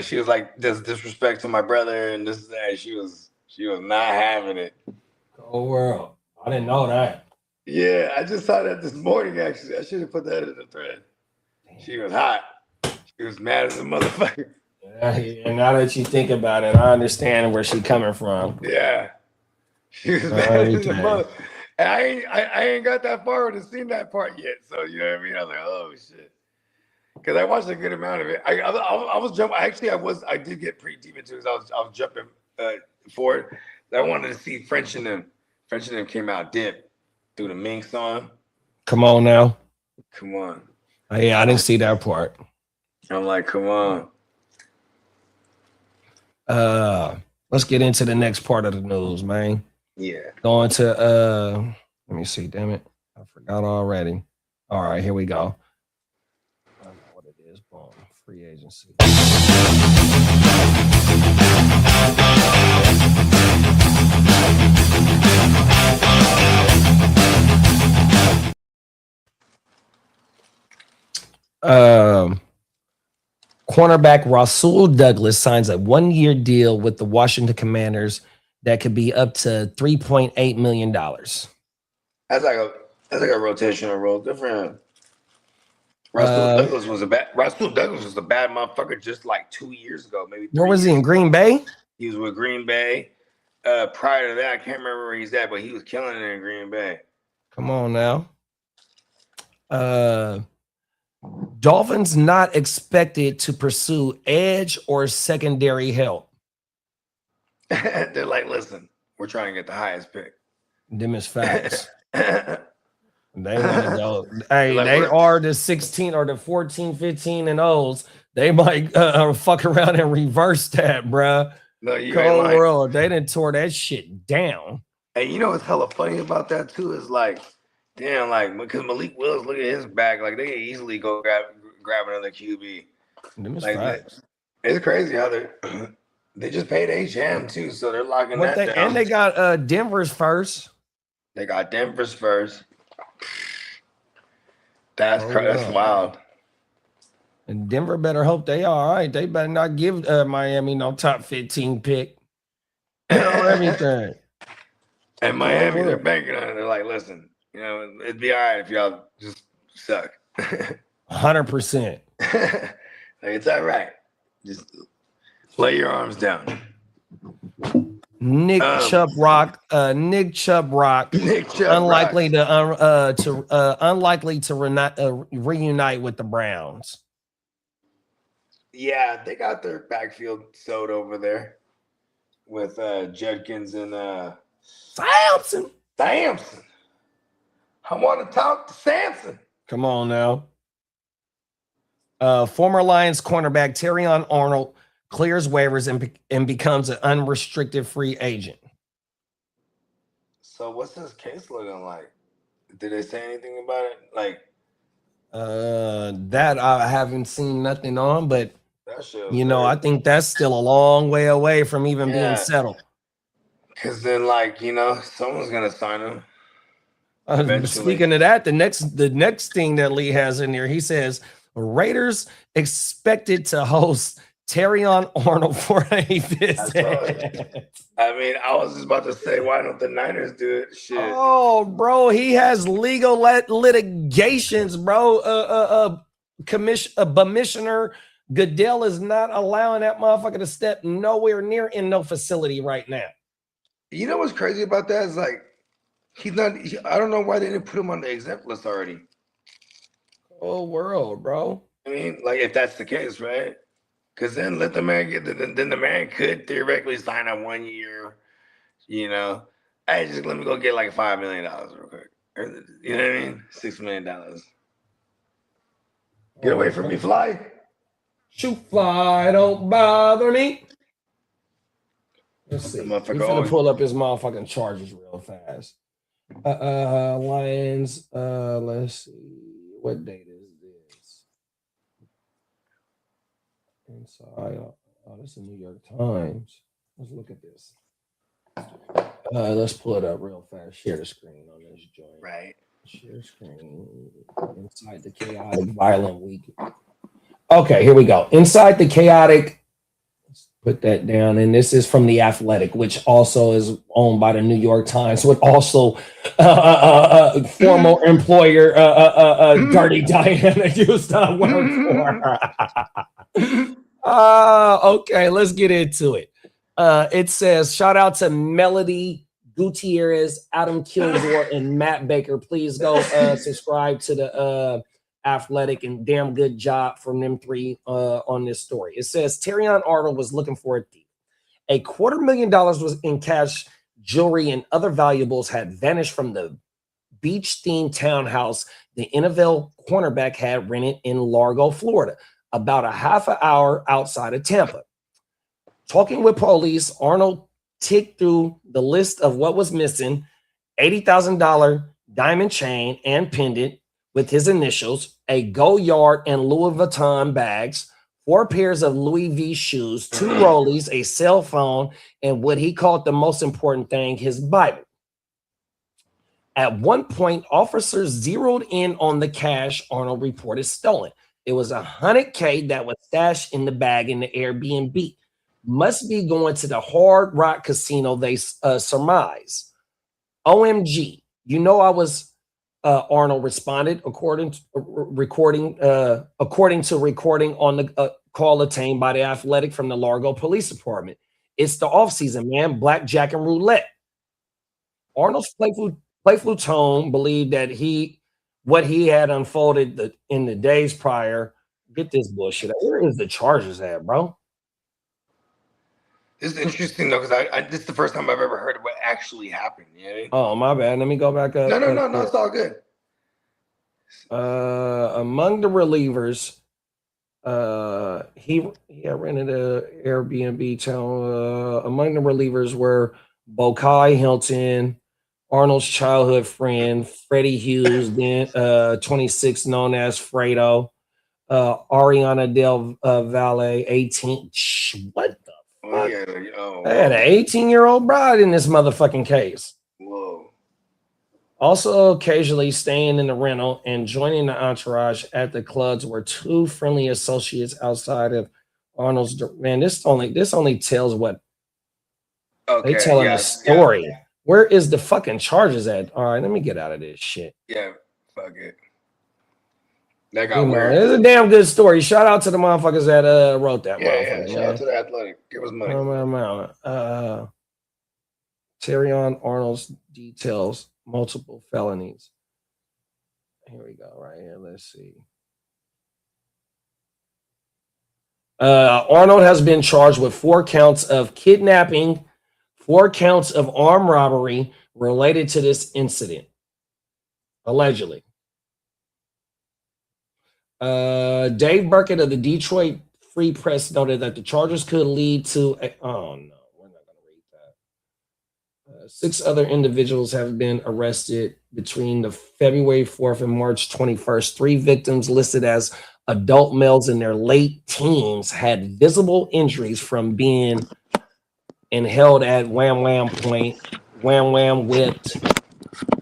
She was like this disrespect to my brother and this that. She was not having it. Cold world. I didn't know that. Yeah, I just saw that this morning. Actually, I should have put that in the thread. She was hot. She was mad as a motherfucker. And now that you think about it, I understand where she's coming from. Yeah, she was mad as a mother. And I ain't got that far to see that part yet. So you know what I mean? I was like, oh shit. Because I watched a good amount of it. I was jumping. Actually, I did get pretty deep into it. I was jumping forward. I wanted to see French and them. French and them came out dip through the Mink song. Come on now. Come on. Yeah, I didn't see that part. I'm like, come on. Let's get into the next part of the news, man. Yeah. Going to let me see. Damn it, I forgot already. All right, here we go. Free agency. Cornerback Rasul Douglas signs a 1-year deal with the Washington Commanders that could be up to $3.8 million. That's like a rotational role. Good for him. Rasul Douglas was a bad motherfucker just like 2 years ago, maybe. Where was he, in Green Bay? He was with Green Bay. Prior to that, I can't remember where he's at, but he was killing it in Green Bay. Come on now. Dolphins not expected to pursue edge or secondary help. They're like, listen, we're trying to get the highest pick. Them is facts. They want to go. Hey, they are the 16 or the 14, 15 and O's. They might fuck around and reverse that, bruh. No, you Cold world. They done tore that shit down. And you know what's hella funny about that too is like, damn, like because Malik Willis, look at his back, like they can easily go grab another QB. Like, it's crazy how they just paid HM too, so they're locking that down. And they got Denver's first. They got Denver's first. That's wild. And Denver better hope they all right. They better not give Miami no top 15 pick. Everything. And Miami, they're banking on it. They're like, listen, you know, it'd be all right if y'all just suck. 100%. It's all right. Just lay your arms down. Nick Chubb Rock. Nick Chubb Rock. Unlikely to reunite with the Browns. Yeah, they got their backfield sewed over there with Judkins and Samson. I want to talk to Samson. Come on now. Former Lions cornerback Terrion Arnold clears waivers and becomes an unrestricted free agent. So what's his case looking like? Did they say anything about it? Like that I haven't seen nothing on, but you know, I think that's still a long way away from even being settled. Because then, like, you know, someone's gonna sign him. Speaking of that, the next thing that Lee has in there, he says Raiders expected to host Terrion Arnold for a visit. I mean, I was just about to say, why don't the Niners do it? Shit. Oh, bro, he has legal litigations, bro. Commissioner Goodell is not allowing that motherfucker to step nowhere near in no facility right now. You know what's crazy about that is like he's not. I don't know why they didn't put him on the exempt list already. Oh, world, bro. I mean, like if that's the case, right? Because then let the man get. Then the man could theoretically sign a 1 year. You know, hey, just let me go get like $5 million real quick. Or, you know what I mean? $6 million. Get away from me, fly. Shoot, fly, don't bother me. Let's see. He's gonna pull up his motherfucking charges real fast. Lions. Let's see. What date is this? Inside. Oh, this is the New York Times. Let's look at this. Let's pull it up real fast. Share the screen on this joint. Right. Share screen. Inside the chaotic, violent week. Okay, here we go. Inside the chaotic. Let's put that down. And this is from The Athletic, which also is owned by the New York Times, with also former employer Dirty Diana used to work for. Okay, let's get into it. It says, shout out to Melody Gutierrez, Adam Kilgore, and Matt Baker. Please go subscribe to the Athletic, and damn good job from them three on this story. It says Terrion Arnold was looking for a thief. $250,000 was in cash, jewelry, and other valuables had vanished from the beach-themed townhouse the NFL cornerback had rented in Largo, Florida, about a half an hour outside of Tampa. Talking with police, Arnold ticked through the list of what was missing: $80,000 diamond chain and pendant with his initials, a Goyard and Louis Vuitton bags, 4 pairs of Louis V shoes, 2 rollies, a cell phone, and what he called the most important thing, his Bible. At one point, officers zeroed in on the cash Arnold reported stolen. It was $100K that was stashed in the bag in the Airbnb. Must be going to the Hard Rock Casino, they surmise. OMG, you know I was... Arnold responded, according to recording on the call obtained by the Athletic from the Largo Police Department. It's the offseason, man. Blackjack and roulette. Arnold's playful tone believed that what he had unfolded in the days prior. Get this bullshit. Where is the charges at, bro? This is interesting though, because this is the first time I've ever heard of what actually happened. You know what I mean? Oh, my bad. Let me go back up. No, it's all good. Among the relievers, he rented a Airbnb town. Among the relievers were Bokai Hilton, Arnold's childhood friend, Freddie Hughes, then 26, known as Fredo, Ariana Del Valle, 18. What the? I had an 18-year-old bride in this motherfucking case. Whoa. Also, occasionally staying in the rental and joining the entourage at the clubs were 2 friendly associates outside of Arnold's. Man, this only tells what they telling the story. Yeah. Where is the fucking charges at? All right, let me get out of this shit. Yeah, fuck it. That got weird. It's a damn good story. Shout out to the motherfuckers that wrote that. Yeah. Shout out to the Athletic. Give us money. Terrion Arnold's details multiple felonies. Here we go. Right here. Let's see. Arnold has been charged with 4 counts of kidnapping, 4 counts of armed robbery related to this incident, allegedly. Dave Burkett of the Detroit Free Press noted that the charges could lead to oh no, we're not going to read that. 6 other individuals have been arrested between the February 4th and March 21st. 3 victims listed as adult males in their late teens had visible injuries from being held at wham wham point, wham wham whipped.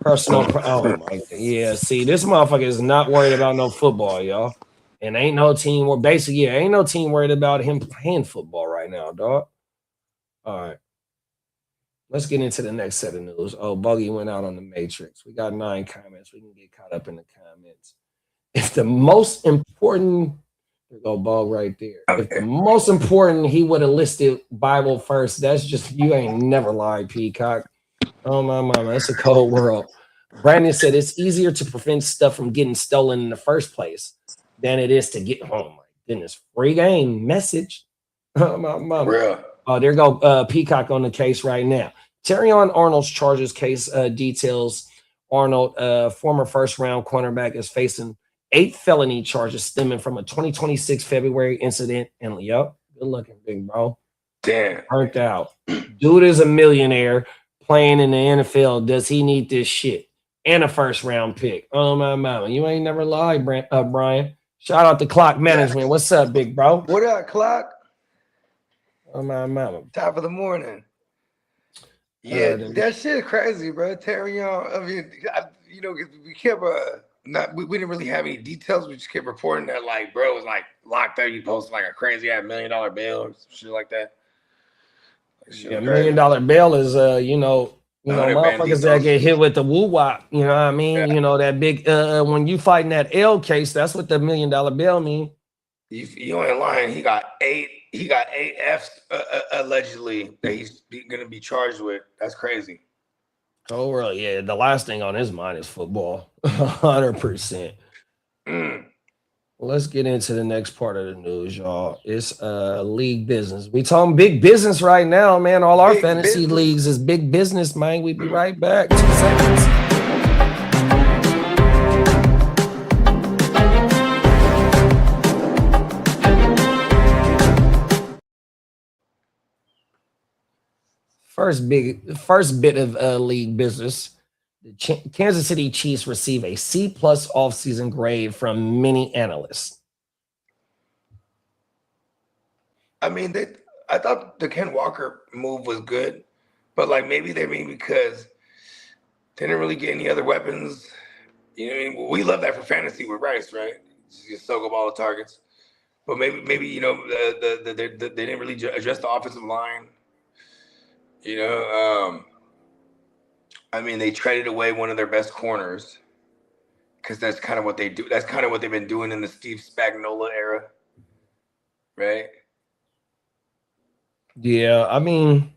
Personal. Oh my. Yeah. See, this motherfucker is not worried about no football, y'all. And ain't no team. Or basically, ain't no team worried about him playing football right now, dog. All right. Let's get into the next set of news. Oh, Buggy went out on the Matrix. We got 9 comments. We can get caught up in the comments. If the most important, there go Bug right there. Okay. If the most important, he would have listed Bible first. That's just, you ain't never lied, Peacock. Oh my mama, that's a cold world. Brandon said it's easier to prevent stuff from getting stolen in the first place than it is to get home. My goodness, free game message. Oh my mama. Real. Oh, there go Peacock on the case right now. Terrion Arnold's charges case details Arnold, former first-round cornerback, is facing 8 felony charges stemming from a 2026 February incident. And good looking, big bro. Damn. Burnt out. Dude is a millionaire. Playing in the NFL, does he need this shit? And a first-round pick. Oh, my mama. You ain't never lied, Brian. Shout out to Clock Management. What's up, big bro? What up, Clock? Oh, my mama. Top of the morning. Yeah, that shit is crazy, bro. Terrion, I mean, we kept, we didn't really have any details. We just kept reporting that, like, bro was, like, locked up. He posted, like, a crazy-ass $1 million bail or some shit like that. Yeah, $1 million bail is motherfuckers that get hit with the woo wop. You know what I mean? Yeah. You know that big when you fighting that L case, that's what the $1 million bail mean. You ain't lying. He got 8 Fs allegedly that he's gonna be charged with. That's crazy. Oh really? Yeah. The last thing on his mind is football. 100%. Let's get into the next part of the news, y'all. It's league business. We talking big business right now, man. All our fantasy leagues is big business, man. We be right back. 2 seconds. First bit of league business. The Kansas City Chiefs receive a C+ offseason grade from many analysts. I mean, I thought the Ken Walker move was good, but like maybe they mean because they didn't really get any other weapons. You know what I mean? We love that for fantasy with Rice, right? Just soak up all the targets. But maybe they didn't really address the offensive line. I mean, they traded away one of their best corners because that's kind of what they do. That's kind of what they've been doing in the Steve Spagnuolo era, right? Yeah, I mean,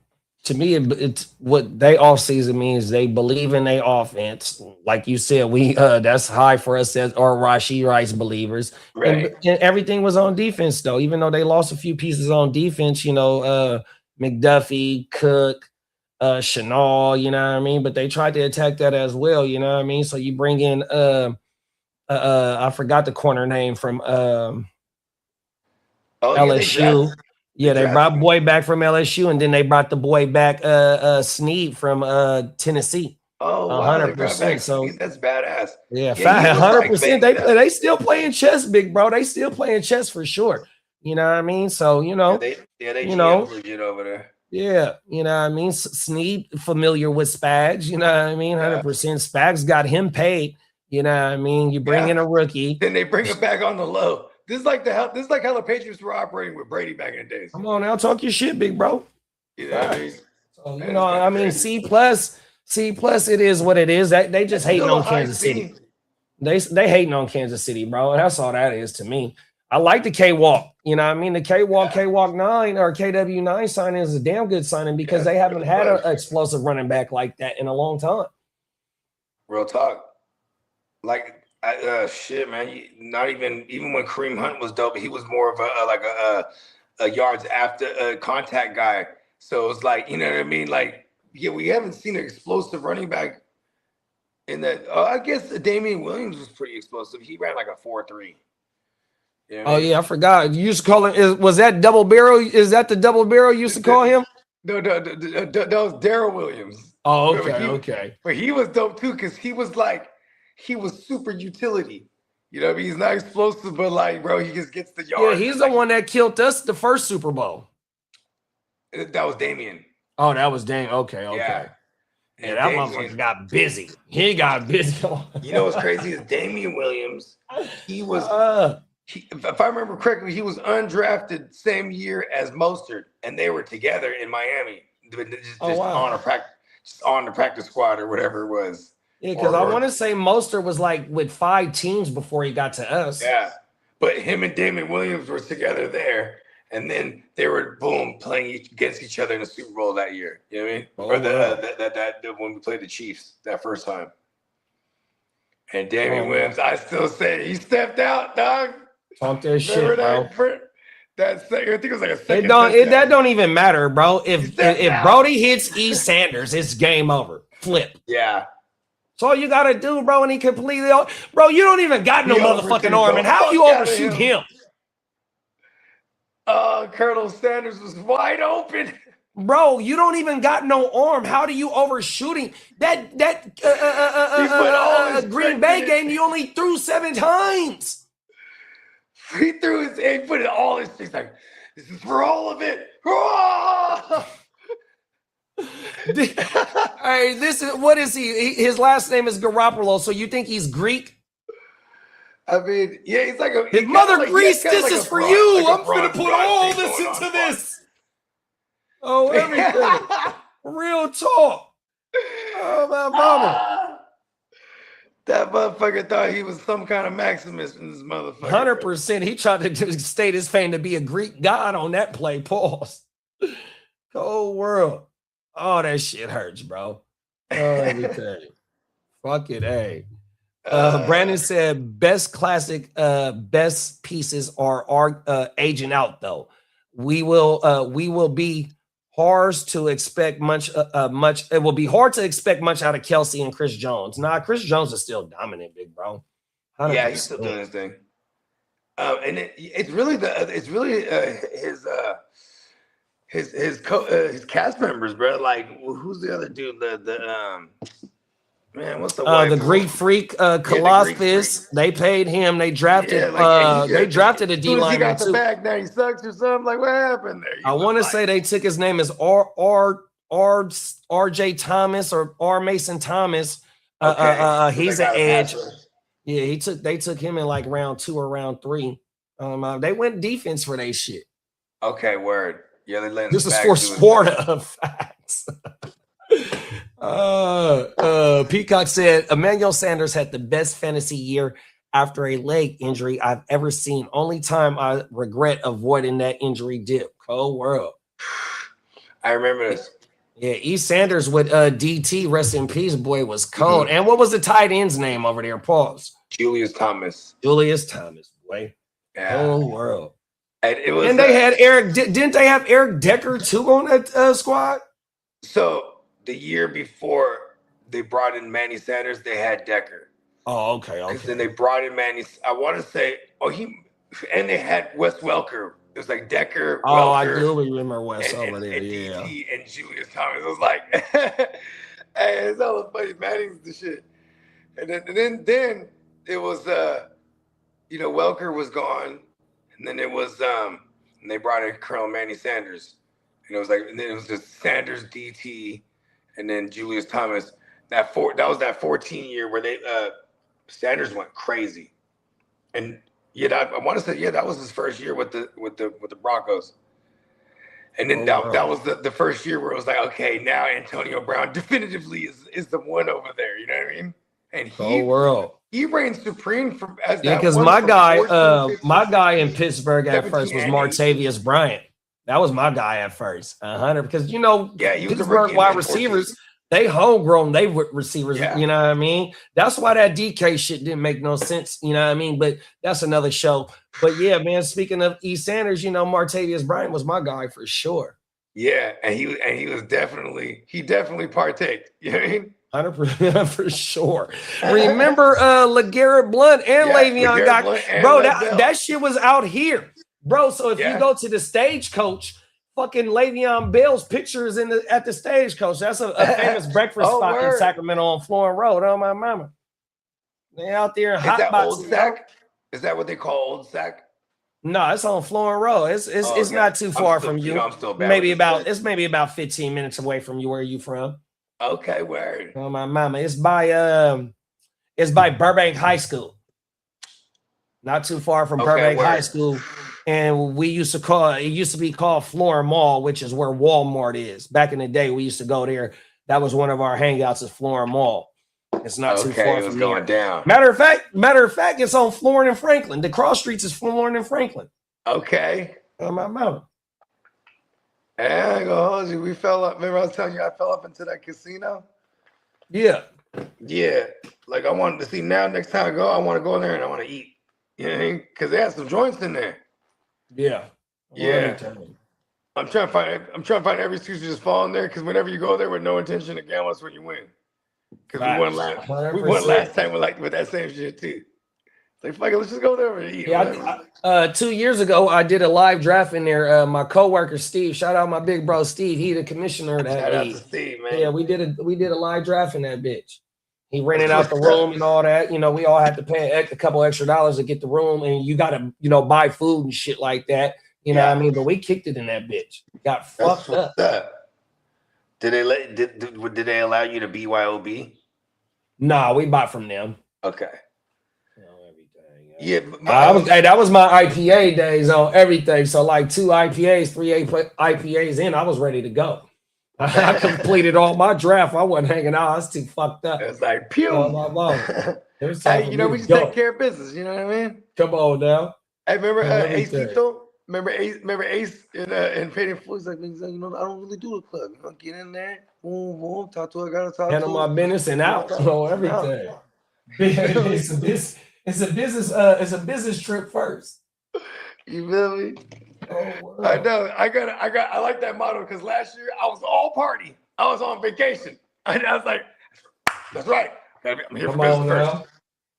to me, it's what they offseason means. They believe in their offense, like you said. We that's high for us as or Rashee Rice believers, right? And everything was on defense, though. Even though they lost a few pieces on defense, McDuffie, Cook. Chanel, you know what I mean? But they tried to attack that as well, you know what I mean? So you bring in I forgot the corner name from LSU. They brought boy back from LSU, and then they brought the boy back Snead from Tennessee. Oh, 100%. So that's badass. Yeah, 100%. They still playing chess, big bro. They still playing chess for sure. You know what I mean? So they legit over there. Yeah, you know what I mean? Snead familiar with Spags, you know what I mean? 100%. Spags got him paid, you know what I mean? You bring in a rookie. Then they bring it back on the low. This is like how the Patriots were operating with Brady back in the days. Come on now, talk your shit, big bro. You know what I mean? So, C+, it is what it is. They just hating on Kansas City. They hating on Kansas City, bro. That's all that is to me. I like the K-Walk. You know what I mean? The K-Walk 9 or KW9 signing is a damn good signing because they haven't had an explosive running back like that in a long time. Real talk. Like, shit, man. Not even when Kareem Hunt was dope, he was more of a yards after contact guy. So it's like, you know what I mean? Like, yeah, we haven't seen an explosive running back in that. I guess Damian Williams was pretty explosive. He ran like a 4.3. You know yeah, I forgot. You used to call him. Was that double barrel? Is that the double barrel you used to call him? No, that was Darrell Williams. Oh, okay. But he was dope too because he was super utility. You know what I mean? He's not explosive, but like, bro, he just gets the yards. Yeah, he's the one that killed us the first Super Bowl. That was Damian. Oh, that was Damian. Okay. Yeah, that motherfucker got busy. He got busy. You know what's crazy is Damian Williams. He was. If I remember correctly, he was undrafted same year as Mostert, and they were together in Miami, just on the practice squad or whatever it was. Yeah, because I want to say Mostert was like with 5 teams before he got to us. Yeah, but him and Damian Williams were together there, and then they were playing against each other in the Super Bowl that year. You know what I mean? Or when we played the Chiefs that first time. And Damian Williams, I still say he stepped out, dog. Talk that shit, bro. I think it was like a second. That don't even matter, bro. If Brody hits E. Sanders, it's game over. Flip. Yeah. That's all you gotta do, bro. And he completely, bro. You don't even got no motherfucking arm, and how you overshoot him? Colonel Sanders was wide open. Bro, you don't even got no arm. How do you overshoot him? That Green Bay game, you only threw 7 times. He put it all his things like, this is for all of it. Hey, what is he? His last name is Garoppolo, so you think he's Greek? I mean, yeah, he's like his mother Greece. This is for you. I'm gonna put all this into this. Oh, everything. Real talk. Oh, my mama. That motherfucker thought he was some kind of Maximus in this motherfucker. 100%. He tried to state his fame to be a Greek god on that play. Pause. Cold world. Oh, that shit hurts, bro. Oh, everything. Fuck it, hey. Brandon said best best pieces are aging out though. We will be hard to expect much. It will be hard to expect much out of Kelsey and Chris Jones. Nah, Chris Jones is still dominant, big bro. 100%. Yeah, he's still doing his thing. And it's really his cast members, bro. Like, who's the other dude? Man, what's the Greek freak, Colossus? They paid him. They drafted. They drafted a D lineman. He got the bag. Now he sucks or something. Like, what happened there? I want to say they took his name as R.J. Thomas or R. Mason Thomas. He's an edge. Yeah, they took him in like round 2 or round 3. They went defense for their shit. Okay, word. Yeah, they let. This is for sport facts. Peacock said Emmanuel Sanders had the best fantasy year after a leg injury I've ever seen. Only time I regret avoiding that injury dip. Cold world. I remember this. Yeah, E. Sanders with DT, rest in peace, boy, was cold. Mm-hmm. And what was the tight end's name over there? Pause. Julius Thomas, boy. Yeah. Cold world. And they had Eric. Didn't they have Eric Decker too on that squad? So the year before they brought in Manny Sanders, they had Decker. Oh, okay. Then they brought in Manny. I want to say, and they had Wes Welker. It was like Decker. Oh, Welker, I do remember Wes over there. Yeah. And Julius Thomas. It was like, hey, it's all funny. Manning's the shit. And then it was, Welker was gone. And then it was, and they brought in Colonel Manny Sanders. And it was like, and then it was just Sanders, DT, and then Julius Thomas. That was that 14 year where they Sanders went crazy. And I want to say, that was his first year with the Broncos. And then that was the first year where it was like, okay, now Antonio Brown definitively is the one over there. You know what I mean? and world. He reigns supreme as because my guy in Pittsburgh at first was Martavius Bryant. That was my guy at first, 100. Because he was Pittsburgh wide receivers. They homegrown, they receivers, you know what I mean? That's why that DK shit didn't make no sense, you know what I mean? But that's another show. But yeah, man, speaking of E. Sanders, Martavius Bryant was my guy for sure. Yeah, and he was definitely partaked. You know what I mean? 100% for sure. Remember LeGarrette Blount and Le'Veon got bro, that shit was out here. Bro, so if you go to the Stagecoach, fucking Le'Veon Bell's picture is at the Stagecoach. That's a famous breakfast spot in Sacramento on Florence Road. Oh my mama. They out there in hot box. Is that what they call Old Sac? No, it's on Florence Road. It's not too far from you. I'm still bad maybe about 15 minutes away from you. Where are you from? Okay, word. Oh my mama. It's by Burbank High School. Not too far from Burbank High School. And it used to be called Florence Mall, which is where Walmart is. Back in the day, we used to go there. That was one of our hangouts at Florence Mall. It's not too far from going down. Matter of fact, it's on Florence and Franklin. The cross streets is Florence and Franklin. Okay. On my mountain. And I ain't gonna hold you. We fell up. Remember I was telling you I fell up into that casino? Yeah. Yeah. Like I wanted to see now. Next time I go, I want to go in there and I want to eat. You know what I mean? Because they had some joints in there. Yeah. Yeah. I'm trying to find every excuse to just fall in there because whenever you go there with no intention to gamble, that's when you win. Because we won last time with that same shit too. It's like fuck it, let's just go there and eat. Yeah, 2 years ago I did a live draft in there. My coworker Steve, shout out my big bro Steve. He the commissioner of that. Shout out to Steve, man. Yeah, we did a live draft in that bitch. He rented out the room and all that. We all had to pay a couple extra dollars to get the room, and you got to, buy food and shit like that. You know what I mean? But we kicked it in that bitch. Got fucked up. Did they allow you to BYOB? Nah, we bought from them. Okay. Yeah, that was my IPA days on everything. So like 2 IPAs, 3 IPAs in, I was ready to go. I completed all my draft. I wasn't hanging out. I was too fucked up. It's like pew. We just take care of business. You know what I mean? Come on now. Hey, remember Ace Tito? Remember Ace in Paid in Full? He's like, I don't really do the club. Get in there, boom, boom, talk to her, gotta talk. Handle my business and out. So everything. It's a business trip first. You feel me? Oh, I know. I like that motto because last year I was all party. I was on vacation. I was like, that's right. I'm here for business first.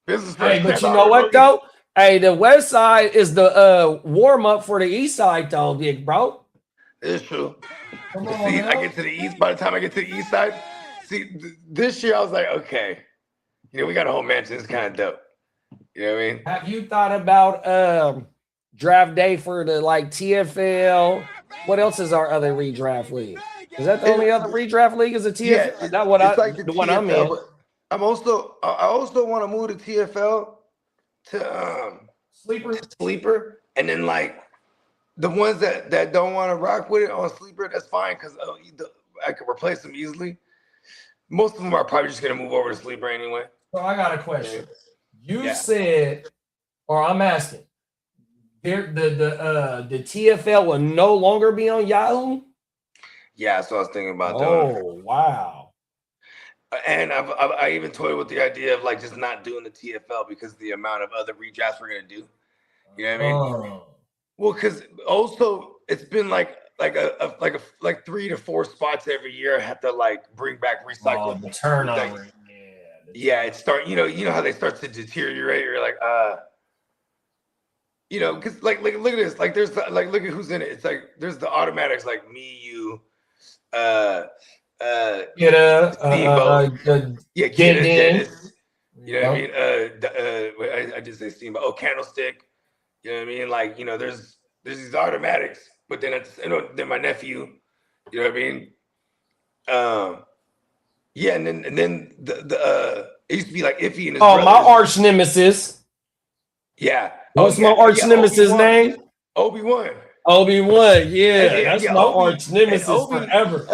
Business first. Hey, but you know what though? Hey, the west side is the warm up for the east side though, big bro. It's true. I get to the east. By the time I get to the east side, this year I was like, okay, we got a whole mansion. It's kind of dope. You know what I mean? Have you thought about draft day for the TFL? What else is our other redraft league? Is that the only other redraft league? Is a TFL? Yeah, is that what the one I'm in? I also want to move to TFL to sleeper, and then the ones that don't want to rock with it on sleeper, that's fine because I can replace them easily. Most of them are probably just gonna move over to sleeper anyway. So I got a question. You said, or I'm asking, the TFL will no longer be on Yahoo? Yeah, that's what I was thinking about doing. Oh, wow. And I even toyed with the idea of like just not doing the TFL because of the amount of other redrafts we're gonna do. You know what I mean? Oh. Well, because also it's been like 3 to 4 spots every year. I have to like bring back recyclable. The turnover. Yeah, it start. You know how they start to deteriorate. You're like, because like look at this. Like there's like look at who's in it. It's like there's the automatics like me, you, Kitteh, Kitteh, Dennis. You know what I mean? I just say Steamboat. Oh, Candlestick. You know what I mean? Like there's these automatics, but then then my nephew. You know what I mean? Yeah, and then the it used to be like Iffy and his brothers. My arch nemesis. Yeah. What's my arch nemesis name? Obi-Wan. Obi-Wan, that's my arch nemesis forever.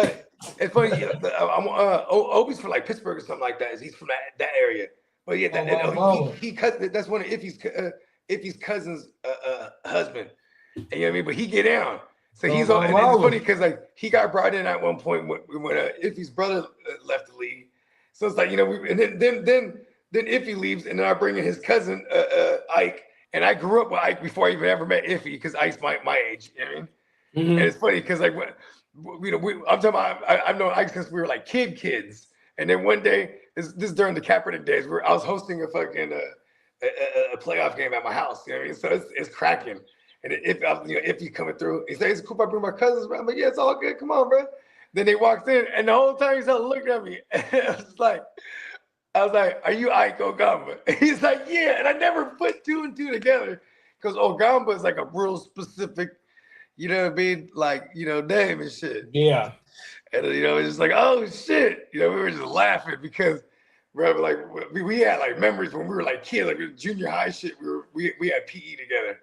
It's funny. Obi's from like Pittsburgh or something like that. He's from that area. But yeah, that's one of Iffy's cousin's husband. And, you know what I mean? But he get down. So he's on. And it's funny because like he got brought in at one point when Iffy's brother left the league. So it's like, you know, and then Iffy leaves, and then I bring in his cousin Ike. And I grew up with Ike before I even ever met Iffy because Ike's my age. You know what I mean? Mm-hmm. And it's funny because like I'm talking about I've known Ike since we were like kids. And then one day, this is during the Kaepernick days, I was hosting a fucking a playoff game at my house. You know what I mean? So it's cracking. And if you coming through, he said, "It's cool if I bring my cousins around." I'm like, "Yeah, it's all good. Come on, bro." Then they walked in, and the whole time he's looking at me. I was like, "Are you Ike Ogamba?" He's like, "Yeah." And I never put two and two together because Ogamba is like a real specific, you know what I mean, like, you know, name and shit. Yeah. And you know, it's just like, oh shit, you know, we were just laughing because, bro, like we had like memories when we were like kids, like junior high shit. We had PE together.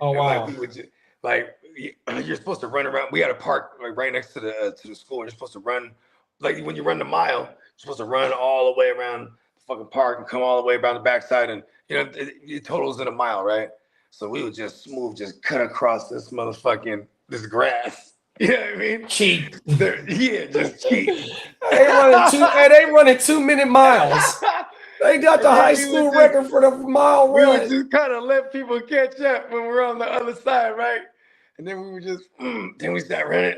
Oh, and, wow. Like, we would just, like, you're supposed to run around. We had a park like right next to the school. And you're supposed to run, like when you run the mile, you're supposed to run all the way around the fucking park and come all the way around the backside. And you know, it totals in a mile, right? So we would just just cut across this grass. You know what I mean? Cheat. Yeah, just cheat. They running 2 minute miles. They got the high school record for the mile run. We would just kind of let people catch up when we're on the other side, right? And then we would just, then we start running.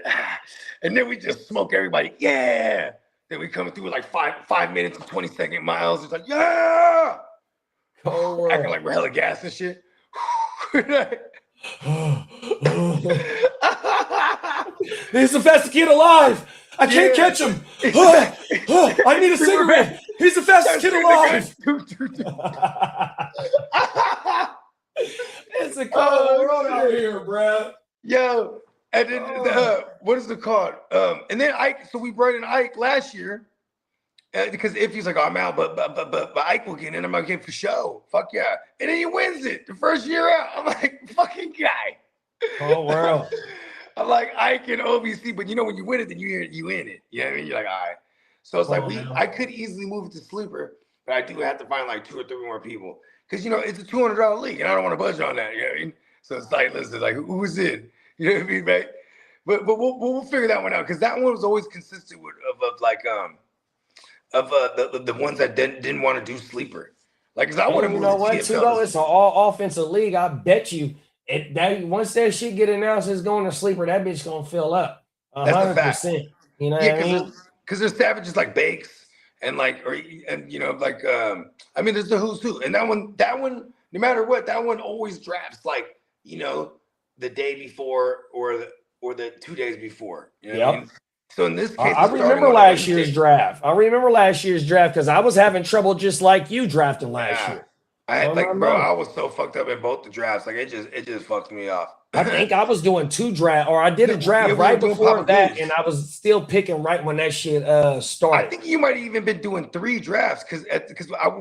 And then we just smoke everybody. Yeah. Then we coming through with like 5 minutes and 20-second miles. It's like, yeah. Oh, acting like we're hella gas and shit. He's the fastest kid alive. I can't catch him. I need a cigarette. He's the fastest kid alive. It's a cold world out here, bro. Yo, and then what is it called? And then Ike. So we brought in Ike last year because if he's like, oh, I'm out, but Ike will get in. I'm like, okay, for show. Fuck yeah. And then he wins it the first year out. I'm like, fucking guy. Oh, wow. I'm like Ike and OBC, but you know when you win it, then you in it. You know what I mean? You're like, all right. So it's like I could easily move it to sleeper, but I do have to find like 2 or 3 more people because you know it's a $200 league, and I don't want to budge on that. You know what I mean? So it's like, listen, like who's in? You know what I mean, right? But we'll figure that one out because that one was always consistent with the ones that didn't want to do sleeper. Like, cause I want to move. You know what? Too though, it's an all offensive league. I bet you. Once that shit get announced, it's going to sleeper. That bitch gonna fill up 100%. You know, yeah, because there's savages like Bakes and you know, like I mean, there's the who's who, and that one, no matter what, that one always drafts like, you know, the day before or the 2 days before. You know what I mean? So in this case, I remember last year's draft. Because I was having trouble just like you drafting last year. I was so fucked up in both the drafts. Like it just fucked me off. I think I was doing 2 drafts, or I did a draft right before that, and I was still picking right when that shit started. I think you might have even been doing 3 drafts because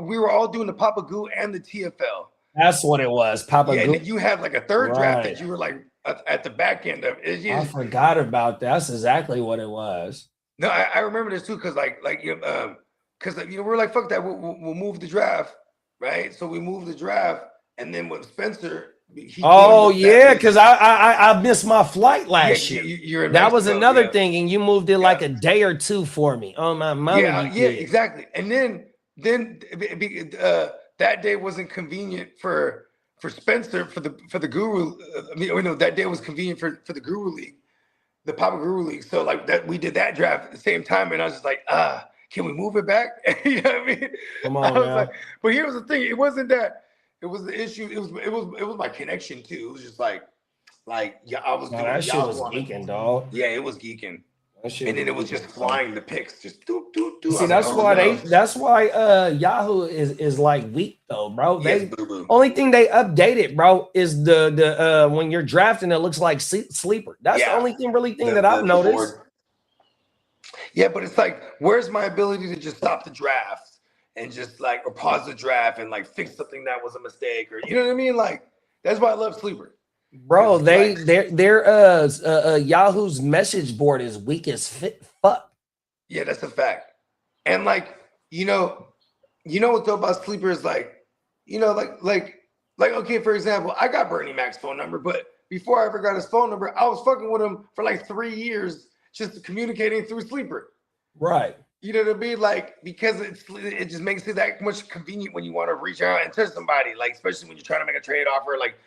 we were all doing the Papa Goo and the TFL. That's what it was, Papa Goo. And then you had like a 3rd draft that you were like at the back end of it. I forgot about that. That's exactly what it was. No, I remember this too because because you know we're like, fuck that, we'll move the draft. Right, so we moved the draft, and then with Spencer, because I missed my flight last year. That was another thing, and you moved it like a day or 2 for me. Oh my mother! Yeah, exactly. And then that day wasn't convenient for Spencer for the Guru. That day was convenient for the Guru League, the Papa Guru League. So like that, we did that draft at the same time, and I was just like, can we move it back? You know what I mean? Come on, man. But here's the thing: it wasn't that. It was the issue. It was my connection too. It was just like yeah, I was doing that shit was geeking, dog. Yeah, it was geeking. And then it was just flying the picks, just do. See, that's why Yahoo is like weak though, bro. Only thing they updated, bro, is the when you're drafting, it looks like sleeper. That's the only thing that I've noticed. Yeah, but it's like, where's my ability to just stop the draft and just like, or pause the draft and like fix something that was a mistake, or you know what I mean? Like, that's why I love sleeper. Bro, their Yahoo's message board is weak as fuck. Yeah, that's a fact. And like, you know, you know what's dope about Sleeper is like, okay, for example, I got Bernie Mac's phone number, but before I ever got his phone number, I was fucking with him for like 3 years, just communicating through Sleeper. Right. You know what I mean? Like, because it just makes it that much convenient when you want to reach out and touch somebody, like, especially when you're trying to make a trade offer, like,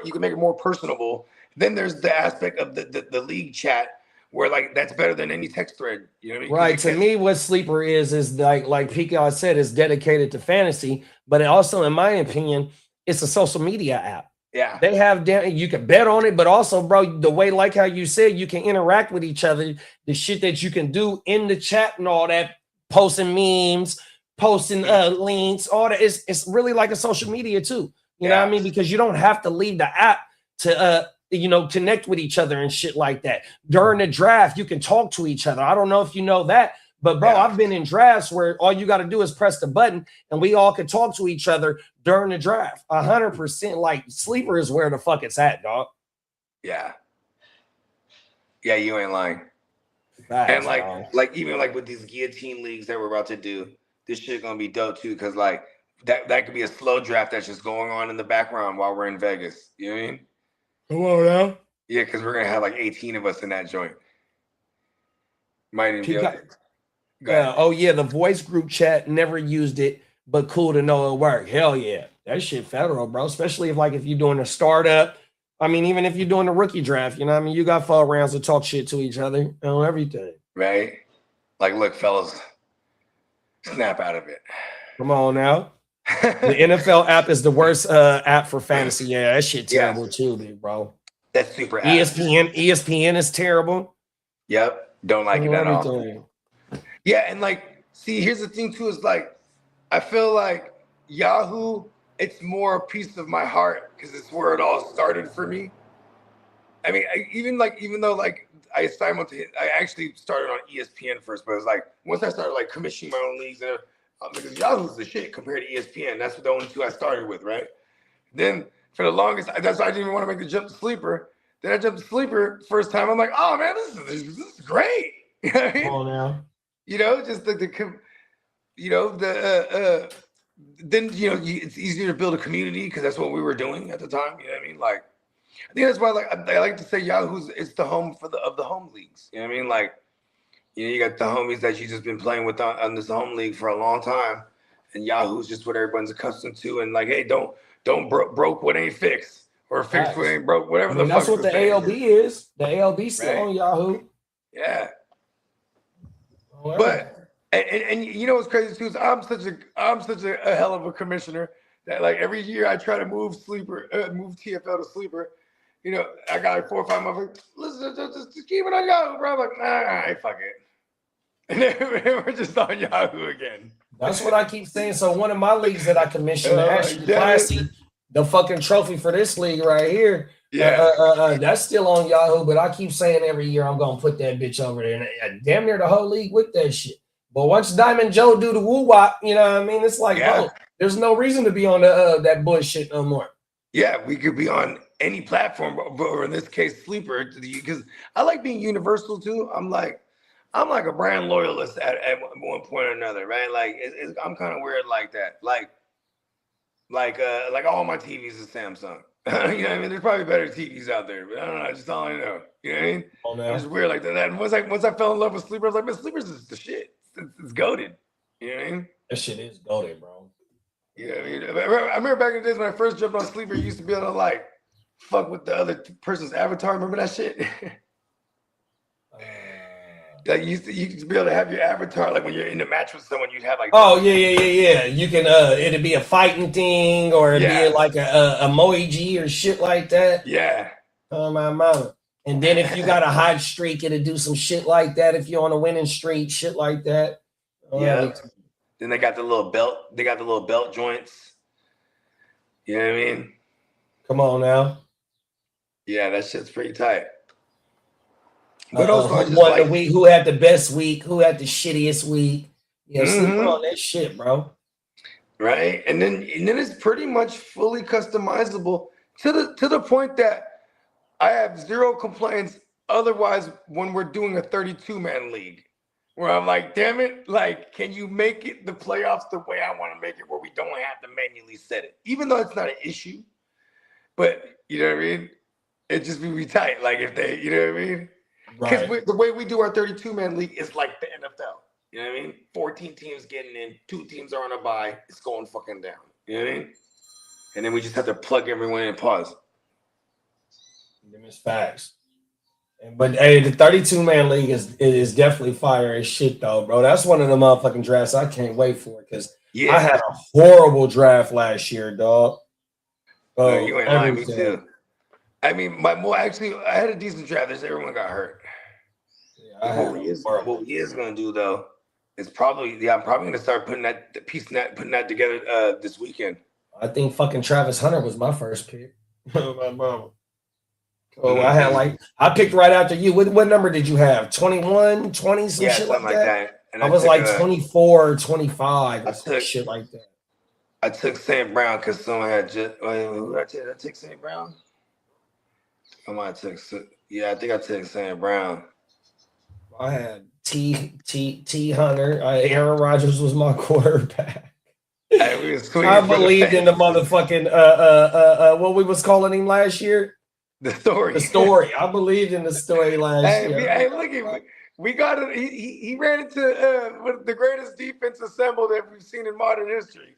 you can make it more personable. Then there's the aspect of the league chat where, like, that's better than any text thread. You know what I mean? Right. To me, what Sleeper is like Peacock said, is dedicated to fantasy, but it also, in my opinion, it's a social media app. Yeah. They have, you can bet on it, but also, bro, the way, like how you said, you can interact with each other, the shit that you can do in the chat and all that, posting memes, posting links, all that. It's really like a social media too. You know what I mean? Because you don't have to leave the app to, connect with each other and shit like that. During the draft, you can talk to each other. I don't know if you know that, but bro, I've been in drafts where all you got to do is press the button and we all can talk to each other during the draft. 100%. Like, Sleeper is where the fuck it's at, dog. Yeah. Yeah, you ain't lying. Facts, and like even like with these guillotine leagues that we're about to do, this shit gonna be dope too, because like that could be a slow draft that's just going on in the background while we're in Vegas. You know what I mean? Come on now. Yeah, because we're gonna have like 18 of us in that joint. Might even be able the voice group chat, never used it, but cool to know it worked. Hell yeah. That shit federal, bro. Especially if you're doing a startup. I mean, even if you're doing a rookie draft, you know what I mean? You got 4 rounds to talk shit to each other on everything. Right? Like, look, fellas, snap out of it. Come on now. The NFL app is the worst app for fantasy. Yeah, that shit terrible too, big bro. That's super app. ESPN is terrible. Yep. Don't like it at all. Yeah, and like, see, here's the thing too, is like, I feel like Yahoo, it's more a piece of my heart because it's where it all started for me. I mean, even though I actually started on ESPN first, but it was like once I started like commissioning my own leagues, and because Yahoo's the shit compared to ESPN. That's the only 2 I started with, right? Then for the longest, that's why I didn't even want to make the jump to Sleeper. Then I jumped to Sleeper first time. I'm like, oh man, this is great. You know what I mean? Oh now. Just then it's easier to build a community because that's what we were doing at the time. You know what I mean? Like, I think that's why I like to say Yahoo's it's the home of the home leagues. You know what I mean? Like, you got the homies that you just been playing with on this home league for a long time, and Yahoo's just what everyone's accustomed to. And like, hey, don't broke what ain't fixed, or fixed what ain't broke, whatever. That's what the ALB is. The ALB still on Yahoo. Yeah. But and you know what's crazy too is I'm such a hell of a commissioner that like every year I try to move TFL to Sleeper. I got like 4 or 5 motherfuckers. Listen, just keep it on Yahoo, bro. I'm like, nah, fuck it. And then we're just on Yahoo again. That's what I keep saying. So one of my leagues that I commissioned, actually classy, the fucking trophy for this league right here. Yeah, that's still on Yahoo, but I keep saying every year I'm gonna put that bitch over there, and damn near the whole league with that shit. But once Diamond Joe do the woo wop, you know what I mean? It's like, bro, there's no reason to be on that bullshit no more. Yeah, we could be on any platform, or in this case, Sleeper, because I like being universal too. I'm like a brand loyalist at one point or another, right? Like I'm kind of weird like that. Like all my TVs is Samsung. You know what I mean? There's probably better TVs out there, but I don't know. That's just all I know. You know what I mean? Oh, no. I'm just weird like that. And once I fell in love with Sleeper, I was like, man, Sleeper's is the shit. It's goated. You know what I mean? That shit is goated, bro. You know what I mean? I remember back in the days when I first jumped on Sleeper, you used to be able to like fuck with the other person's avatar. Remember that shit? Like you used to be able to have your avatar, like when you're in the match with someone, you'd have like. Oh yeah. You can it'd be a fighting thing, or it'd be like a emoji or shit like that. Yeah. Oh my mama. And then if you got a hot streak, it'd do some shit like that. If you're on a winning streak, shit like that. Yeah. Then they got the little belt. They got the little belt joints. You know what I mean? Come on now. Yeah, that shit's pretty tight. But the week, who had the best week, who had the shittiest week. Yeah, sleep on that shit, bro. Right. And then it's pretty much fully customizable to the point that I have zero complaints otherwise when we're doing a 32-man league. where I'm like, damn it, like, can you make it the playoffs the way I want to make it, where we don't have to manually set it, even though it's not an issue. But you know what I mean? It just be tight, like if they, you know what I mean? Because the way we do our 32-man league is like the NFL. You know what I mean? 14 teams getting in, 2 teams are on a bye. It's going fucking down. You know what I mean? And then we just have to plug everyone in and pause. Them is facts. But hey, the 32-man league is definitely fire as shit though, bro. That's one of the motherfucking drafts I can't wait for because I had a horrible draft last year, dog. Oh, you ain't lying, me too. I mean, I had a decent draft. Everyone got hurt. Yeah, what he is going to do though is probably, I'm probably going to start putting that together this weekend. I think fucking Travis Hunter was my first pick. Oh, I picked right after you. What number did you have? 21, 20, some shit like that? And I was like 24, 25, or some shit like that. I took St. Brown because someone had just. Who did I take St. Brown? I think I took St. Brown. I had T Hunter. Aaron Rodgers was my quarterback. I believed in the motherfucking what we was calling him last year. The story. I believed in the story last year. Hey, look at we got it. He ran into the greatest defense assembled that we've seen in modern history.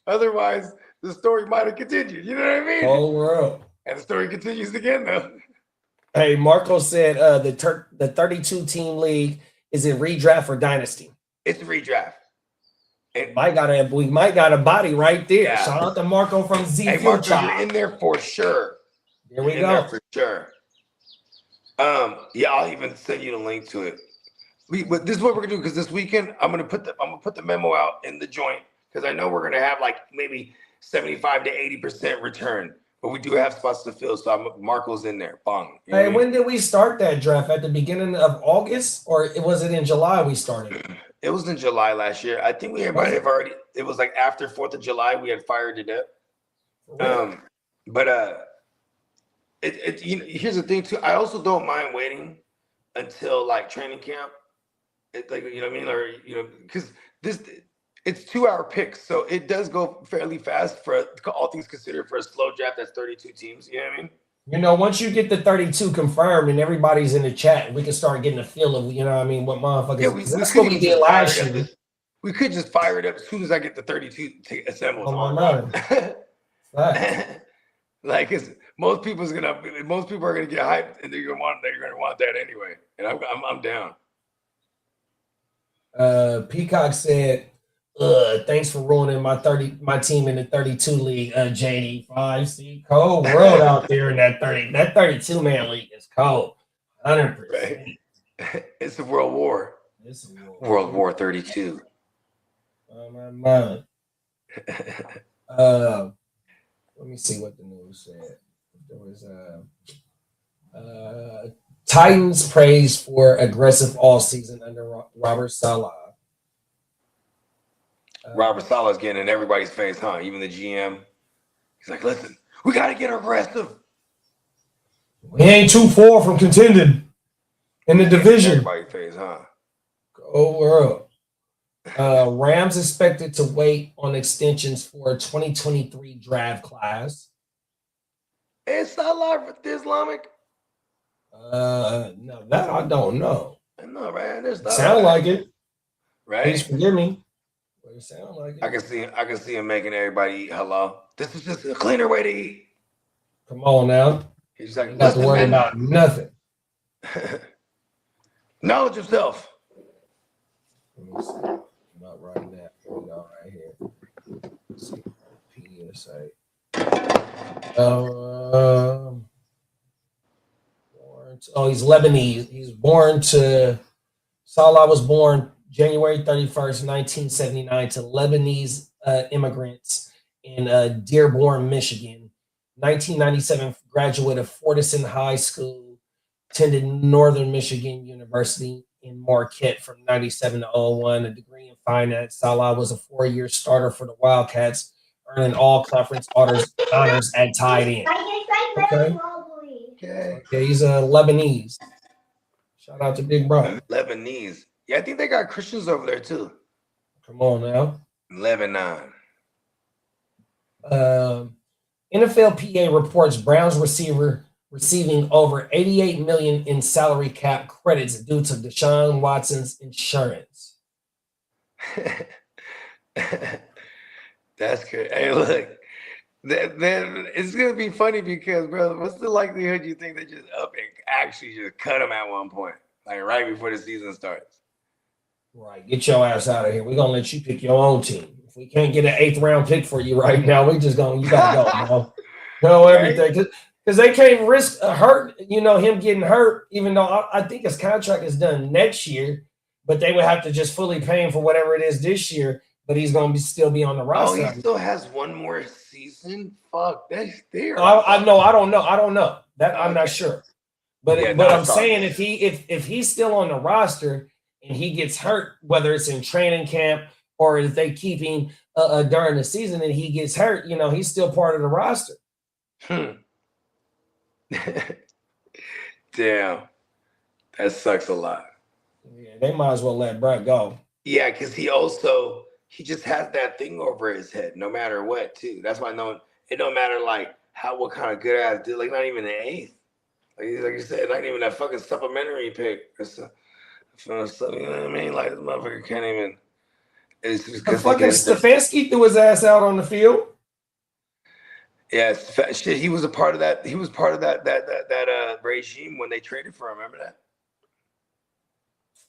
Otherwise, the story might have continued. You know what I mean? Whole world. And the story continues again, though. Hey, Marco said the 32-team league is it redraft or dynasty? It's a redraft. We might got a body right there. Yeah. Shout out to Marco from Z. Hey, Marco, you're in there for sure. Here we go. For sure. I'll even send you the link to it. But this is what we're gonna do because this weekend I'm gonna put the memo out in the joint because I know we're gonna have like maybe 75 to 80% return. But we do have spots to fill, so Marco's in there. Bong. Hey, when did we start that draft? At the beginning of August, or was it in July we started? It was in July last year. I think we might have already. It was like after 4th of July, we had fired it up. Here's the thing too. I also don't mind waiting until like training camp. It's like, you know what I mean, or because it's 2-hour picks, so it does go fairly fast for all things considered for a slow draft that's 32 teams. You know what I mean? Once you get the 32 confirmed and everybody's in the chat, we can start getting a feel of, what motherfuckers. Yeah, that's what we did last year. We could just fire it up as soon as I get the 32 assembled. Like, most people are gonna get hyped, and they're gonna want that anyway. And I'm down. Peacock said, thanks for ruining my team in the 32 league, JD5. See, cold world out there in that 32-man league is cold. 100%. Right. It's a world war. It's a World War 32. Oh my mind. Let me see what the news said. There was Titans praised for aggressive all season under Robert Saleh. Robert Saleh's getting in everybody's face, huh? Even the GM. He's like, listen, we got to get aggressive. We ain't too far from contending in the division. Everybody's face, huh? Go world. Rams expected to wait on extensions for a 2023 draft class. Is Saleh Islamic? No, that I don't know. No, right? Sound like it. Right? Please forgive me. It sound like it. I can see him making everybody eat halal. This is just a cleaner way to eat. Come on now. He's like, not to worry about nothing. Knowledge of self. Let me see. I'm not writing that. Here we go, right here. Let's see. PSA. He's Lebanese. He's born to. Salah was born January 31st, 1979, to Lebanese immigrants in Dearborn, Michigan. 1997, graduate of Fortison High School, attended Northern Michigan University in Marquette from 97 to 01, a degree in finance. Salah was a 4-year starter for the Wildcats, earning all conference honors at tight end. Okay, he's a Lebanese. Shout out to Big Bro. Lebanese. Yeah, I think they got Christians over there too. Come on now. 11-9. NFLPA reports Browns receiver receiving over $88 million in salary cap credits due to Deshaun Watson's insurance. That's good. Hey, look, then it's gonna be funny because, brother, what's the likelihood you think they just up and actually just cut him at one point, like right before the season starts? Right, get your ass out of here. We're gonna let you pick your own team. If we can't get an 8th round pick for you right now, we just gonna you gotta go, bro. Know everything because they can't risk hurt. You know him getting hurt, even though I think his contract is done next year, but they would have to just fully pay him for whatever it is this year. But he's gonna still be on the roster. Oh, he still has one more season. Fuck, that's there. I know. I don't know. That I'm not sure. But Yeah, but no, I'm saying if he's still on the roster and he gets hurt, whether it's in training camp or if they keep him during the season and he gets hurt, you know, he's still part of the roster. Damn, that sucks a lot. Yeah, they might as well let Brett go. Yeah, because he just has that thing over his head, no matter what, too. That's why it don't matter like what kind of good ass dude, like not even an 8th. Like you said, not even that fucking supplementary pick. You know what I mean? Like this motherfucker can't even. It's just fucking Stefanski threw his ass out on the field. Yeah, shit. He was a part of that. He was part of that regime when they traded for him. Remember that?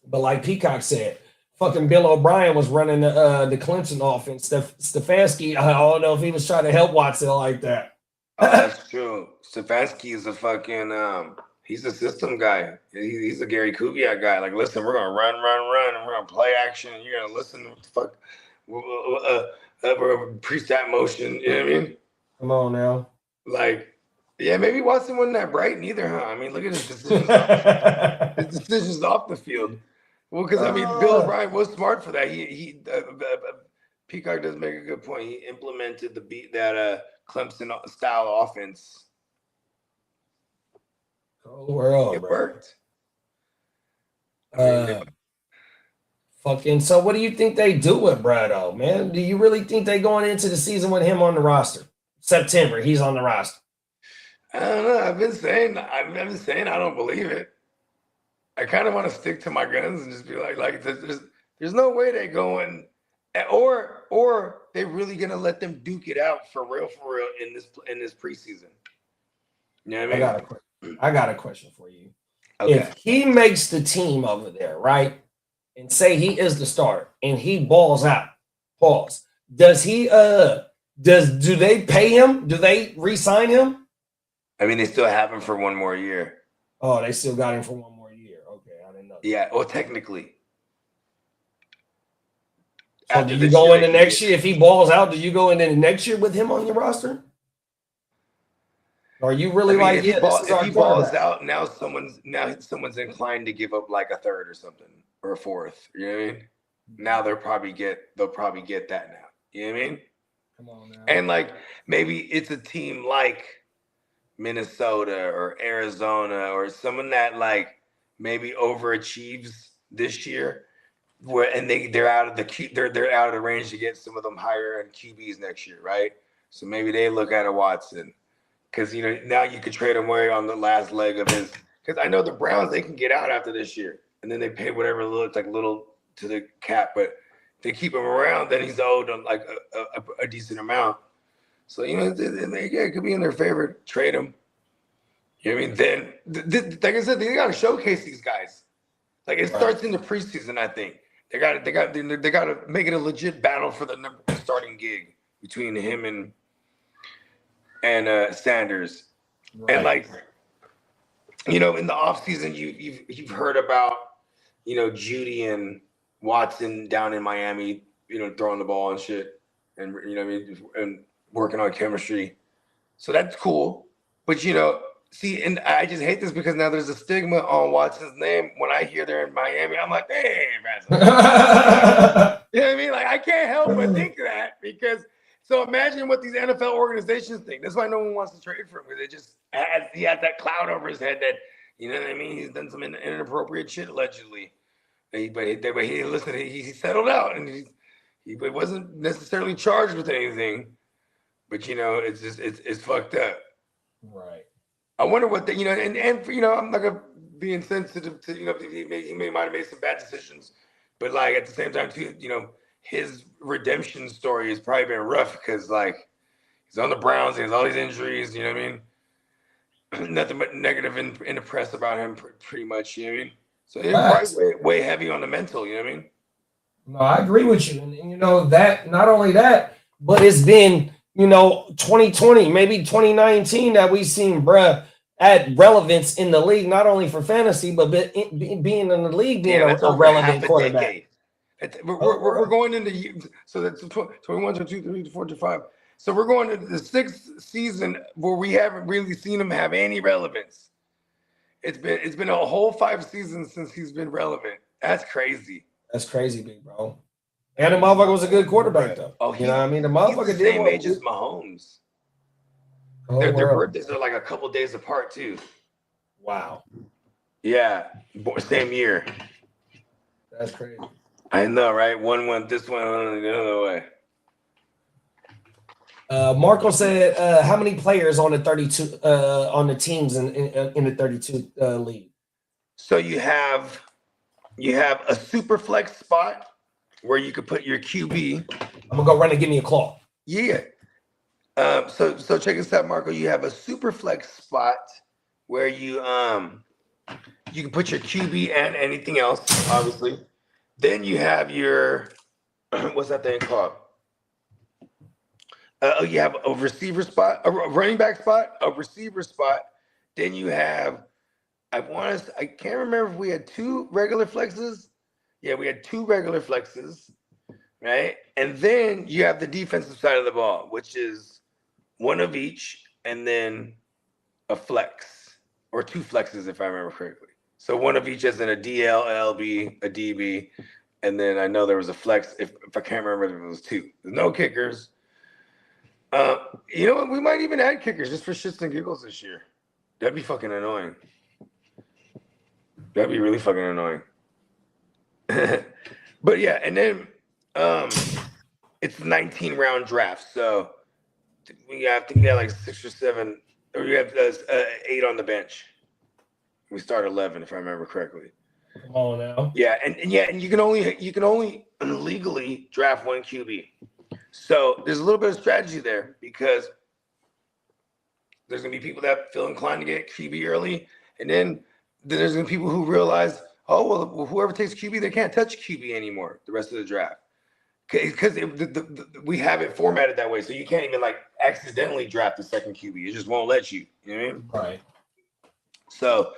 But like Peacock said, fucking Bill O'Brien was running the Clemson offense. Stefanski, I don't know if he was trying to help Watson like that. Oh, that's true. Stefanski is a fucking he's a system guy. He's a Gary Kubiak guy. Like, listen, we're gonna run, and we're gonna play action. And you're gonna listen to what the fuck. We're gonna preach that motion. You know what I mean? Come on now. Like, yeah, maybe Watson wasn't that bright neither, huh? I mean, look at his decisions. His decisions off the field. Well, because I mean, Bill O'Brien was smart for that. Peacock does make a good point. He implemented that Clemson style offense. Cold world, It bro. worked. Fucking. So, what do you think they do with Brado, man? Do you really think they going into the season with him on the roster? September, he's on the roster. I don't know. I've been saying I don't believe it. I kind of want to stick to my guns and just be like there's no way they're going, or they really gonna let them duke it out for real in this preseason. You know what I mean? I got a question for you. Okay. If he makes the team over there, right, and say he is the starter and he balls out, does he do they pay him? Do they re-sign him? I mean, they still have him for one more year. Oh, they still got him for one more year. Okay, I didn't know that. Yeah, well, technically. So do you go into next year if he balls out? Do you go into next year with him on your roster? Or are you really if he balls out, now someone's inclined to give up like a third or something or a fourth. You know what I mean? Now they'll probably get that now. You know what I mean? Come on now. And like maybe it's a team like Minnesota or Arizona or someone that like maybe overachieves this year, they're out of the range to get some of them higher end QBs next year, right? So maybe they look at a Watson because now you could trade him away on the last leg of his. Because I know the Browns, they can get out after this year and then they pay whatever looks like little to the cap, but they keep him around, then he's owed like a decent amount. So it could be in their favor. Trade him. You know what I mean? Then, like I said, they got to showcase these guys. Like it starts in the preseason. I think they got to make it a legit battle for the number one starting gig between him and Sanders. Right. And like in the offseason, you've heard about Judy and Watson down in Miami, throwing the ball and shit, and and working on chemistry. So that's cool. But see, and I just hate this because now there's a stigma on Watson's name. When I hear they're in Miami, I'm like, hey, you know what I mean? Like I can't help but think that because so imagine what these NFL organizations think. That's why no one wants to trade for him because he has that cloud over his head that you know what I mean. He's done some inappropriate shit allegedly. But he listened. He settled out, and he wasn't necessarily charged with anything. But it's just it's fucked up. Right. I wonder what and I'm not gonna be insensitive to he might have made some bad decisions, but like at the same time too, his redemption story has probably been rough because like he's on the Browns, he has all these injuries. You know what I mean? Nothing but negative in the press about him, pretty much. You know what I mean? So he's probably way heavy on the mental. You know what I mean? No, I agree with you, and that not only that, but it's been 2020, maybe 2019 that we've seen bruh add relevance in the league, not only for fantasy, but being in the league, being a relevant quarterback. We're going into so that's 21, 22, 23, 24, 25. So we're going into the 6th season where we haven't really seen him have any relevance. It's been a whole 5 seasons since he's been relevant. That's crazy. That's crazy, big bro. And the motherfucker was a good quarterback, though. Oh, you know what I mean? The motherfucker he's the same age as Mahomes. Their birthdays are like a couple days apart, too. Wow. Yeah, same year. That's crazy. I know, right? One went this one, the other way. Marco said, "How many players on the 32 on the teams in the 32 league?" So you have a super flex spot where you could put your QB. I'm gonna go run and give me a claw. Yeah. So check this out, Marco. You have a super flex spot where you can put your QB and anything else, obviously. Then you have your what's that thing called? You have a receiver spot, a running back spot, a receiver spot. Then you have, I can't remember if we had 2 regular flexes. Yeah, we had 2 regular flexes, right? And then you have the defensive side of the ball, which is 1 of each, and then a flex, or 2 flexes, if I remember correctly. So 1 of each as in a DL, LB, a DB, and then I know there was a flex, if I can't remember if it was 2. There's no kickers. You know what? We might even add kickers just for shits and giggles this year. That'd be fucking annoying. That'd be really fucking annoying. But yeah, and then it's 19-round draft. So we have like 6 or 7, or you have 8 on the bench. We start 11, if I remember correctly. Come on now. Yeah, and you can only legally draft 1 QB. So there's a little bit of strategy there because there's going to be people that feel inclined to get QB early. And then there's going to be people who realize, oh, well, whoever takes QB, they can't touch QB anymore the rest of the draft. Because we have it formatted that way. So you can't even like accidentally draft the second QB. It just won't let you. You know what I mean? Right. So,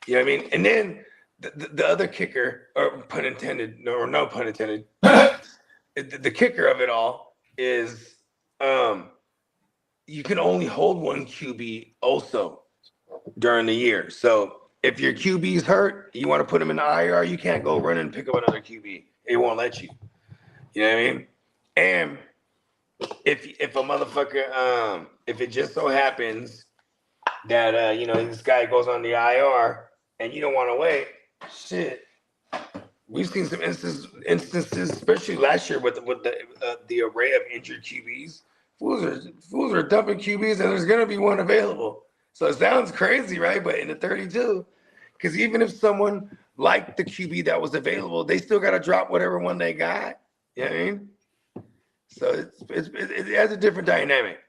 you know what I mean? And then the other kicker, or pun intended, or no pun intended, the kicker of it all is you can only hold 1 QB also during the year. So if your QB is hurt, you want to put him in the IR, you can't go run and pick up another QB. It won't let you. You know what I mean? And if a motherfucker, if it just so happens that this guy goes on the IR and you don't want to wait, shit. We've seen some instances, especially last year with the array of injured QBs. Fools are dumping QBs, and there's going to be one available. So it sounds crazy, right? But in the 32, because even if someone liked the QB that was available, they still got to drop whatever one they got. You know what I mean? So it has a different dynamic.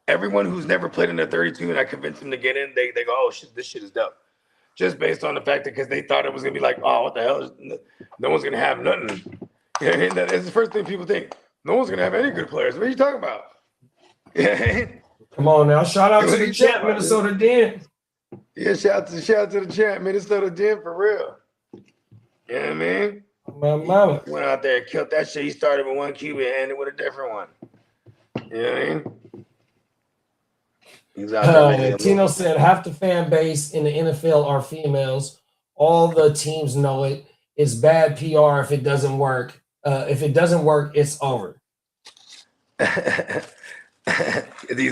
Everyone who's never played in the 32 and I convinced them to get in, they go, oh, shit, this shit is dope. Just based on the fact that because they thought it was going to be like, oh, what the hell? No one's going to have nothing. You know what I mean? That's the first thing people think. No one's going to have any good players. What are you talking about? Come on now. Shout out to the champ, Minnesota Den. Yeah, shout out to the champ, Minnesota Den, for real. You know what I mean? My mama. He went out there and killed that shit. He started with 1 QB and ended with a different one. You know what I mean? Tino said half the fan base in the NFL are females. All the teams know it. It's bad PR if it doesn't work. If it doesn't work, it's over. He's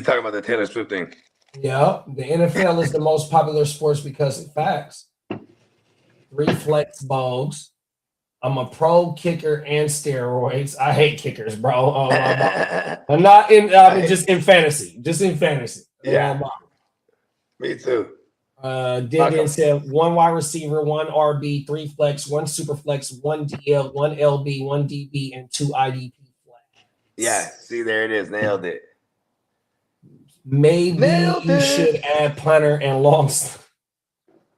talking about the Taylor Swift thing. Yeah, the NFL is the most popular sports because of facts. 3 flex bows. I'm a pro kicker and steroids. I hate kickers, bro. I'm not in. Just in fantasy. Just in fantasy. Yeah. Me too. Then said 1 wide receiver, 1 RB, 3 flex, 1 super flex, 1 DL, 1 LB, 1 DB, and 2 IDP flex. Yeah. See, there it is. Nailed it. Maybe you should add punter and long.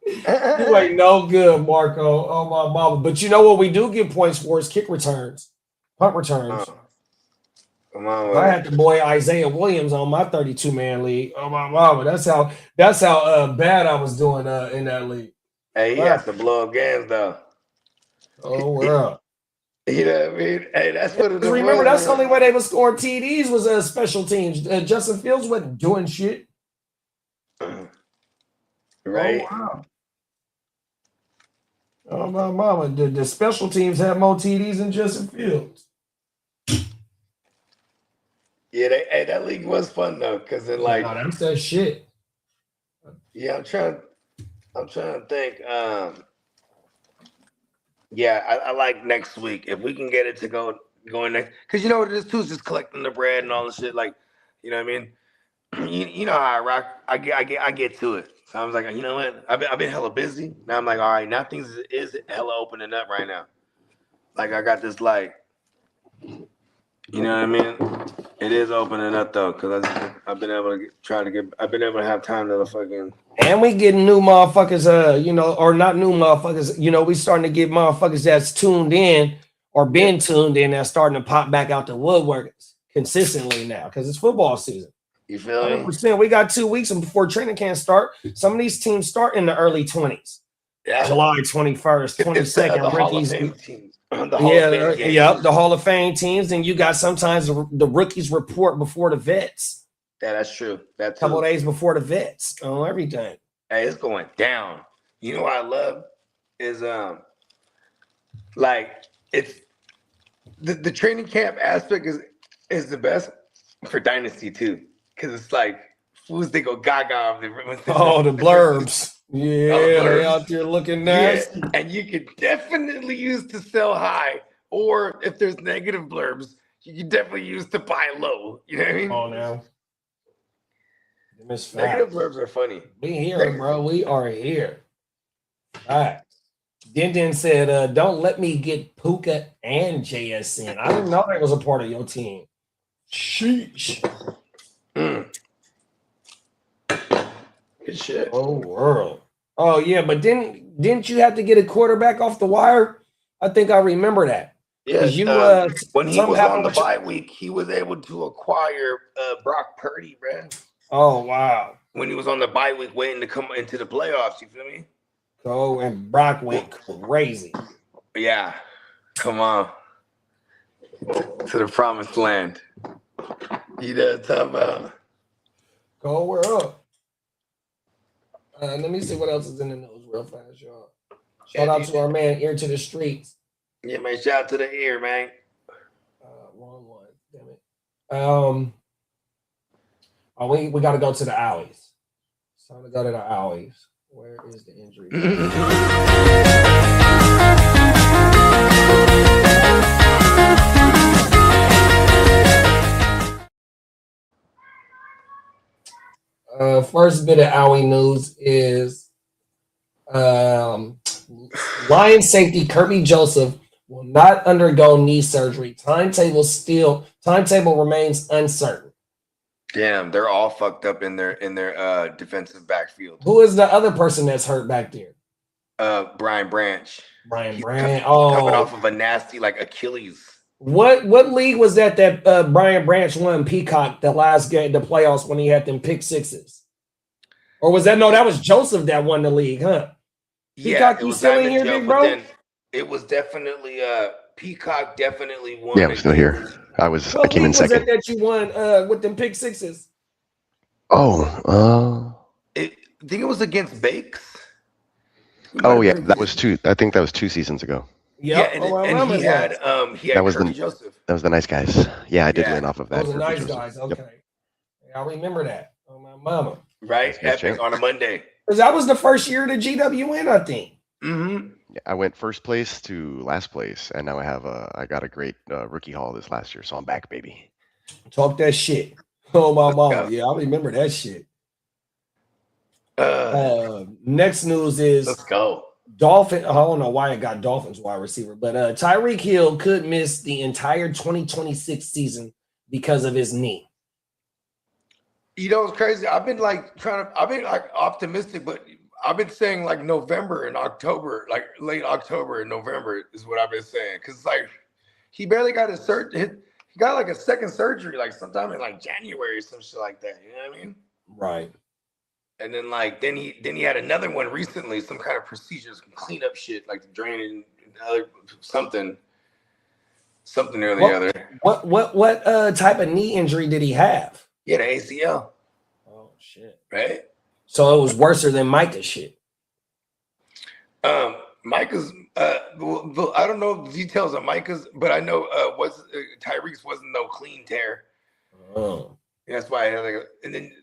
You ain't no good, Marco. Oh my mama. But you know what we do get points for is kick returns, punt returns. Come on, I had the boy Isaiah Williams on my 32-man league. Oh my mama. That's how bad I was doing in that league. Hey, he has to blow up games though. Oh wow. You know what I mean? Hey, that's what it is. Remember, that's the only way they was scoring TDs was special teams. Justin Fields wasn't doing shit. Right. Oh, wow. Oh my mama. The special teams had more TDs than Justin Fields. Yeah, that league was fun though, because it like that's that shit. Yeah, I'm trying to think. Yeah, I like next week if we can get it to going next, because you know what it is too, is just collecting the bread and all the shit. Like, you know what I mean? You know how I rock. I get to it. So I was like, you know what? I've been hella busy. Now I'm like, all right, now things is hella opening up right now. Like I got this like, you know what I mean? It is opening up though, because I've been able to I've been able to have time to fucking. And we getting new motherfuckers, or not new motherfuckers. We starting to get motherfuckers that's tuned in or been tuned in that's starting to pop back out the woodwork consistently now because it's football season. You feel me? 100%. We got 2 weeks before training camp start. Some of these teams start in the early 20s. Yeah. July 21st, 22nd. Rookies. The Hall of Fame teams. And you got sometimes the rookies report before the vets. Yeah, that's true. That's a couple of days before the vets on everything. Hey, it's going down. You know what I love is like it's the training camp aspect is the best for dynasty too, because it's like fools they go gaga. The blurbs. Yeah, they out there looking nice. Yeah, and you could definitely use to sell high, or if there's negative blurbs, you can definitely use to buy low. You know what I mean? Oh, now. Negative blurbs are funny. We here, bro. We are here. All right. Din said, don't let me get Puka and JSN. I didn't know that was a part of your team. Sheesh. Good shit. Oh, world. Oh, yeah, but didn't you have to get a quarterback off the wire? I think I remember that. Yeah, when he was on the bye week, he was able to acquire Brock Purdy, man. Oh, wow. When he was on the bye week waiting to come into the playoffs, you feel me? Oh, and Brock went crazy. Yeah. Come on. To the promised land. You know what I'm talking about? Go, we're up. Let me see what else is in the news real fast, y'all. Shout out to our man, Ear to the Streets. Yeah, man. Shout out to the ear, man. Wrong one. Damn it. We got to go to the alleys. It's time to go to the alleys. Where is the injury? First bit of alley news is Lion safety Kirby Joseph will not undergo knee surgery. Timetable remains uncertain. Damn, they're all fucked up in their defensive backfield. Who is the other person that's hurt back there? Brian Branch. Coming off of a nasty like Achilles. What league was that Brian Branch won Peacock the last game, the playoffs, when he had them pick sixes? Or was that that was Joseph that won the league, huh? Peacock, you still in here, big bro? It was definitely Peacock definitely won. Yeah, I'm still here. I came in second. What that you won with them pick sixes? I think it was against Bakes. Oh yeah, that was two. I think that was 2 seasons ago. Yep. Yeah, and he had Kirby Joseph. That was the nice guys. Yeah, I did win off of that. Those are nice guys. Okay, yep. I remember that. Oh my mama. Right, epic on a Monday. Because that was the first year of the GWN, I think. Mm-hmm. I went first place to last place, and now I got a great rookie haul this last year, so I'm back, baby. Talk that shit. Oh my mama, yeah, I remember that shit. Next news is let's go. Dolphin. I don't know why I got Dolphins wide receiver, but Tyreek Hill could miss the entire 2026 season because of his knee. You know, it's crazy. I've been like optimistic, but I've been saying like November and October, like late October and November is what I've been saying. Cause like he barely got his surgery. He got like a second surgery, like sometime in like January or some shit like that. You know what I mean? Right. And then like then he had another one recently, some kind of procedure, some cleanup shit, like the draining, something or the other. What type of knee injury did he have? Yeah, the ACL. Oh shit! Right. So it was worse than Micah's shit. Micah's. Well, I don't know the details of Micah's, but I know Tyreek's wasn't no clean tear. Oh. That's why I had and then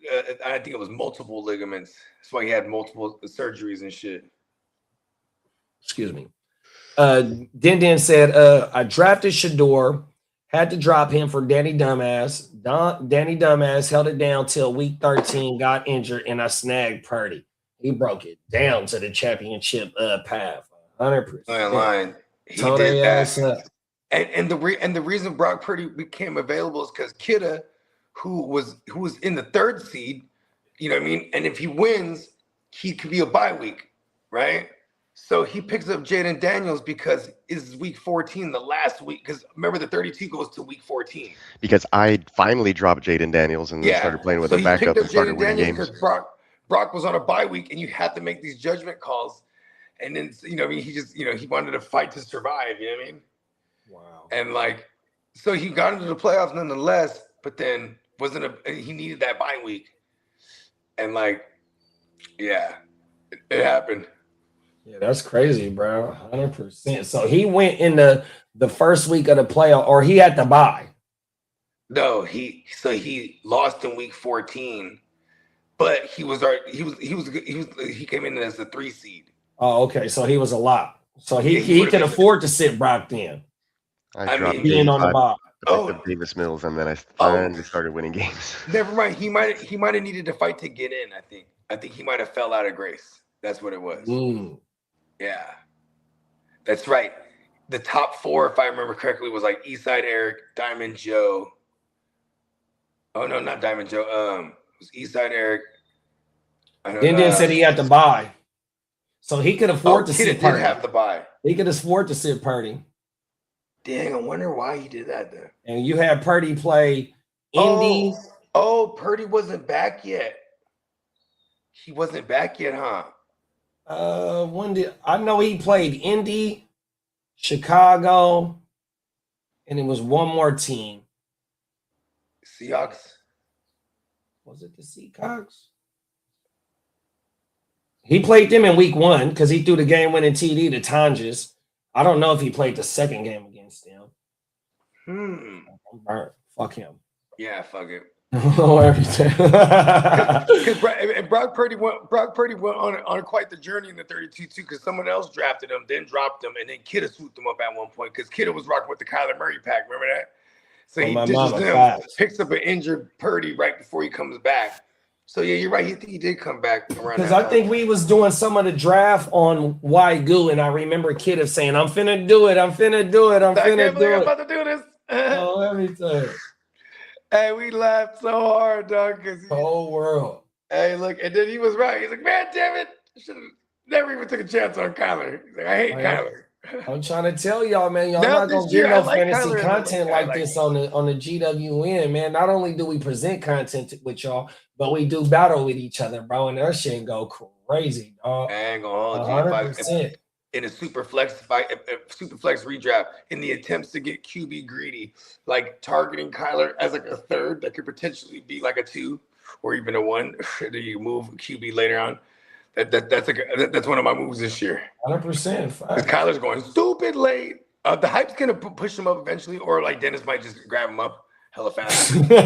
I think it was multiple ligaments. That's why he had multiple surgeries and shit. Excuse me. Den said, I drafted Shador. Had to drop him for Danny Dumbass. Danny Dumbass held it down till week 13, got injured, and I snagged Purdy. He broke it down to the championship path. 100%. Line. He Told did ass that. up. And the reason Brock Purdy became available is because Kitteh, who was in the third seed, you know what I mean? And if he wins, he could be a bye week, right? So he picks up Jaden Daniels because it's week 14, the last week. Because remember, the 32 goes to week 14. Because I finally dropped Jaden Daniels and then started playing with a backup and started winning games. Because Brock was on a bye week, and you had to make these judgment calls. And then, you know, I mean, he just, you know, he wanted to fight to survive. You know what I mean? Wow. And like, so he got into the playoffs nonetheless, but then he needed that bye week. And like, yeah, it happened. Yeah, that's crazy, bro. 100%. So he went in the first week of the playoff, or he had to bye. No, he lost in week 14, but he came in as the 3 seed. Oh, okay. So he was a lot. So he could afford to sit Brock then. I dropped being on the bye. Davis Mills, and then I finally started winning games. Never mind. He might have needed to fight to get in. I think he might have fell out of grace. That's what it was. Yeah, that's right. The top 4, if I remember correctly, was like Eastside Eric, Diamond Joe. Oh no, not Diamond Joe. It was Eastside Eric. Then said he had to buy, so he could afford to sit Purdy. Have to buy. He could afford to sit Purdy. Dang, I wonder why he did that then. And you had Purdy play Indy. Oh, Purdy wasn't back yet. He wasn't back yet, huh? I know he played Indy, Chicago, and it was one more team. Seahawks. Was it the Seahawks? He played them in week 1 because he threw the game-winning TD to Tonjes. I don't know if he played the second game against them. I'm burnt. Fuck him. Yeah, fuck it. Everything. And Brock Purdy went on quite the journey in the 32 too, because someone else drafted him, then dropped him, and then Kitteh swooped him up at one point because Kitteh was rocking with the Kyler Murray pack. Remember that? So he ditches him, picks up an injured Purdy right before he comes back. So yeah, you're right. He did come back around. Because I think we was doing some of the draft on WYGU, and I remember Kitteh saying, "I'm finna do it. I'm finna do it. I'm about to do this." Oh, everything. Hey, we laughed so hard, dog. Whole world. Hey, look, and then he was right. He's like, "Man, damn it! Should have never even took a chance on Kyler." He's like, "I hate Kyler." I'm trying to tell y'all, man, y'all not gonna get no fantasy content like this on the GWN, man. Not only do we present content with y'all, but we do battle with each other, bro, and that shit go crazy, dog. I ain't gonna hold you. In a super flex redraft, in the attempts to get QB greedy, like targeting Kyler as like a 3rd that could potentially be like a 2 or even a 1. Do you move QB later on? That's one of my moves this year. 100%. Because Kyler's going stupid late. The hype's gonna push him up eventually, or like Dennis might just grab him up hella fast. Dennis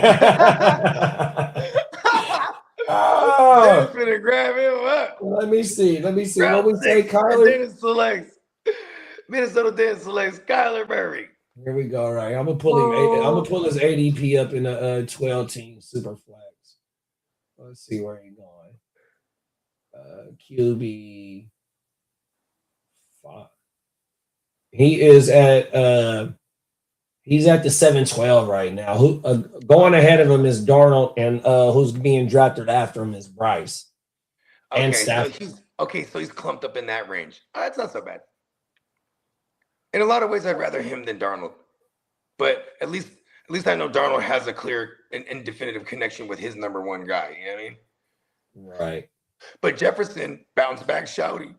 gonna grab him up. Let me see. What we say, Kyler? Dennis selects. Minnesota didn't select Skylar Murray. Here we go. Right, I'm gonna pull him. I'm gonna pull his ADP up in the 12-team super flex. Let's see where he's going. QB 5. He is at he's at the 712 right now. Who going ahead of him is Darnold, and who's being drafted after him is Bryce. Okay, and Stafford. So he's clumped up in that range. That's not so bad. In a lot of ways, I'd rather him than Darnold, but at least I know Darnold has a clear and definitive connection with his number one guy. You know what I mean? Right. But Jefferson bounced back shouty.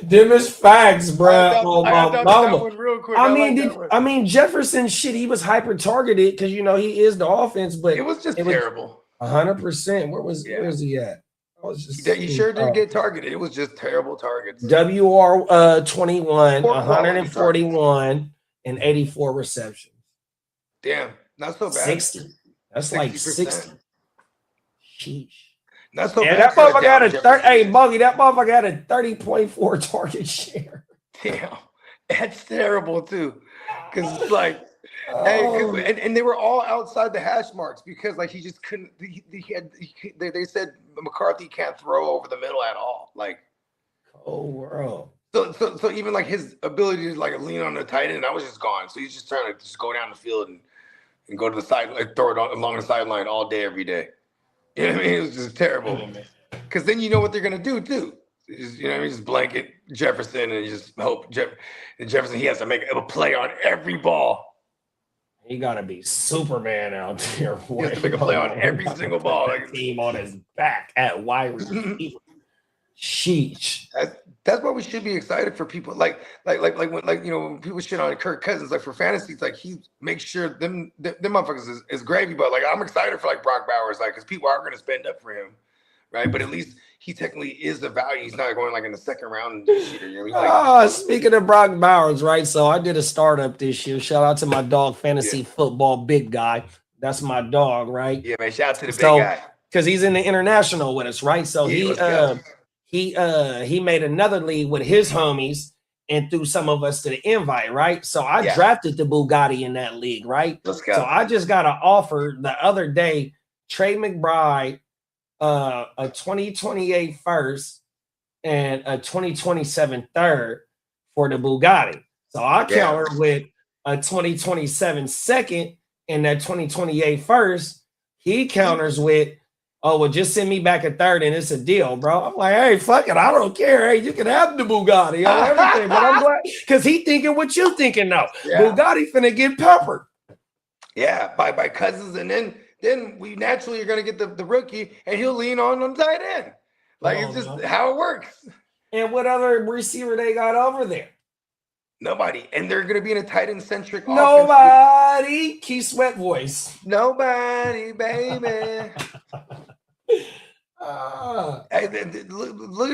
Them is facts, bro. Real quick. I mean, Jefferson shit. He was hyper targeted because he is the offense, but it was just terrible. 100%. Where's he at? He sure did get targeted. It was just terrible targets. WR 21, 141, and 84 receptions. Damn, not so bad. 60. That's 60%. Like 60. Sheesh. Not so bad. That motherfucker got a Bogey. That motherfucker had a 30.4 target share. Damn, that's terrible too. Because it's like, and they were all outside the hash marks because like he just couldn't. They said McCarthy can't throw over the middle at all. Like, oh, bro. So even like his ability to like lean on the tight end, that was just gone. So he's just trying to just go down the field and go to the side, like throw it along the sideline all day, every day. You know what I mean? It was just terrible. Because then you know what they're gonna do too. Just, just blanket Jefferson and just hope Jefferson he has to make a play on every ball. He gotta be Superman out there. He has to make a play on every single ball. Like team on his back at wide receiver. Sheesh. That's why we should be excited for people like when people shit on Kirk Cousins, like for fantasy, it's like he makes sure them motherfuckers is gravy. But like I'm excited for like Brock Bowers, like because people are gonna spend up for him, right? But at least he technically is the value. He's not going like in the second round this year. Speaking of Brock Bowers, right? So I did a startup this year. Shout out to my dog, Fantasy Football Big Guy. That's my dog, right? Yeah, man. Shout out to the big guy because he's in the international with us, right? So he made another league with his homies and threw some of us to the invite, right? So I drafted the Bugatti in that league, right? Let's go. So I just got an offer the other day, Trey McBride, a 2028 first and a 2027 third for the Bugatti. So I countered with a 2027 second and that 2028 first. He counters with, oh, well, just send me back a third and it's a deal, bro. I'm like, hey, fuck it. I don't care. Hey, you can have the Bugatti on everything. But I'm glad because he thinking what you thinking now. Yeah. Bugatti finna get peppered. Yeah, by Cousins. And then we naturally are going to get the rookie and he'll lean on tight end. Like it's just how it works. And what other receiver they got over there? Nobody. And they're going to be in a tight end centric offense. Nobody. Key Sweat voice. Nobody, baby. Hey, look at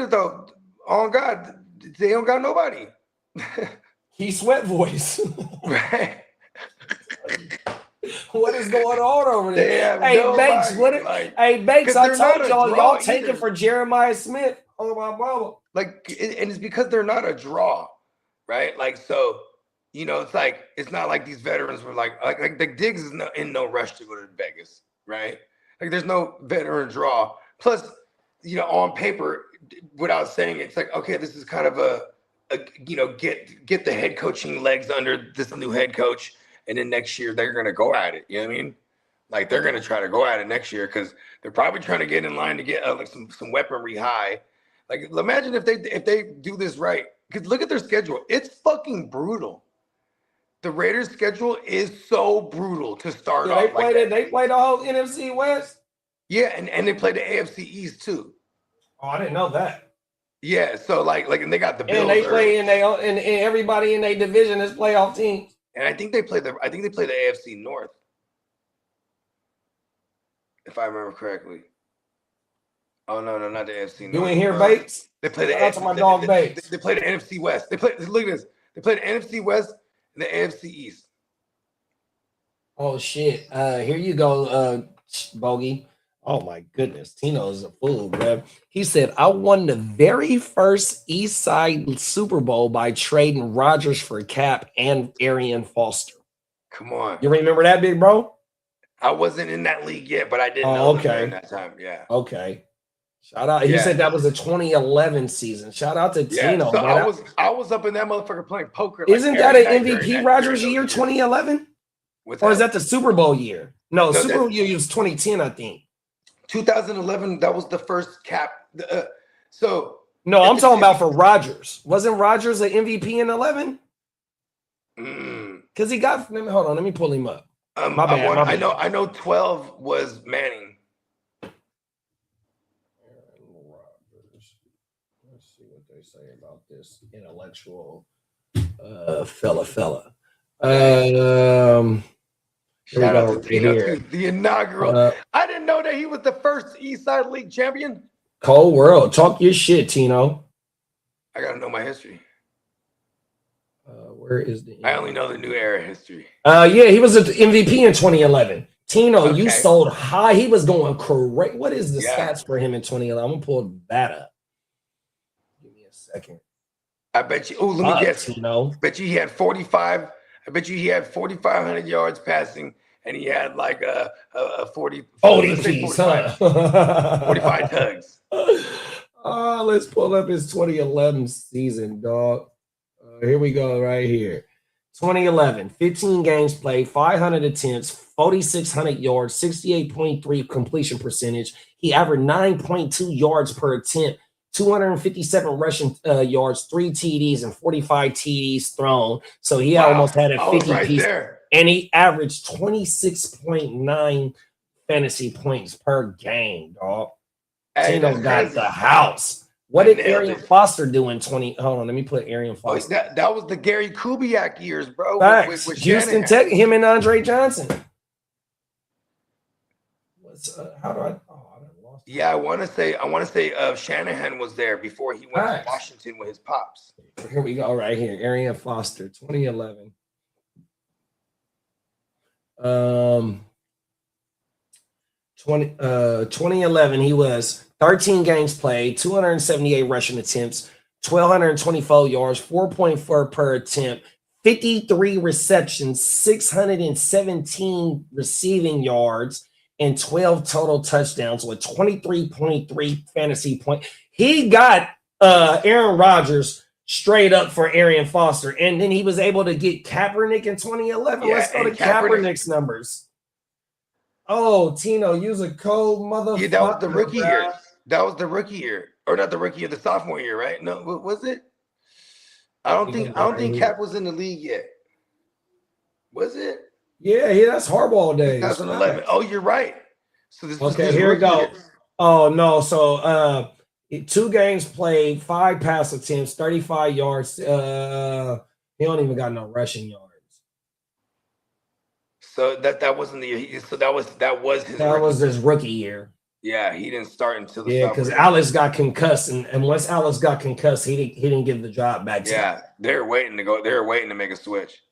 it though. Oh God, they don't got nobody. Key Sweat voice. Right. What is going on over there? Hey, nobody. Banks, hey, Banks, I told y'all taking for Jeremiah Smith. Oh, my brother. Like, and it's because they're not a draw, right? Like, so, it's like, it's not like these veterans were like the Diggs is in no rush to go to Vegas, right? Like, there's no veteran draw. Plus, on paper, without saying it, it's like, okay, this is kind of get the head coaching legs under this new head coach. And then next year they're going to go at it. You know what I mean? Like they're going to try to go at it next year because they're probably trying to get in line to get like some weaponry high. Like imagine if they do this right. Because look at their schedule. It's fucking brutal. The Raiders' schedule is so brutal to start off. They play the whole NFC West. Yeah, and they play the AFC East too. Oh, I didn't know that. Yeah, so like and they got the Bills. And they play and everybody in their division is playoff teams. And I think they play the AFC North, if I remember correctly. Oh no, not the AFC North. You ain't hear Bates? They play the AFC. My dog Bates. They play the NFC West. Look at this. They play the NFC West and the AFC East. Oh shit! Here you go, Bogey. Oh my goodness, Tino's a fool, bro. He said, I won the very first East Side Super Bowl by trading Rodgers for Cap and Arian Foster. Come on. You remember that, big bro? I wasn't in that league yet, but I didn't know during that time. Yeah. Okay. Shout out. He said that was the 2011 season. Shout out to Tino. So I was up in that motherfucker playing poker. Isn't that an MVP Rodgers year, 2011? Or is that the Super Bowl year? No, Super Bowl year was 2010, I think. 2011, that was the first Cap. No, I'm talking about for Rodgers. Wasn't Rodgers an MVP in 11? Because he got. Hold on, let me pull him up. My bad. I know 12 was Manning. Let's see what they say about this intellectual fella. Shout out to Tino, the inaugural. I didn't know that he was the first East Side League champion. Cold world. Talk your shit, Tino. I gotta know my history. Where is the? I only know the new era history. Yeah, he was an MVP in 2011. Tino, you sold high. He was going correct. What is the stats for him in 2011? I'm gonna pull that up. Give me a second. I bet you. Oh, let me guess. Tino. I bet you he had 45. I bet you he had 4,500 yards passing, and he had like a 40. ODPs, huh? 45 tugs. Let's pull up his 2011 season, dog. Here we go, right here. 2011, 15 games played, 500 attempts, 4,600 yards, 68.3 completion percentage. He averaged 9.2 yards per attempt, 257 rushing yards, 3 TDs, and 45 TDs thrown. So he almost had a 50 piece. And he averaged 26.9 fantasy points per game, dog. Tino got the house. What did Arian Foster do in 20? Hold on, let me put Arian Foster. That was the Gary Kubiak years, bro. With Houston Tech, him and Andre Johnson. How do I? Oh, I lost. Yeah, I want to say Shanahan was there before he went to Washington with his pops. Here we go, right here. Arian Foster, 2011. 2011, he was 13 games played, 278 rushing attempts, 1,224 yards, 4.4 per attempt, 53 receptions, 617 receiving yards, and 12 total touchdowns with 23.3 fantasy points. He got Aaron Rodgers straight up for Arian Foster, and then he was able to get Kaepernick in 2011. Let's go to Kaepernick's numbers. Oh, Tino, use a cold motherfucker. Yeah, that was the rookie year. That was the rookie year, or not the rookie year, the sophomore year, right? No, was it? I don't think Cap was in the league yet. Was it? Yeah, that's Harbaugh days. 2011. Oh, you're right. So this was here we go. Oh no, so 2 games played, 5 pass attempts, 35 yards. He don't even got no rushing yards. So that wasn't the. So that was his rookie year. Yeah, he didn't start until the because Alex got concussed, and once Alex got concussed, he didn't give the job back. They were waiting to go. They were waiting to make a switch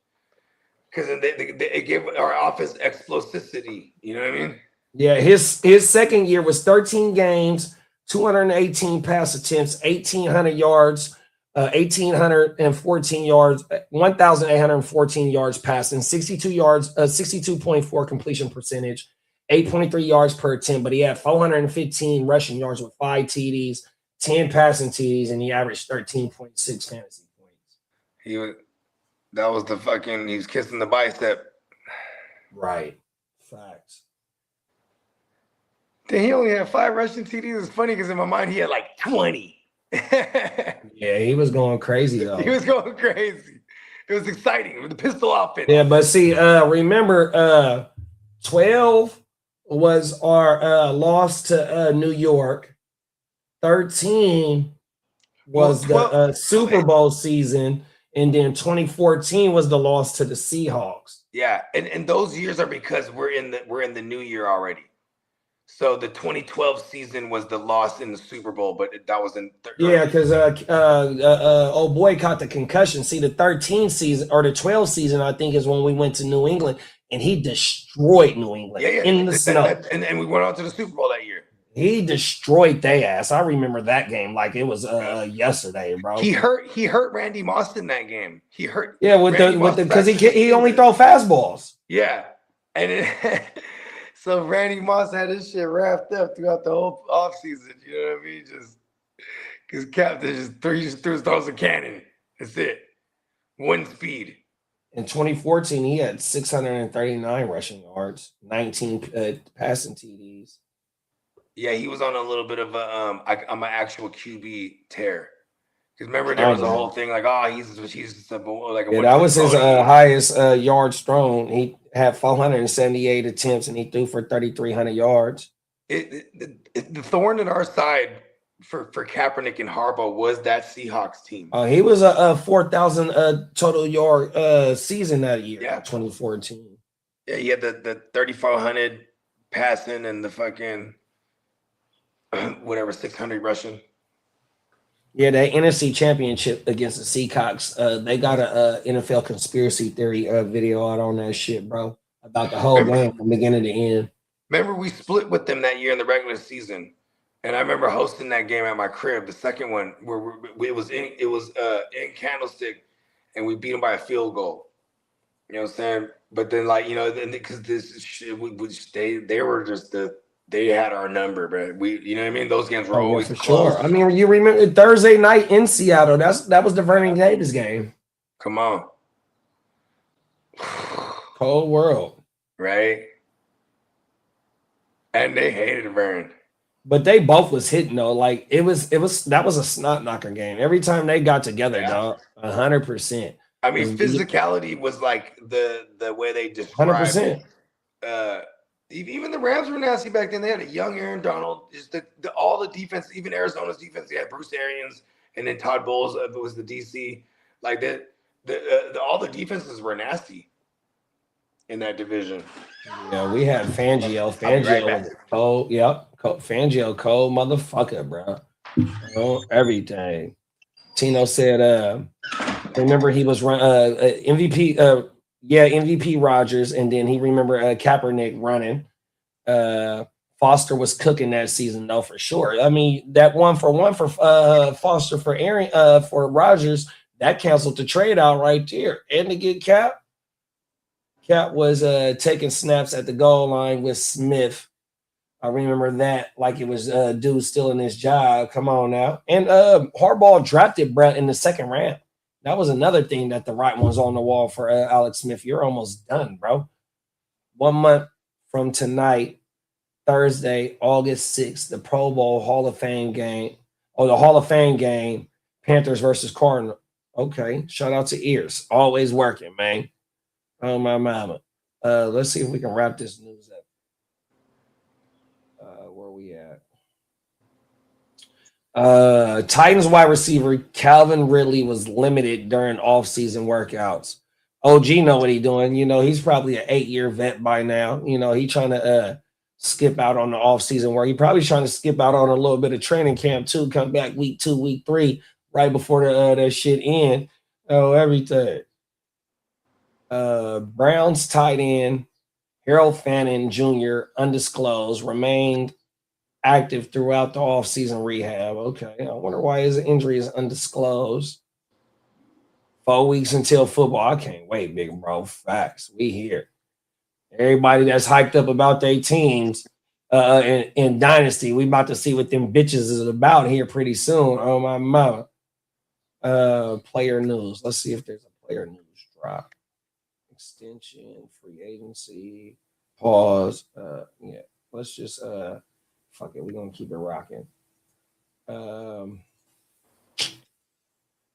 because they gave our offense explosivity. You know what I mean? Yeah, his second year was 13 games, 218 pass attempts, 1,800 yards. 1,814 yards, 1,814 yards passing, 62 yards, 62.4 completion percentage, 8.3 yards per attempt, but he had 415 rushing yards with 5 TDs, 10 passing TDs, and he averaged 13.6 fantasy points. He was kissing the bicep. Right. Facts. Then he only had 5 rushing TDs. It's funny because in my mind he had like 20. Yeah, he was going crazy though. He was going crazy. It was exciting with the pistol offense. Yeah, but see, remember, 12 was our loss to New York. 13 was the Super Bowl season, and then 2014 was the loss to the Seahawks. Yeah, and those years are because we're in the new year already. So the 2012 season was the loss in the Super Bowl, but that was in. Yeah, because old boy caught the concussion. See, the 13 season or the 12 season, I think, is when we went to New England and he destroyed New England in the snow. And we went on to the Super Bowl that year. He destroyed their ass. I remember that game like it was yesterday, bro. He hurt Randy Moss in that game. He hurt because he only throw fastballs. Yeah, and so Randy Moss had his shit wrapped up throughout the whole offseason. You know what I mean? Just because Captain just throws a cannon. That's it. One speed. In 2014, he had 639 rushing yards, 19 passing TDs. Yeah, he was on a little bit of I'm an actual QB tear. Because remember, there was a whole thing like, he's like a that was his highest yards thrown. He had 478 attempts and he threw for 3,300 yards. The thorn in our side for Kaepernick and Harbaugh was that Seahawks team. He was a 4,000 total yard season that year. Yeah, 2014. Yeah, he had the 3,400 passing and the fucking whatever 600 rushing. Yeah, that NFC Championship against the Seahawks. They got a NFL conspiracy theory video out on that shit, bro, about the whole game from beginning to end. Remember, we split with them that year in the regular season, and I remember hosting that game at my crib. The second one, where it was in Candlestick, and we beat them by a field goal. You know what I'm saying? But then, like, you know, because this shit, they were just they had our number, bro. You know what I mean? Those games were always for close. Sure. I mean, you remember Thursday night in Seattle? That was the Vernon Davis game. Come on, cold world, right? And they hated Vernon, but they both was hitting though. Like that was a snot knocker game. Every time they got together, dog, 100%. I mean, physicality was like the way they described 100%. Even the Rams were nasty back then. They had a young Aaron Donald. Just all the defense, even Arizona's defense, they had Bruce Arians, and then Todd Bowles was the DC. Like that, all the defenses were nasty in that division. Yeah, we had Fangio. Fangio was cold. Yep, Fangio, cold motherfucker, bro. You know, everything. Tino said, remember he was MVP. MVP Rodgers, and then he remember Kaepernick running. Foster was cooking that season though for sure. I mean, that 1-for-1 for Foster for Aaron for Rodgers, that canceled the trade out right there. And to get Cap was taking snaps at the goal line with Smith. I remember that like it was dude still in his job. Come on now. And Harbaugh drafted Brett in the second round. That was another thing that the right one's on the wall for Alex Smith. You're almost done, bro. 1 month from tonight, Thursday, August 6th, the Pro Bowl Hall of Fame game. Oh, the Hall of Fame game, Panthers versus Cardinals. Okay, shout out to Ears. Always working, man. Oh, my mama. Let's see if we can wrap this news up. Where are we at? Titans wide receiver Calvin Ridley was limited during off-season workouts. OG know what he's doing. You know, he's probably an 8-year vet by now. You know, he's trying to skip out on the off-season work. He's probably trying to skip out on a little bit of training camp too. Come back week 2, week 3, right before that shit end. Oh, everything. Browns tight end Harold Fannin Jr., undisclosed, remained active throughout the offseason rehab. Okay, I wonder why his injury is undisclosed. 4 weeks until football. I can't wait, big bro. Facts. We here. Everybody that's hyped up about their teams in Dynasty, we about to see what them bitches is about here pretty soon. Oh, my mama. Player news. Let's see if there's a player news drop. Extension, free agency, pause. Yeah, let's just fuck it. We're gonna keep it rocking.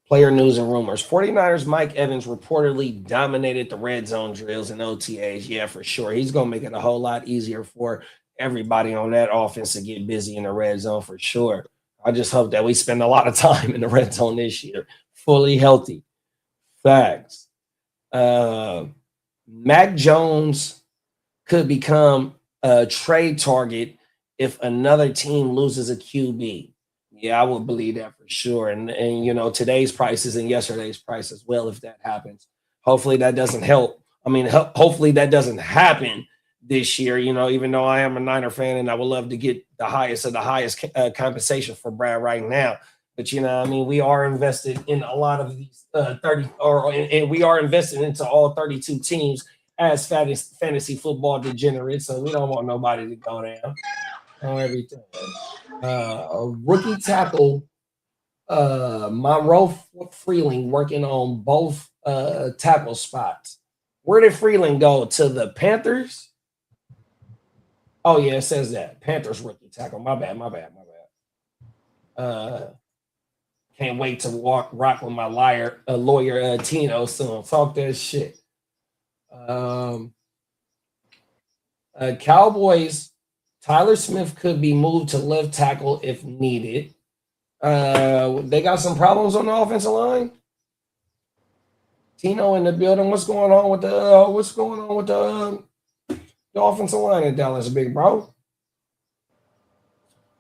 Player news and rumors. 49ers Mike Evans reportedly dominated the red zone drills and OTAs. Yeah, for sure. He's gonna make it a whole lot easier for everybody on that offense to get busy in the red zone for sure. I just hope that we spend a lot of time in the red zone this year, fully healthy. Facts. Mac Jones could become a trade target if another team loses a QB. Yeah, I would believe that for sure. And you know, today's prices and yesterday's price as well, if that happens. Hopefully that doesn't help I mean, hopefully that doesn't happen this year, even though I am a Niner fan and I would love to get the highest of the highest compensation for Brad right now. But, we are invested in a lot of these 30 and we are invested into all 32 teams as fantasy football degenerates. So we don't want nobody to go down on everything. A rookie tackle, Monroe Freeling, working on both tackle spots. Where did Freeling go? To the Panthers? Oh, yeah, it says that. Panthers rookie tackle. My bad. Can't wait to rock with my lawyer Tino soon. Talk that shit. Cowboys, Tyler Smith could be moved to left tackle if needed. They got some problems on the offensive line. Tino in the building. What's going on with the offensive line in Dallas, big bro?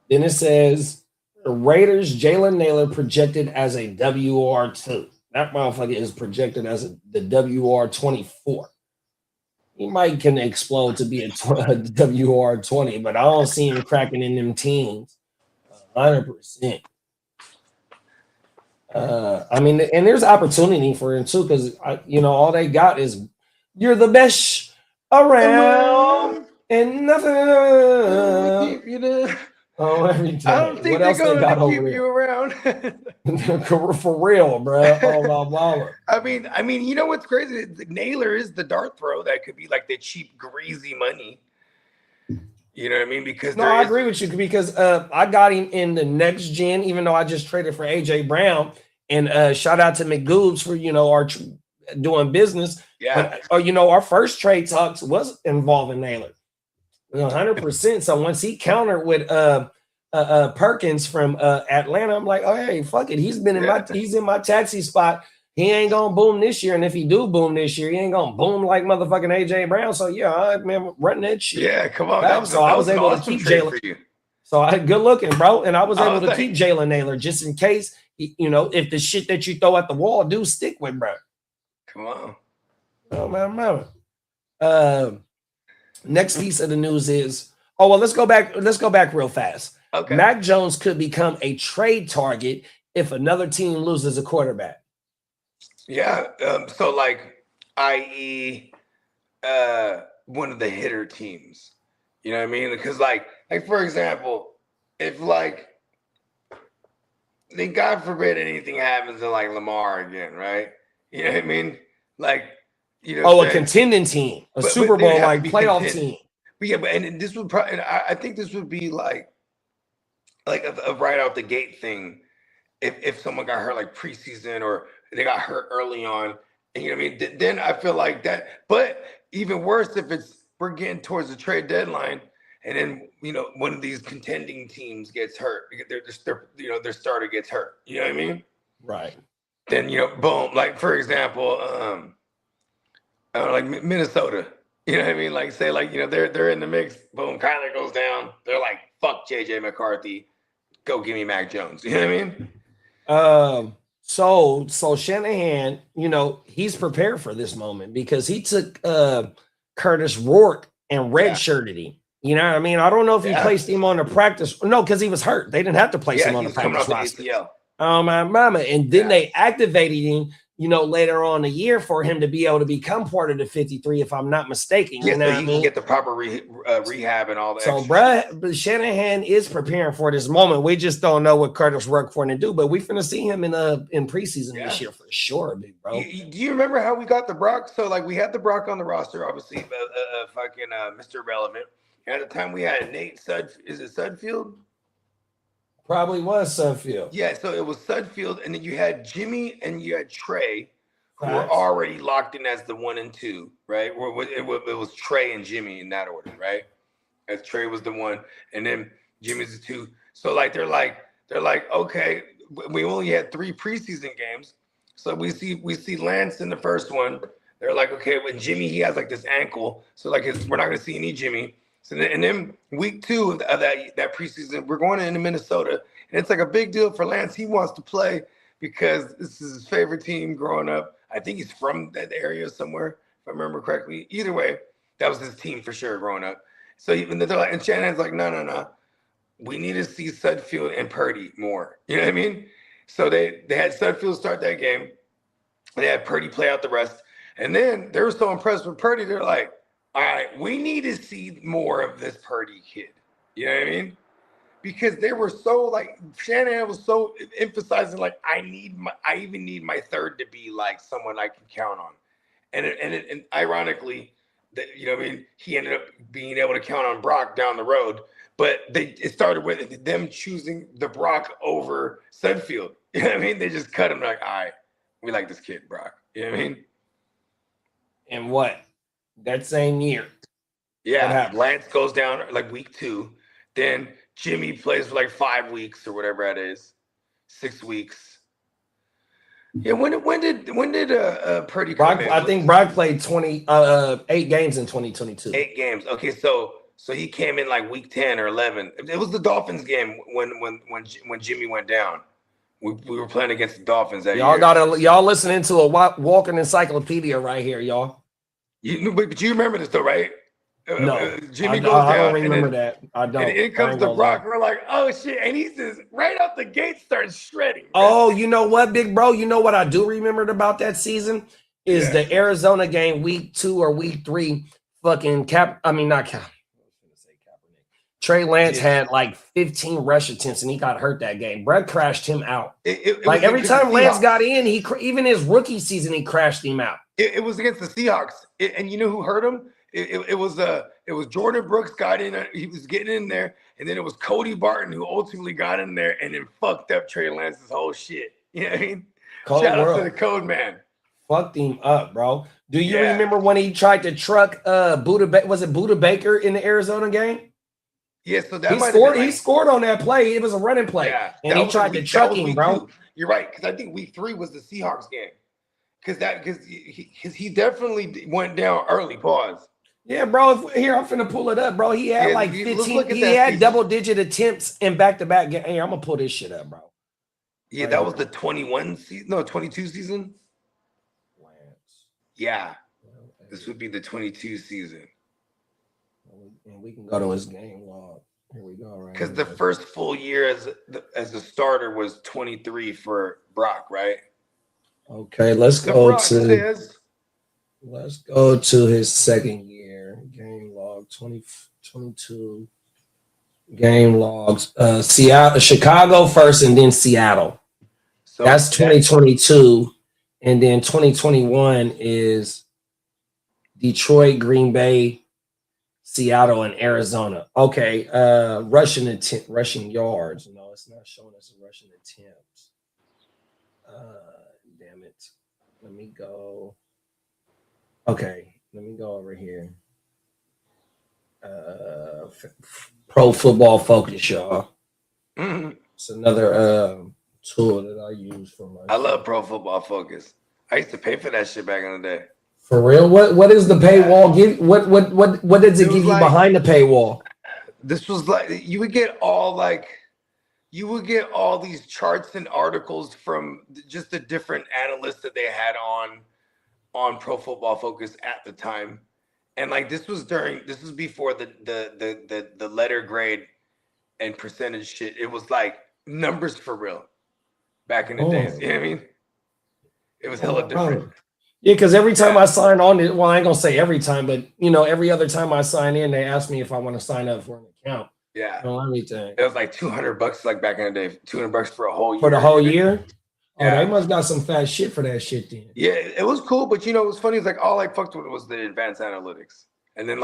Then it says the Raiders, Jalen Naylor projected as a WR2. That motherfucker is projected as the WR24. He might can explode to be a WR20, but I don't see him cracking in them teams 100%. And there's opportunity for him too, because all they got is you're the best around and nothing. Every time. I don't think they're going to keep you around. For real, bro. I mean, you know what's crazy? Naylor is the dart throw that could be like the cheap, greasy money. You know what I mean? Because I agree with you, because I got him in the next gen, even though I just traded for AJ Brown. And shout out to McGoobs for our doing business. Yeah. But, our first trade talks was involving Naylor. 100%. So once he countered with Perkins from Atlanta, I'm like, oh hey, fuck it. He's in my taxi spot. He ain't gonna boom this year, and if he do boom this year, he ain't gonna boom like motherfucking AJ Brown. So yeah, I remember running that shit. Yeah, come on. I was able to keep Jalen. So I had good looking, bro, and I was able to keep Jalen Naylor just in case. If the shit that you throw at the wall do stick with, bro. Come on. Oh man. Next piece of the news is, let's go back real fast. Okay. Mac Jones could become a trade target if another team loses a quarterback. Yeah. So like, i.e., one of the hitter teams. You know what I mean? Because like for example, if like, God forbid anything happens to like Lamar again, right? You know what I mean? Like, a contending team, Super Bowl like playoff team. But yeah, and this would probably, I think this would be like a right out the gate thing. If someone got hurt like preseason or they got hurt early on, and you know what I mean? Then I feel like that. But even worse, if we're getting towards the trade deadline, and then one of these contending teams gets hurt because their starter gets hurt. You know what I mean? Right. Then boom. Like for example, like Minnesota. You know what I mean? Like say like they're in the mix. Boom. Kyler goes down. They're like, fuck JJ McCarthy. Go give me Mac Jones. You know what I mean? So Shanahan, he's prepared for this moment because he took Curtis Rourke and redshirted him. You know what I mean? I don't know if he placed him on the practice. No, because he was hurt. They didn't have to place him on the practice roster. Oh, my mama. And then they activated him, later on the year for him to be able to become part of the 53, if I'm not mistaken. Yeah, so he can get the proper rehab and all that. So, bruh, Shanahan is preparing for this moment. We just don't know what Curtis Rourke for to do, but we finna see him in preseason this year for sure, big bro. Do you remember how we got the Brock? So, like, we had the Brock on the roster, obviously, fucking Mr. Relevant. At the time, we had Nate Is it Sudfield? Probably was Sudfield. Yeah, so it was Sudfield, and then you had Jimmy and you had Trey, who were already locked in as the 1 and 2, right? It was Trey and Jimmy in that order, right? As Trey was the 1, and then Jimmy's the 2. So like they're like, okay, we only had 3 preseason games, so we see Lance in the first one. They're like, okay, with Jimmy, he has like this ankle, so like we're not gonna see any Jimmy. So then week 2 of that preseason, we're going into Minnesota, and it's like a big deal for Lance. He wants to play because this is his favorite team growing up. I think he's from that area somewhere, I remember correctly. Either way, that was his team for sure growing up. So even they're like, and Shanahan's like, no. We need to see Sudfeld and Purdy more. You know what I mean? So they had Sudfeld start that game. They had Purdy play out the rest. And then they were so impressed with Purdy, they're like, all right, we need to see more of this Purdy kid. You know what I mean? Because they were so like, Shanahan was so emphasizing like, I even need my third to be like someone I can count on. And ironically, that, you know what I mean, he ended up being able to count on Brock down the road. But it started with them choosing the Brock over Sudfeld. You know what I mean? They just cut him like, all right, we like this kid, Brock. You know what I mean? And what? That same year. Yeah, Lance goes down like week 2. Then Jimmy plays for like 5 weeks or whatever that is. 6 weeks. Yeah, when did Purdy come in? I think Brock played 8 games in 2022. 8 games. Okay, so he came in like week 10 or 11. It was the Dolphins game when Jimmy went down. We were playing against the Dolphins that year. Y'all listening to a walking encyclopedia right here, y'all. But you remember this though, right? No, Jimmy goes down. I don't remember that. I don't. And in comes the Brock. We're like, oh shit! And he says right out the gate starts shredding. Oh, you know what, big bro? You know what I do remember about that season is the Arizona game, week 2 or week 3. Fucking Trey Lance had like 15 rush attempts and he got hurt that game. Brett crashed him out. Like every time Lance got in, even his rookie season, he crashed him out. It was against the Seahawks, and you know who hurt him? It was Jordan Brooks got in. He was getting in there, and then it was Cody Barton who ultimately got in there and then fucked up Trey Lance's whole shit. You know what I mean? Shout out to the Code Man. Fucked him up, bro. Do you remember when he tried to truck Buda Baker in the Arizona game? Yeah, so that he scored on that play. It was a running play, and he tried to truck him, bro. 2. You're right, because I think week 3 was the Seahawks game, because he definitely went down early. Pause. Yeah, bro. Here, I'm finna pull it up, bro. He had like 15. He had double-digit attempts in back-to-back games. Hey, I'm gonna pull this shit up, bro. Yeah, that was the 21 season. No, 22 season. Yeah, this would be the 22 season. And we can go to his game log. Here we go. Right. Because the first full year as a starter was 23 for Brock, right? Okay, let's go to his second year. Game log 2022. Game logs. Chicago first, and then Seattle. So that's 2022, and then 2021 is Detroit, Green Bay, Seattle, and Arizona. Okay, rushing yards. No, it's not showing us rushing attempts. Damn it. Let me go. Okay, let me go over here. Pro Football Focus, y'all. Mm-hmm. It's another tool that I use for my. I love Pro Football Focus. I used to pay for that shit back in the day. For real? What is the paywall give? What does it give you behind the paywall? This was like you would get all these charts and articles from just the different analysts that they had on Pro Football Focus at the time. And like this was before the letter grade and percentage shit. It was like numbers for real back in the days. You know what I mean? It was hella different. Yeah, because every time I sign on, well, I ain't gonna say every time, but every other time I sign in, they ask me if I want to sign up for an account. Yeah. Everything. It was like $200 like back in the day. $200 for a whole year. For the whole year? Yeah. Oh, they must got some fat shit for that shit then. Yeah, it was cool, but it was funny. It's like all I fucked with was the advanced analytics. And then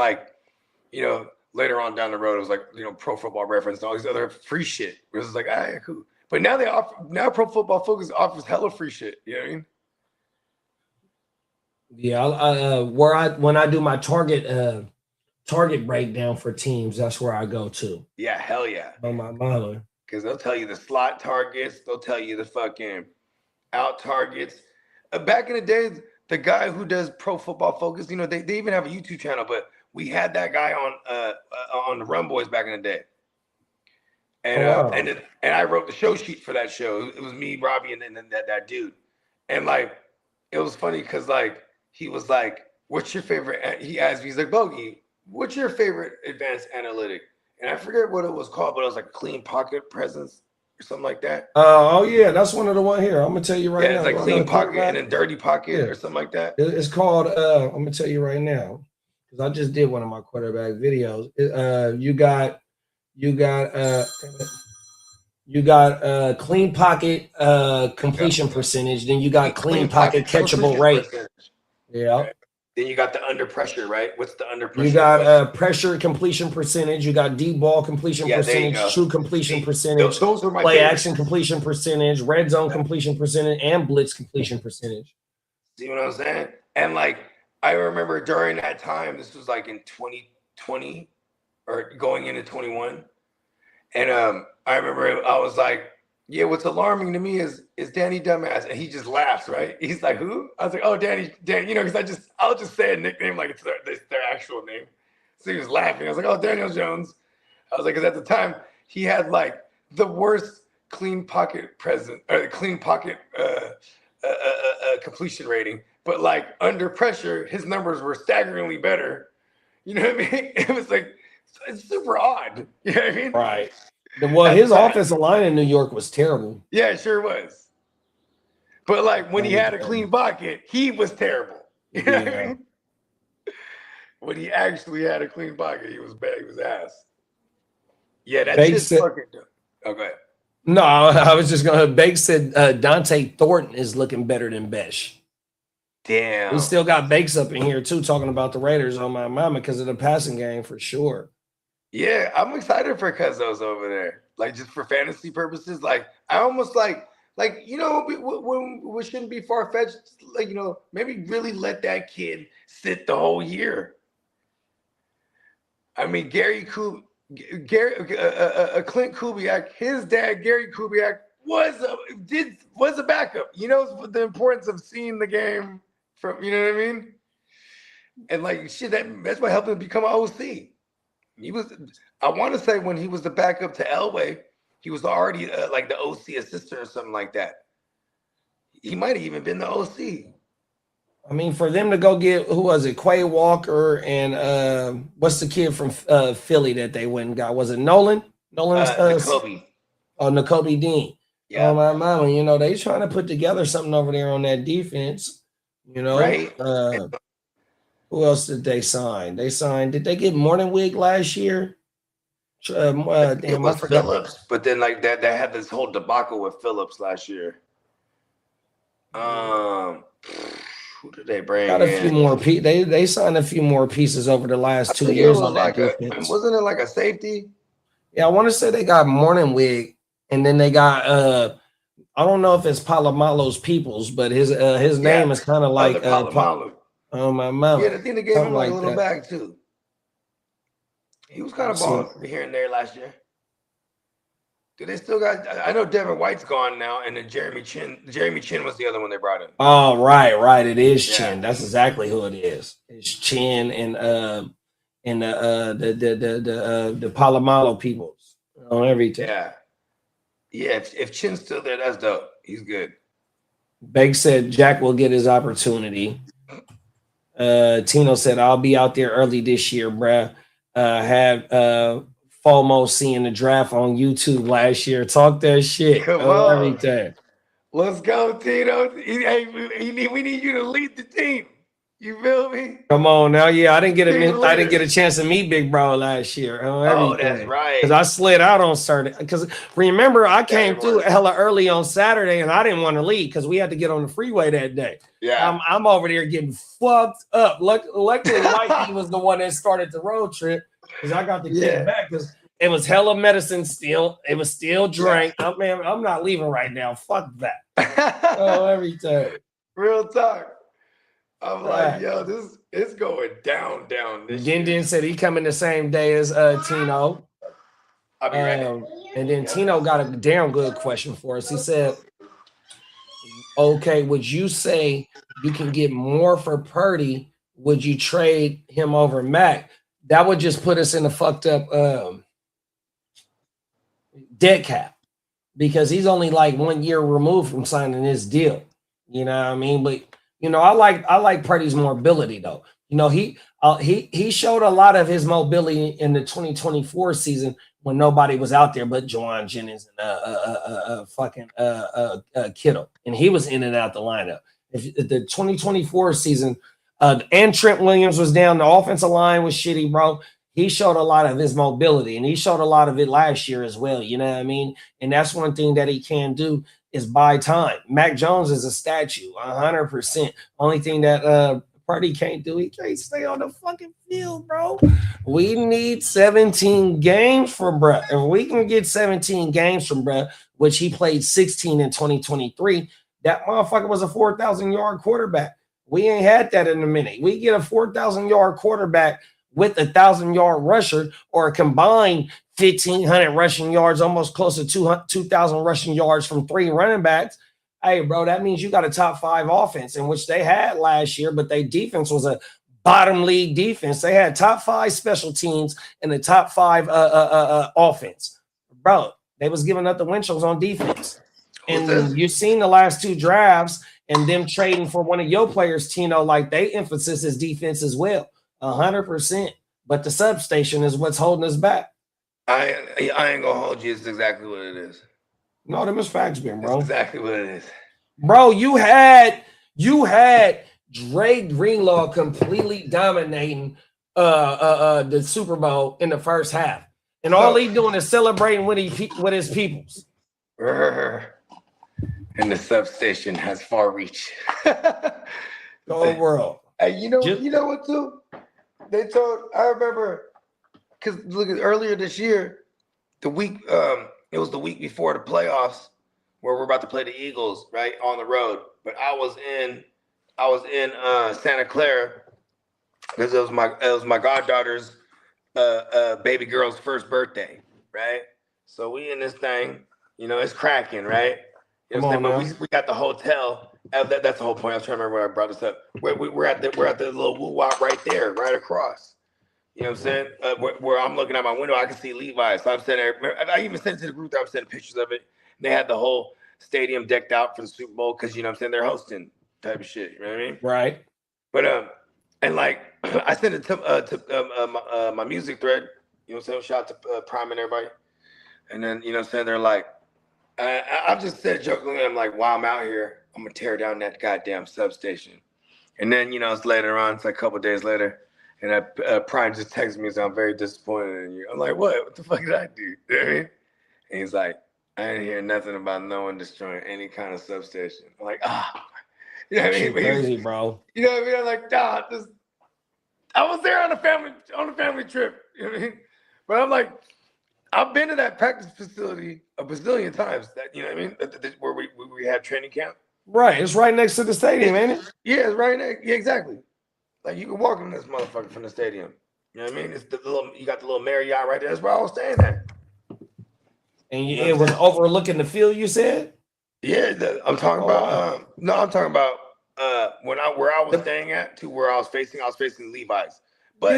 later on down the road, it was like, Pro Football Reference and all these other free shit. It was like, yeah, cool. But now Pro Football Focus offers hella free shit. You know what I mean? Yeah, when I do my target breakdown for teams, that's where I go to. Yeah, hell yeah. On my mother. Because they'll tell you the slot targets, they'll tell you the fucking out targets. Back in the days, the guy who does Pro Football Focus, they even have a YouTube channel, but we had that guy on the Run Boys back in the day. And and I wrote the show sheet for that show. It was me, Robbie, and then that dude. And it was funny because he was like, what's your favorite? He asked me, he's like, Bogey, what's your favorite advanced analytic? And I forget what it was called, but it was like clean pocket presence or something like that. Oh yeah, that's one of the one here. I'm gonna tell you right now. Yeah, it's like clean pocket and then dirty pocket or something like that. It's called. I'm gonna tell you right now because I just did one of my quarterback videos. You got clean pocket completion percentage. Then you got clean pocket catchable rate. Yeah. Then you got the under pressure, right? What's the under pressure? You got pressure completion percentage. You got deep ball completion percentage, true completion percentage, those are my play favorites. action completion percentage, red zone completion percentage, and blitz completion percentage. See what I'm saying? And like I remember during that time, this was like in 2020 or going into 21. And I remember I was like, yeah, what's alarming to me is Danny Dumbass. And he just laughs, right? He's like, who? I was like, oh, Danny, you know, because I'll just say a nickname like it's their actual name. So he was laughing. I was like, oh, Daniel Jones. I was like, because at the time he had like the worst clean pocket completion rating, but like under pressure, his numbers were staggeringly better. You know what I mean? It was like, it's super odd. You know what I mean? Right. Well, his offensive line in New York was terrible. Yeah, it sure was. But like when he had a clean pocket, he was terrible. You know what I mean? When he actually had a clean pocket, he was bad. He was ass. Yeah, that's just fucking dumb. Oh, go ahead. No, I was just gonna. Bake said Dante Thornton is looking better than Besh. Damn. We still got Bakes up in here too, talking about the Raiders on my mama because of the passing game for sure. Yeah, I'm excited for Cuzzo's over there. Like just for fantasy purposes, like I almost like you know, we shouldn't be far fetched. Like you know, maybe really let that kid sit the whole year. I mean, Clint Kubiak, his dad Gary Kubiak was a backup. You know the importance of seeing the game from. You know what I mean? And like shit, that's what helped him become an OC. He was, I want to say, when he was the backup to Elway, he was already like the OC assistant or something like that. He might have even been the OC. I mean, for them to go get, who was it, Quay Walker and what's the kid from Philly that they went and got? Was it Nolan? Nakobe. Oh, Nakobe Dean. Yeah. Oh, my mama, you know, they trying to put together something over there on that defense, you know. Right. Who else did they sign? Did they get Morningwig last year? It was Phillips, but then like that had this whole debacle with Phillips last year. Who did they bring? Got a few more. They signed a few more pieces over the last 2 years on that defense. Wasn't it like a safety? Yeah, I want to say they got Morningwig, and then they got I don't know if it's Palomalo's Peoples, but his name is kind of like Palomalo. Oh my mama. Yeah, I think they gave him like a little that. bag too. He was kind of balling here and there last year. Do they still got? I know Devin White's gone now, and then Jeremy Chin. Jeremy Chin was the other one they brought in. Oh right. It is Chin. That's exactly who it is. It's Chin and the Palomalo Peoples on everything. Yeah. If Chin's still there, that's dope. He's good. Beg said Jack will get his opportunity. Tino said, I'll be out there early this year, bruh. Had FOMO seeing the draft on YouTube last year. Talk that shit. Come on. Everything. Let's go, Tino. Hey, we need you to lead the team. You feel me? Come on now. Yeah, I didn't get a chance to meet Big Bro last year. Oh, that's right. Because I slid out on Saturday. Because remember, I came through hella early on Saturday, and I didn't want to leave because we had to get on the freeway that day. Yeah, I'm over there getting fucked up. Luckily, Mikey was the one that started the road trip because I got to get back because it was hella medicine still. It was still drank. Yeah. I'm not leaving right now. Fuck that. Everything. Real talk. I'm like, yo, this is going down. Gendin said he coming the same day as Tino. I'll be ready. And then Tino got a damn good question for us. He said, okay, would you say you can get more for Purdy? Would you trade him over Mac? That would just put us in a fucked up dead cap because he's only like 1 year removed from signing his deal. You know what I mean? But you know, I like Purdy's mobility though. You know, he showed a lot of his mobility in the 2024 season when nobody was out there but Juwan Jennings and Kitteh, and he was in and out the lineup. If the 2024 season, and Trent Williams was down, the offensive line was shitty, bro. He showed a lot of his mobility, and he showed a lot of it last year as well. You know what I mean? And that's one thing that he can do is buy time. Mac Jones is a statue, 100%. Only thing that Purdy can't do, he can't stay on the fucking field, bro. We need 17 games from bruh. If we can get 17 games from bruh, which he played 16 in 2023, that motherfucker was a 4,000-yard quarterback. We ain't had that in a minute. We get a 4,000-yard quarterback with a 1,000-yard rusher, or a combined 1,500 rushing yards, almost close to 2,000 rushing yards from 3 running backs. Hey, bro, that means you got a top 5 offense, in which they had last year, but their defense was a bottom league defense. They had top 5 special teams and the top 5 offense. Bro, they was giving up the windshields on defense. And you've seen the last 2 drafts and them trading for one of your players, Tino, like they emphasis is defense as well, 100%. But the substation is what's holding us back. I ain't gonna hold you. It's exactly what it is. No, them is facts, bro. That's exactly what it is. Bro, you had Dre Greenlaw completely dominating the Super Bowl in the first half. And all he doing is celebrating with his peoples. And the substation has far reach. The whole world. Hey, you know what too? They told, I remember, because look at earlier this year, it was the week before the playoffs where we're about to play the Eagles, right, on the road. But I was in Santa Clara because it was my goddaughter's baby girl's first birthday, right? So we in this thing, it's cracking, right? You know what I'm saying? But we got the hotel. That's the whole point. I was trying to remember when I brought this up. We're at the little woo-wop right there, right across. You know what I'm saying? Where I'm looking out my window, I can see Levi's. So I'm sitting there. I even sent it to the group that I'm sending pictures of it. They had the whole stadium decked out for the Super Bowl because, you know what I'm saying, they're hosting type of shit. You know what I mean? Right. But and like I sent it to my music thread. You know what I'm saying? Shout out to Prime and everybody. And then, you know what I'm saying, they're like, I've just said jokingly, I'm like, while I'm out here, I'm gonna tear down that goddamn substation. And then, it's later on, it's like a couple of days later, and Prime just texted me and said, I'm very disappointed in you. I'm like, what the fuck did I do? You know what I mean? And he's like, I didn't hear nothing about no one destroying any kind of substation. I'm like, you know what I mean? Crazy, bro. You know what I mean? I'm like, I was there on a family trip. You know what I mean? But I'm like, I've been to that practice facility a bazillion times. That, you know what I mean? Where we had training camp. Right. It's right next to the stadium, ain't it? Yeah, it's right next. Yeah, exactly. Like you can walk in this motherfucker from the stadium. You know what I mean? It's you got the little Marriott right there. That's where I was staying at. And it was overlooking the field, you said? Yeah, I'm talking about. No, I'm talking about where I was staying at to where I was facing Levi's. But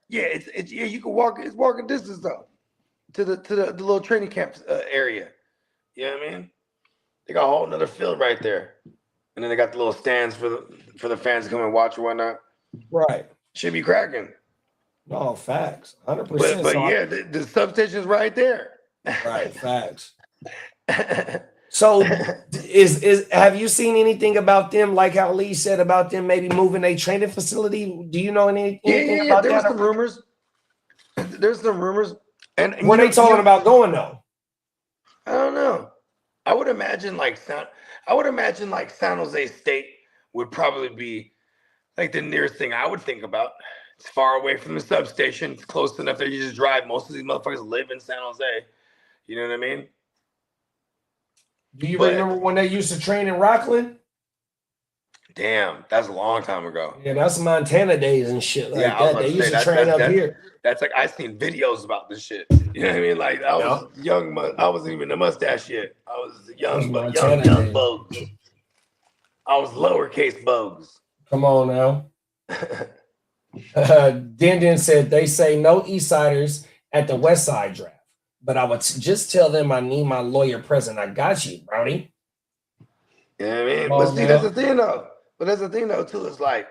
yeah, it's you can walk. It's walking distance though to the little training camp area. You know what I mean? They got a whole another field right there, and then they got the little stands for the fans to come and watch or whatnot. Right. Should be cracking. No, facts. 100%. But yeah, the substation's right there. Right, facts. So have you seen anything about them, like how Lee said about them maybe moving a training facility? Do you know anything about that? There's some rumors. There's some rumors. And where they talking about going though? I don't know. I would imagine like San Jose State would probably be like the nearest thing I would think about. It's far away from the substation. It's close enough that you just drive. Most of these motherfuckers live in San Jose. You know what I mean? Do you remember when they used to train in Rockland? Damn, that's a long time ago. Yeah, that's Montana days and shit like that. They used to train up here. That's like I seen videos about this shit. You know what I mean? Like I was young, I wasn't even a mustache yet. I was young bugs. I was lowercase bugs. Come on now. Den said they say no Eastsiders at the West Side draft, but I would just tell them I need my lawyer present. I got you, Brownie. You know what I mean? But see, that's the thing though. But that's the thing though too. It's like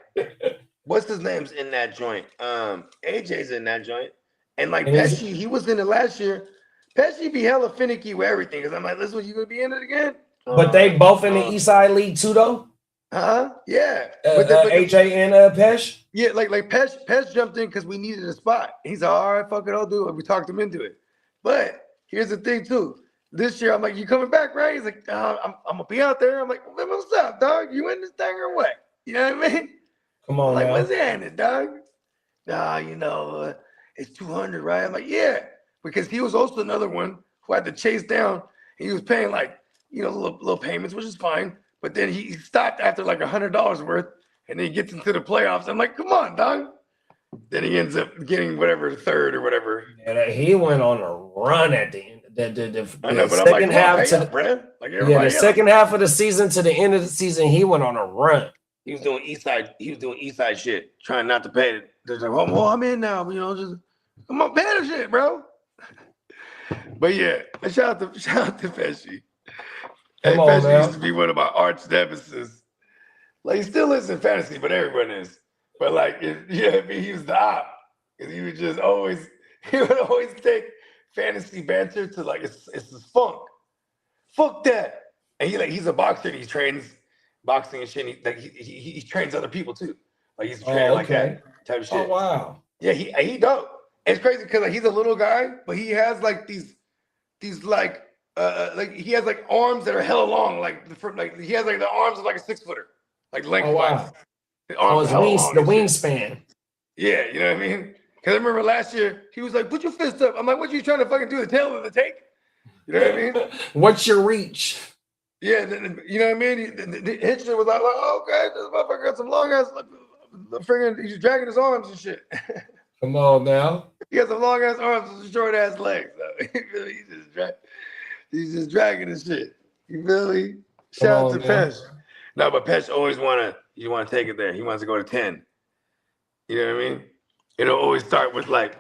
what's his name's in that joint? AJ's in that joint. And like Pesci, he was in it last year. Pesci be hella finicky with everything. Cause I'm like, listen, you gonna be in it again? But they both in the East Side League too, though. Yeah. But AJ and Pesh. Yeah, like Pesh jumped in because we needed a spot. He's like, all right, fuck it, I'll do it. We talked him into it. But here's the thing too. This year, I'm like, you coming back, right? He's like, I'm gonna be out there. I'm like, what's up, dog? You in this thing or what? You know what I mean? Come on, like, now. what's that in it, dog? Nah, it's 200, right? I'm like, yeah, because he was also another one who had to chase down. He was paying like, little payments, which is fine. But then he stopped after like $100 worth, and then he gets into the playoffs. I'm like, come on, dog. Then he ends up getting whatever, third or whatever. Yeah, he went on a run at the end. The second half the second half of the season to the end of the season, he went on a run. He was doing East Side shit, trying not to pay it. They're like, well, I'm in now, just come on, pay the shit, bro. But yeah, shout out to Pesci. Hey, Pesci used to be one of my arch nemesis. Like, he still is in fantasy, but everyone is. But like, he was the op. Because he would always take fantasy banter to like, it's his funk. Fuck that. And he's a boxer and he trains boxing and shit. And he trains other people too. Like, he's a trainer like that type of shit. Oh, wow. Yeah, he dope. It's crazy because like, he's a little guy, but he has like these like he has like arms that are hella long. He has like the arms of like a 6-footer, like lengthwise. Oh, wow. The wingspan. Yeah, you know what I mean? Because I remember last year, he was like, put your fist up. I'm like, what you trying to fucking do, the tail of the take? You know what I mean? What's your reach? Yeah, you know what I mean? The Hitchner was like, oh, okay, this motherfucker got some long ass, he's dragging his arms and shit. Come on now. He has some long ass arms and some short ass legs. So he's just dragging his shit. You feel me? Shout out to Pesh. No, but Pesh always want to take it there. He wants to go to 10. You know what I mean? It'll always start with like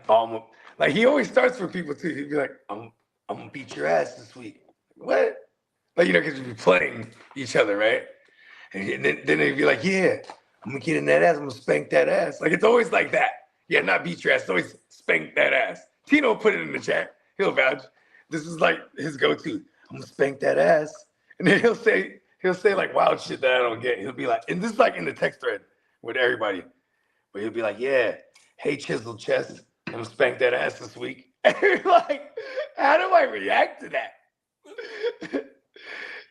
he always starts for people too. He'd be like, I'm gonna beat your ass this week. What? Like, because you be playing each other, right? And then they'd be like, yeah, I'm gonna get in that ass, I'm gonna spank that ass. Like, it's always like that. Yeah, not beat your ass, it's always spank that ass. Tino put it in the chat. He'll vouch. This is like his go-to. I'm gonna spank that ass. And then he'll say like wild shit that I don't get. He'll be like, and this is like in the text thread with everybody. But he'll be like, yeah, hey, chisel chest, I'm gonna spank that ass this week. And you're like, how do I react to that?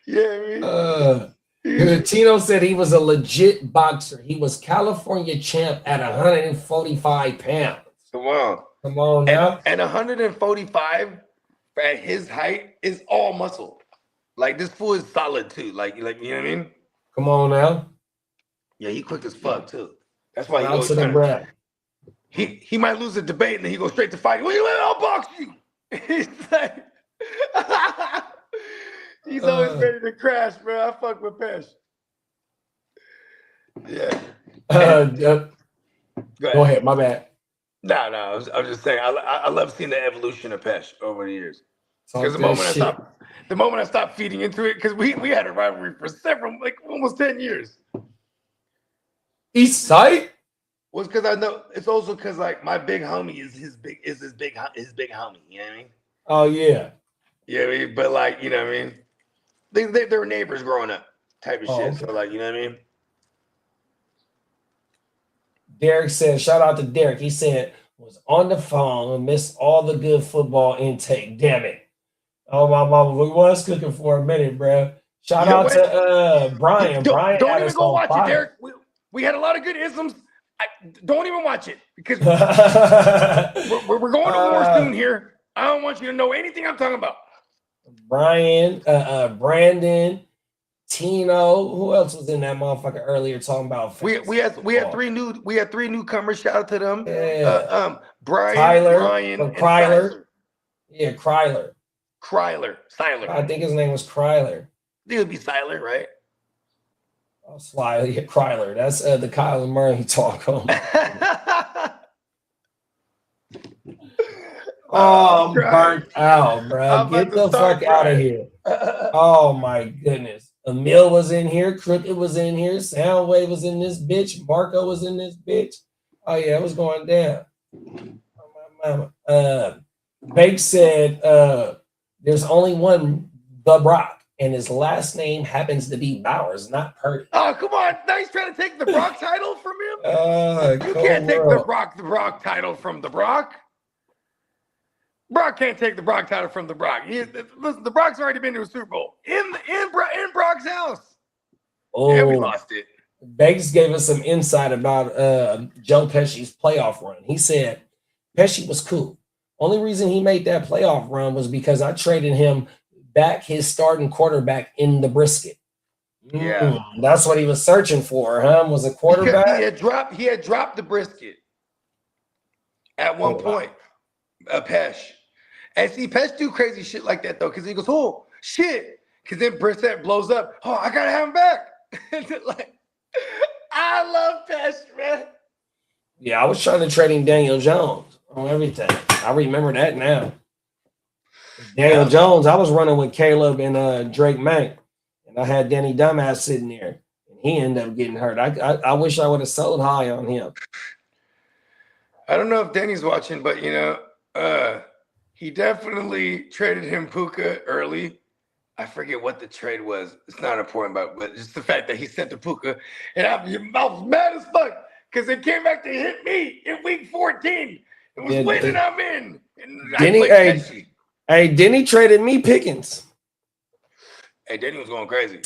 Yeah, I mean. Tino said he was a legit boxer. He was California champ at 145 pounds. Come on now. And 145 at his height is all muscle. Like, this fool is solid too. Like you know what I mean? Come on now. Yeah, he quick as fuck too. That's why he goes to the He might lose a debate and then he goes straight to fight. Well, I'll box you. He's like, he's always ready to crash, bro. I fuck with Pesh. Yeah. Go ahead, my bad. No, I was just saying, I love seeing the evolution of Pesh over the years. Because the moment I stopped feeding into it, because we had a rivalry for almost 10 years. East Side? Was because I know it's also because like my big homie is his big homie. You know what I mean? Oh yeah. Yeah, but like, you know what I mean? They were neighbors growing up, type of shit. Okay. So like, you know what I mean? Derek said, shout out to Derek. He said, was on the phone and missed all the good football intake. Damn it. Oh, my mama, we was cooking for a minute, bro. Shout out to Brian. Brian, don't even go watch it, Derek. We had a lot of good isms. Don't even watch it because we're going to war soon here. I don't want you to know anything I'm talking about. Brian, Brandon, Tino. Who else was in that motherfucker earlier talking about? We had three newcomers. Shout out to them. Yeah. Brian, Kryler. Yeah, Kryler. Siler. I think his name was Kryler. It would be Siler, right? Oh, Sly, yeah, Kryler. That's the Kyler Murray talk on. Oh, I'm burnt out, bro. Get the fuck out of here. Oh my goodness. Emil was in here. Crooked was in here. Soundwave was in this bitch. Marco was in this bitch. Oh, yeah, it was going down. Oh, my mama. Bake said there's only one The Brock, and his last name happens to be Bowers, not Purdy. Oh, come on. Now he's trying to take the Brock title from him? You can't take the Brock title from the Brock. Brock can't take the Brock title from the Brock. Listen, the Brock's already been to a Super Bowl in Brock's house. Oh, yeah, we lost it. Beggs gave us some insight about Joe Pesci's playoff run. He said Pesci was cool. Only reason he made that playoff run was because I traded him back his starting quarterback in the brisket. Yeah, that's what he was searching for. Was a quarterback. He had dropped the brisket at one point. Pesh. And see, Pesh do crazy shit like that though, because he goes, "Oh shit," because then Brissett blows up. Oh, I gotta have him back. Like, I love Pesh, man. Yeah, I was trying to trade him Daniel Jones on everything. I remember that now. Daniel Jones, I was running with Caleb and Drake May, and I had Danny Dumbass sitting there, and he ended up getting hurt. I wish I would have sold high on him. I don't know if Danny's watching, but he definitely traded him Puka early. I forget what the trade was. It's not important, but just the fact that he sent the Puka, and I was mad as fuck because it came back to hit me in week 14. It was winning. I'm in. And Denny traded me Pickens. Hey, Denny was going crazy.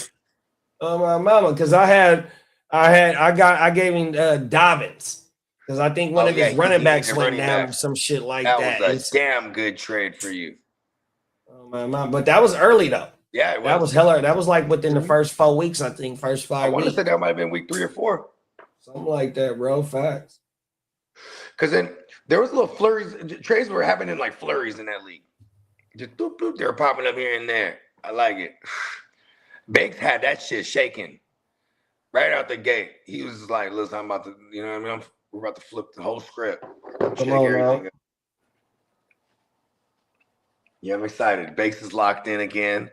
Oh my mama, because I gave him Dobbins. Because I think one of his running backs went down or some shit like that. That was a damn good trade for you. Oh my mama. But that was early though. Yeah, it was. That was hella. That was like within the first 4 weeks, I think. First 5 weeks. I want to say that might have been week 3 or 4. Something like that, bro. Facts. Because then there was little flurries. Trades were happening like flurries in that league. Just doop, doop, they were popping up here and there. I like it. Banks had that shit shaking right out the gate. He was just like, listen, I'm about to, you know what I mean? We're about to flip the whole script. Come on, now. Yeah, I'm excited. Banks is locked in again.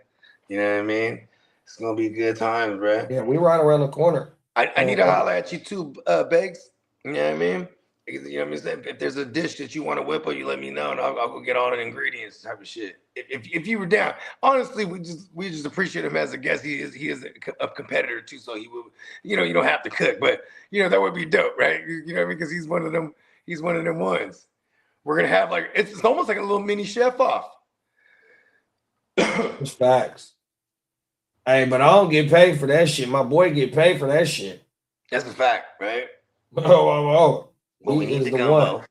You know what I mean? It's going to be good times, bro. Yeah, we right around the corner. I need to holler at you too, Banks. You know what I mean? You know what I'm saying? If there's a dish that you want to whip, or you let me know, and I'll go get all the ingredients, type of shit. If you were down, honestly, we just appreciate him as a guest. He is a competitor too, so he will. You know, you don't have to cook, but you know that would be dope, right? You know what I mean? Because he's one of them. He's one of them ones. We're gonna have like it's almost like a little mini chef off. It's facts. Hey, but I don't get paid for that shit. My boy get paid for that shit. That's a fact, right? Oh. Well, we need the gumbo.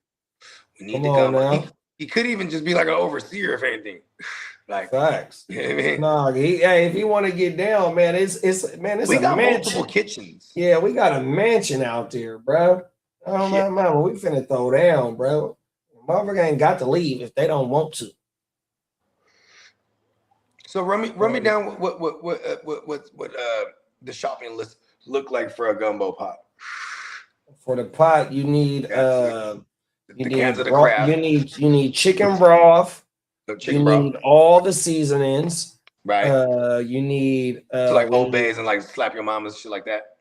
We need the gumbo. He could even just be like an overseer, if anything. Like facts. You know what I mean? Nah, if he want to get down, man, it's we a got mansion. Multiple kitchens. Yeah, we got a mansion out there, bro. Oh my mama, we finna throw down, bro. Motherfucker ain't got to leave if they don't want to. So run me down what the shopping list look like for a gumbo pot. For the pot, you need you need chicken broth. You need all the seasonings. Right. You need so like Old Bays and like Slap Your Mama's, shit like that.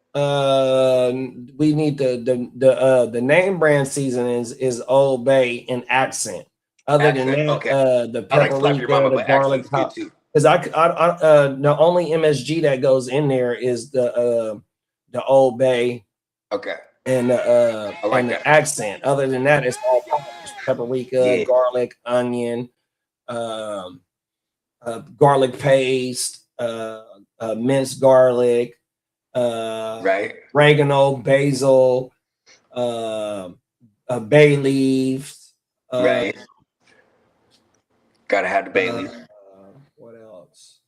We need the name brand seasonings is Old Bay and Accent. Other than that, the paprika, the garlic top. Because the only MSG that goes in there is the Old Bay. Okay. And the Accent. Other than that, it's all paprika, garlic, onion, garlic paste, minced garlic, oregano, basil, bay leaves. Right. Gotta have the bay leaf. What else?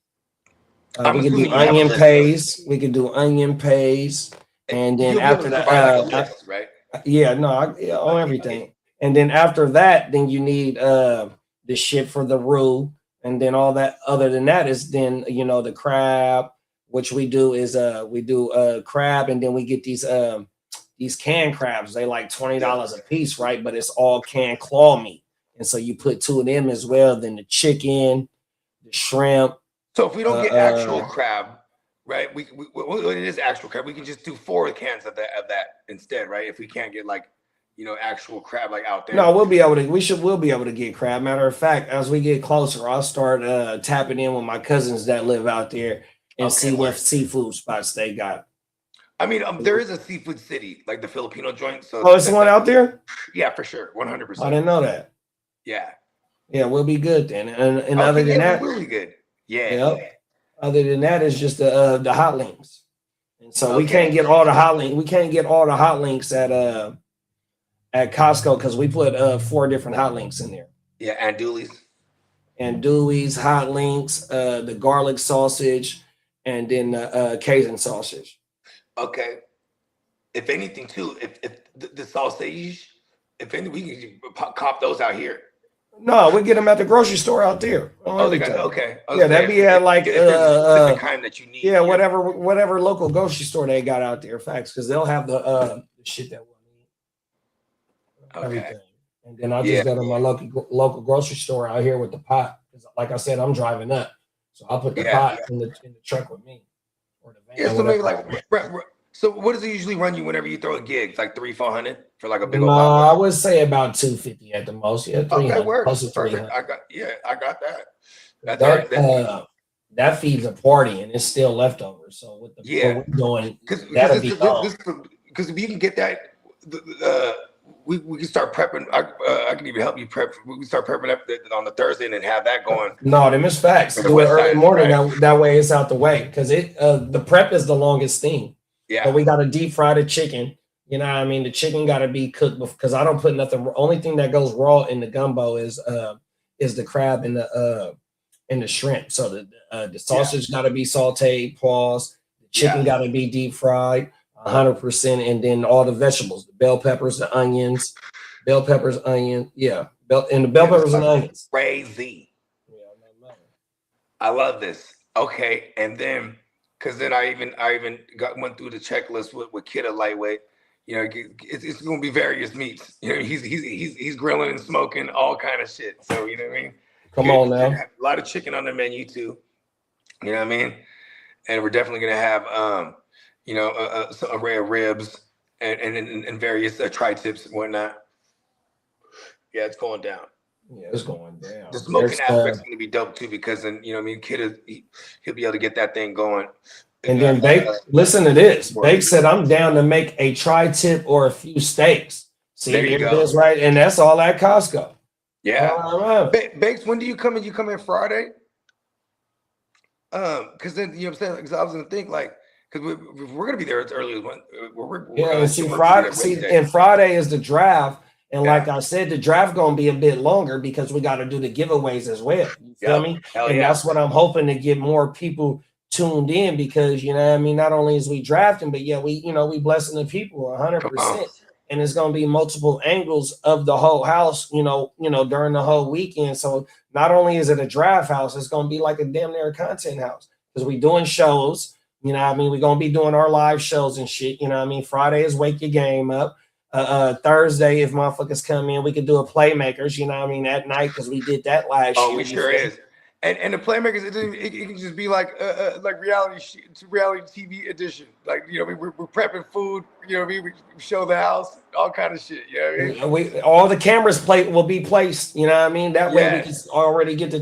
We can do onion paste. We can do onion paste. And then after that, right? Yeah, no, on everything. And then after that, then you need the shit for the roux, and then all that. Other than that is then the crab, which we do is we do crab, and then we get these canned crabs. They like $20 a piece, right? But it's all canned claw meat, and so you put 2 of them as well. Then the chicken, the shrimp. So if we don't get actual crab, right? It is actual crab. We can just do 4 cans of that instead, right? If we can't get like, actual crab like out there. No, we'll be able to get crab. Matter of fact, as we get closer, I'll start tapping in with my cousins that live out there and see what seafood spots they got. I mean, there is a seafood city, like the Filipino joint. So it's the one out there? Yeah, for sure. 100%. I didn't know that. Yeah. Yeah, we'll be good then. And other than that, we'll be good. Yeah. Yep. Other than that, it's just the hot links. And so we can't get all the hot links. We can't get all the hot links at Costco because we put 4 different hot links in there. Yeah, and Dewey's hot links, the garlic sausage, and then Cajun sausage. Okay. If anything, too, if the sausage, if any, we can cop those out here. No, we get them at the grocery store out there. Okay. Yeah, that'd be at like the kind that you need. Yeah, whatever local grocery store they got out there. Facts, because they'll have the shit that we'll need. Okay. Everything. And then I just go to my local grocery store out here with the pot. Because like I said, I'm driving up, so I'll put the pot in the truck with me. Or the van. Yeah, so maybe like. So what does it usually run you whenever you throw a gig? It's like $300-$400 for like a big old bottle? I would say about $250 at the most. Yeah, $300. Close to $300. I got that. That's all right. That feeds a party and it's still leftovers. So with the what we're doing, that'll be because if you can get that, we can start prepping. I can even help you prep. We can start prepping up on the Thursday and then have that going. No, them is facts. Do it early morning. Right? That way it's out the way because the prep is the longest thing. Yeah. So we got to deep fry the chicken. You know what I mean? The chicken got to be cooked because I don't put nothing. Only thing that goes raw in the gumbo is the crab and the shrimp. So the sausage got to be sauteed, paused. The chicken got to be deep fried 100%, and then all the vegetables, the bell peppers, the onions, and the bell peppers and onions. Crazy. Yeah, I love this. Okay, and then. Because then I even went through the checklist with Kitteh lightweight. It's going to be various meats. He's grilling and smoking all kind of shit. So you know what I mean. Come on now. A lot of chicken on the menu too. You know what I mean. And we're definitely going to have some array of ribs and various tri-tips and whatnot. Yeah, it's going down. Yeah, it's going down. The smoking aspect's going to be dope too because then Kitteh he'll be able to get that thing going. And then Bake, listen to this. Bake said, "I'm down to make a tri-tip or a few steaks." See, there you go. Right, and that's all at Costco. Yeah. Bakes, when do you come in? You come in Friday? Because then what I'm saying. Because I was going to think because we're going to be there as early as when. Friday is the draft. And like I said, the draft going to be a bit longer because we got to do the giveaways as well. You feel me? That's what I'm hoping to get more people tuned in because, not only is we drafting, but we blessing the people 100%. And it's going to be multiple angles of the whole house, during the whole weekend. So not only is it a draft house, it's going to be like a damn near content house because we doing shows, we're going to be doing our live shows and shit. Friday is Wake Your Game Up. Thursday, if motherfuckers come in, we could do a Playmakers, at night because we did that last year. Oh, we sure is. And the Playmakers, it can just be like reality TV edition. We're prepping food. We show the house, all kind of shit. All the cameras will be placed. That way we can already get to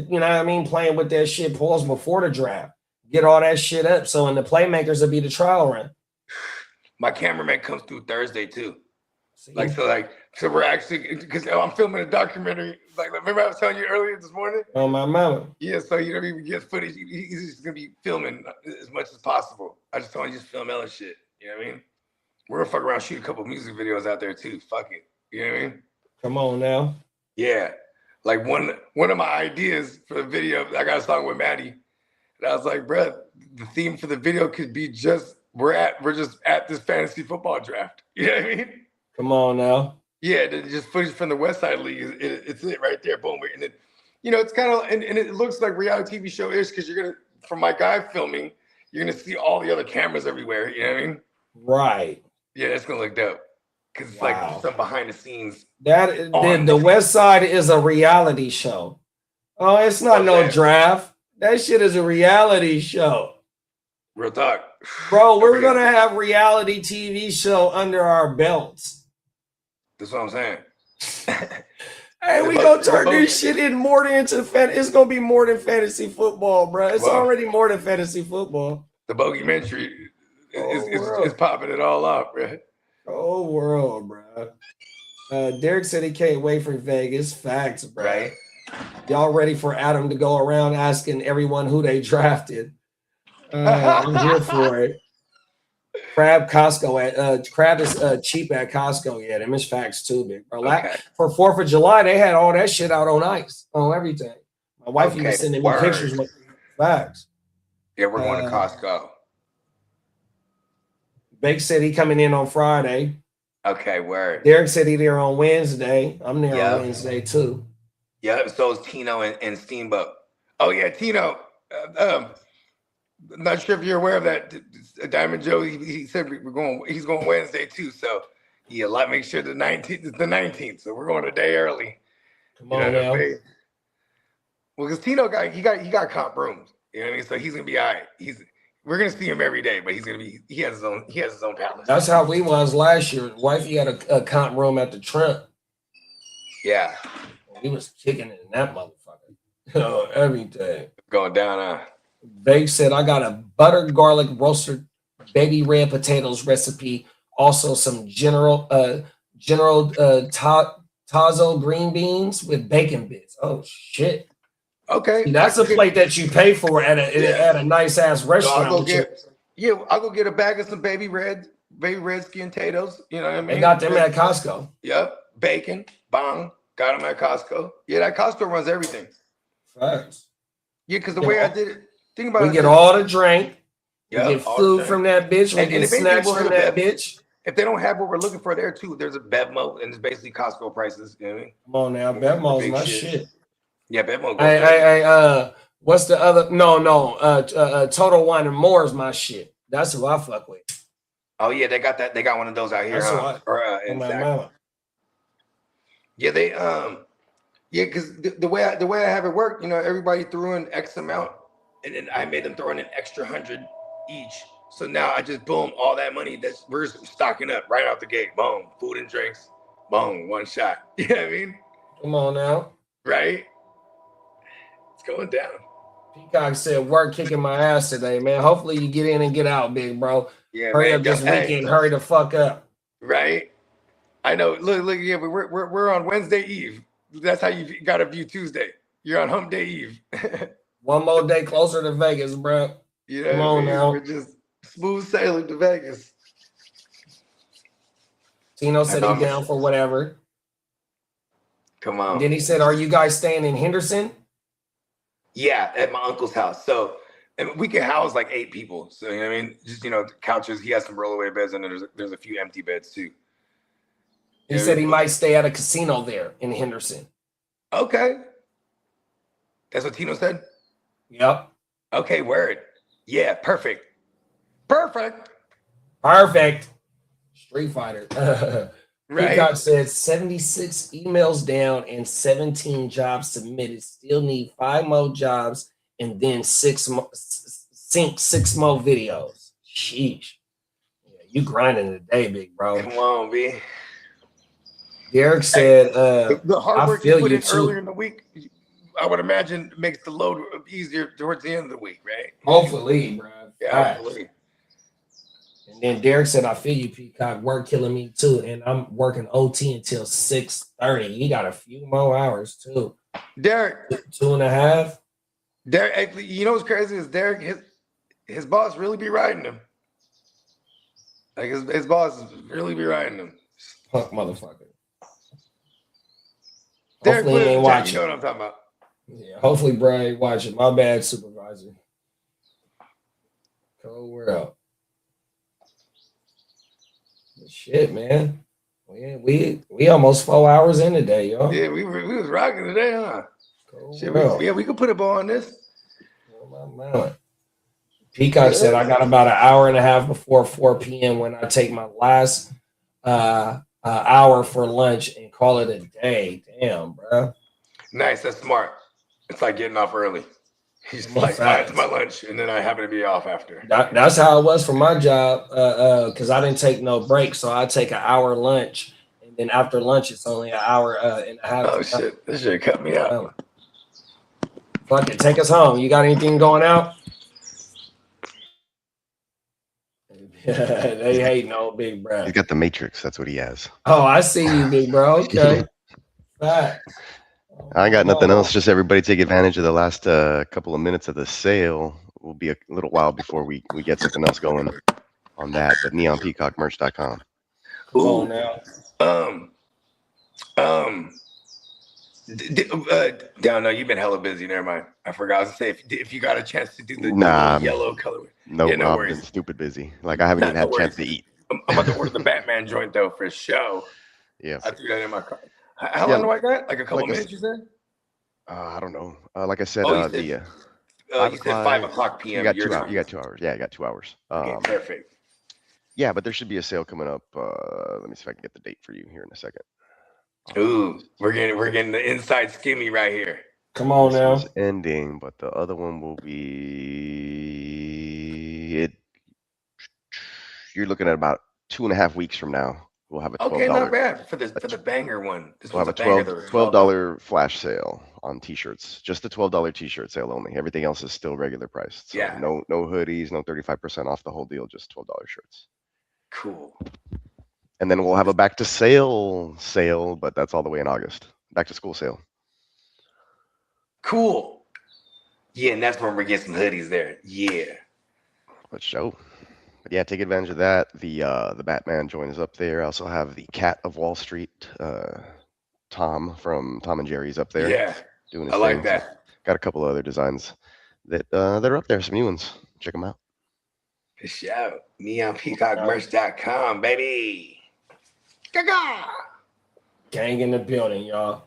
playing with that shit pause before the draft. Get all that shit up. So in the Playmakers will be the trial run. My cameraman comes through Thursday too. So we're actually because I'm filming a documentary. Remember I was telling you earlier this morning? Oh my mama. Yeah, so we get footage. He's just gonna be filming as much as possible. I just told him just film hella shit. You know what I mean? We're gonna fuck around, shoot a couple music videos out there too. Fuck it. You know what I mean? Come on now. Yeah, one of my ideas for the video. I got a song with Maddie, and I was like, bruh, the theme for the video could be just we're just at this fantasy football draft. You know what I mean? Come on now. Yeah, just footage from the West Side League. It's it right there. Boom. And then, it's kind of, and it looks like reality TV show ish because you're going to, from my guy filming, you're going to see all the other cameras everywhere. You know what I mean? Right. Yeah, it's going to look dope. Because it's like some behind the scenes. The West Side is a reality show. Oh, it's not no draft. That shit is a reality show. Real talk. Bro, we're going to have reality TV show under our belts. That's what I'm saying. Hey, we going to turn this shit into it's going to be more than fantasy football, bro. It's already more than fantasy football. The Bogeymentary is popping it all off, bro. Oh, world, bro. Derek said he can't wait for Vegas. Facts, bro. Right. Y'all ready for Adam to go around asking everyone who they drafted? I'm here for it. Crab is cheap at Costco. Yeah, them is facts too, big bro. Okay. For 4th of July, they had all that shit out on ice, on everything. My wife even sending me pictures with facts. Yeah, we're going to Costco. Bake said he coming in on Friday. Okay, word. Derek said he there on Wednesday. I'm there on Wednesday too. Yeah, so is Tino and Steamboat. Oh yeah, Tino. I'm not sure if you're aware of that. Diamond Joe, he said he's going Wednesday too. So yeah, make sure the 19th is the 19th. So we're going a day early. Come on now. Well, because Tino he got comp rooms. You know what I mean? So he's gonna be all right. We're gonna see him every day, but he has his own palace. That's how we was last year. Wifey had a comp room at the Trent. Yeah. He was kicking it in that motherfucker. Everything. Going down, Vague said, I got a butter garlic roasted baby red potatoes recipe. Also some General Tazo green beans with bacon bits. Oh shit. Okay. See, that's a plate that you pay for at a nice ass restaurant. I'll go get a bag of some baby red skin potatoes. You know what I mean? They got them at Costco. Yep. Bacon, bong. Got them at Costco. Yeah, that Costco runs everything. Facts. Yeah, because the way I did it, think about it. We get all the drink. Yep, we get food from that bitch. We get snacks from that bitch. If they don't have what we're looking for there too, there's a Bevmo, and it's basically Costco prices. You know what I mean? Come on now, Bevmo's my shit. Yeah, Bevmo. Hey, what's the other? No. Total Wine and More is my shit. That's who I fuck with. Oh yeah, they got that. They got one of those out here. Yeah, they because the way I have it work, you know, everybody threw in X amount, and then I made them throw in an extra 100 each. So now I just boom all that money we're stocking up right out the gate. Boom, food and drinks. Boom, one shot. You know what I mean? Come on now. Right? It's going down. Peacock said, work kicking my ass today, man. Hopefully you get in and get out, big bro. Yeah, hurry up this weekend. Hurry the fuck up. Right? I know. Look. Yeah, but we're on Wednesday Eve. That's how you got to view Tuesday. You're on Hump Day Eve. One more day closer to Vegas, bro. You know, come on now. We're just smooth sailing to Vegas. Tino said he's down for whatever. Come on. And then he said, "Are you guys staying in Henderson?" Yeah, at my uncle's house. So and we can house like 8 people. So you know what I mean, just couches. He has some rollaway beds, and there's a few empty beds too. He said he might stay at a casino there in Henderson. Okay. That's what Tino said? Yep. Okay, word. Yeah, perfect. Street Fighter. Right. Peacock said 76 emails down and 17 jobs submitted. Still need 5 more jobs and then 6 more videos. Sheesh. Yeah, you grinding today, big bro. Come on, B. Derek said, the hard work you put in earlier in the week, I would imagine makes the load easier towards the end of the week, right? Hopefully, bro. Yeah, hopefully. And then Derek said, I feel you, Peacock. Work killing me too. And I'm working OT until 6:30. You got a few more hours too. Derek. 2.5. Derek, you know what's crazy is Derek, his boss really be riding him. Like his boss really be riding him. Punk motherfucker. Derek, hopefully he ain't watching. You know what I'm talking about. Yeah, hopefully Brian ain't watching. My bad, supervisor. Cold world. Shit, man. We almost 4 hours in today, y'all. Yeah, we was rocking today, huh? Shit, we could put a ball on this. Peacock said I got about an hour and a half before 4 p.m. when I take my last hour for lunch and call it a day. Damn, bro. Nice. That's smart. It's like getting off early. He's like, it's my lunch, and then I happen to be off after. That's how it was for my job, because I didn't take no break, so I take an hour lunch, and then after lunch it's only an hour and a half. Oh shit! This shit cut me out. Fuck it, take us home. You got anything going out? They hating on Big Bro. He's got the Matrix. That's what he has. Oh, I see you, Big Bro. Okay. Facts. I got nothing else. Just everybody take advantage of the last couple of minutes of the sale. Will be a little while before we get something else going on that. But neonpeacockmerch.com. Ooh. Now. Down. No, you've been hella busy. Never mind. I forgot to say if you got a chance to do the yellow color. No, yeah, no I've worries. been stupid busy. Like I haven't even had a chance to eat. I'm about to order the Batman joint though for show. Yeah. I threw that in my car. How long do I got? Like a couple minutes, you said? I don't know. Like I said, you said 5 o'clock p.m. You got 2 hours. You got 2 hours. Yeah, I got 2 hours. Okay, perfect. Yeah, but there should be a sale coming up. Let me see if I can get the date for you here in a second. Ooh, we're getting the inside skimmy right here. Come on now. It's ending, but the other one will be it. You're looking at about 2.5 weeks from now. We'll have a $12. Okay, not bad for the banger one. We'll have a $12 flash sale on t-shirts. Just the $12 t-shirt sale only. Everything else is still regular priced. So yeah. No hoodies, no 35% off the whole deal. Just $12 shirts. Cool. And then we'll have a back to sale, but that's all the way in August. Back to school sale. Cool. Yeah, and that's when we're getting some hoodies there. Yeah. Let's show. But yeah, take advantage of that. The Batman joint is up there. I also have the Cat of Wall Street, Tom from Tom and Jerry's up there. Yeah. Doing his I like thing. that. So got a couple of other designs that are up there. Some new ones. Check them out. Good shout. NeonPeacockMerch.com, baby. Gaga. Gang in the building, y'all.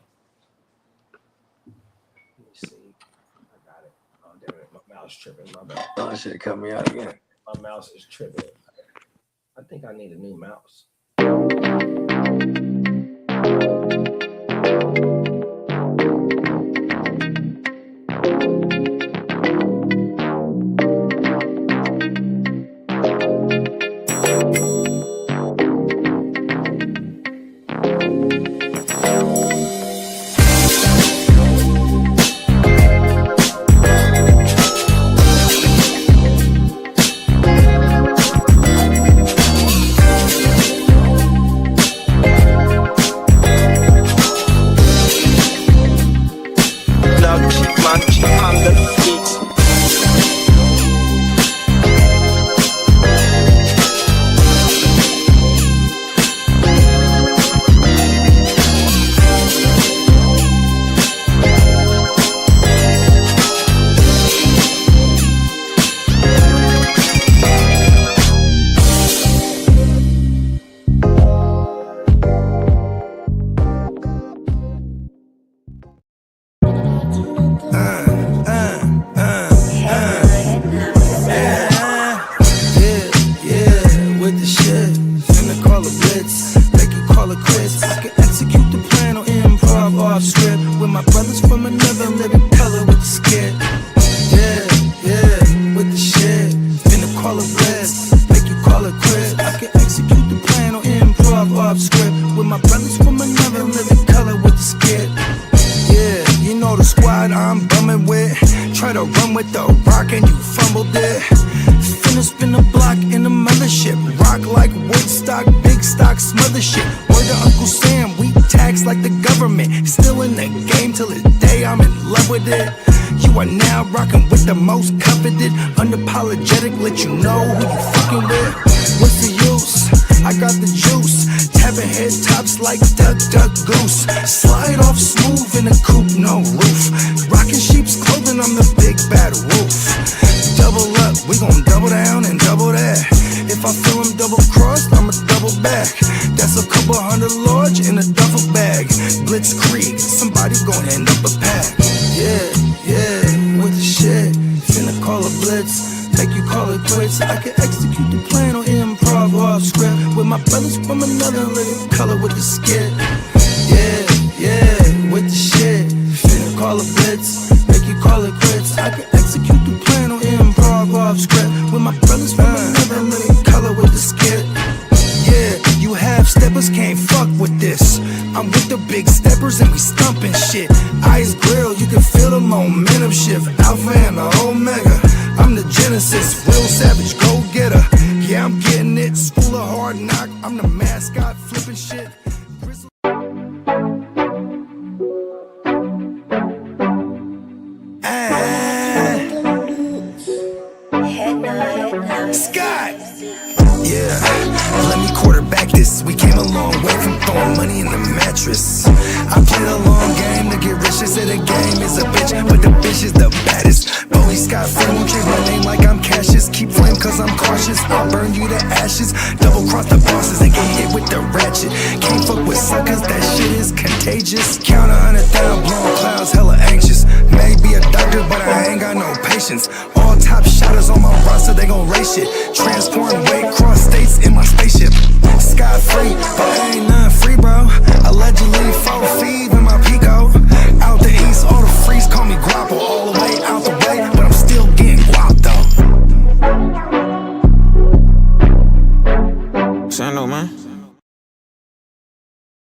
Let me see. I got it. Oh, damn it. My mouse tripping. My bad. Oh, shit cut me out again. My mouse is tripping. I think I need a new mouse. Call a blitz, make you call it quits. I can execute Alpha and the Omega. I'm the Genesis, real savage, go getter. Yeah, I'm getting it. School of hard knock. I'm the mascot, flipping shit. Scott. Yeah, let me quarterback this. We came a long way from throwing money in the mattress. I played a long game to get rich. They say the game is a bitch, but the bitch is the baddest. Bowie Scott Flame won't change my name like I'm Cassius. Keep flame cause I'm cautious. I'll burn you to ashes. Double cross the bosses and get hit with the ratchet. Can't fuck with suckers, that shit is contagious. Count 100 down, blowing clouds, hella anxious. Maybe a doctor, but I ain't got no patience. All top shotters on my roster, they gon' race shit. Transporting weight, cross states in my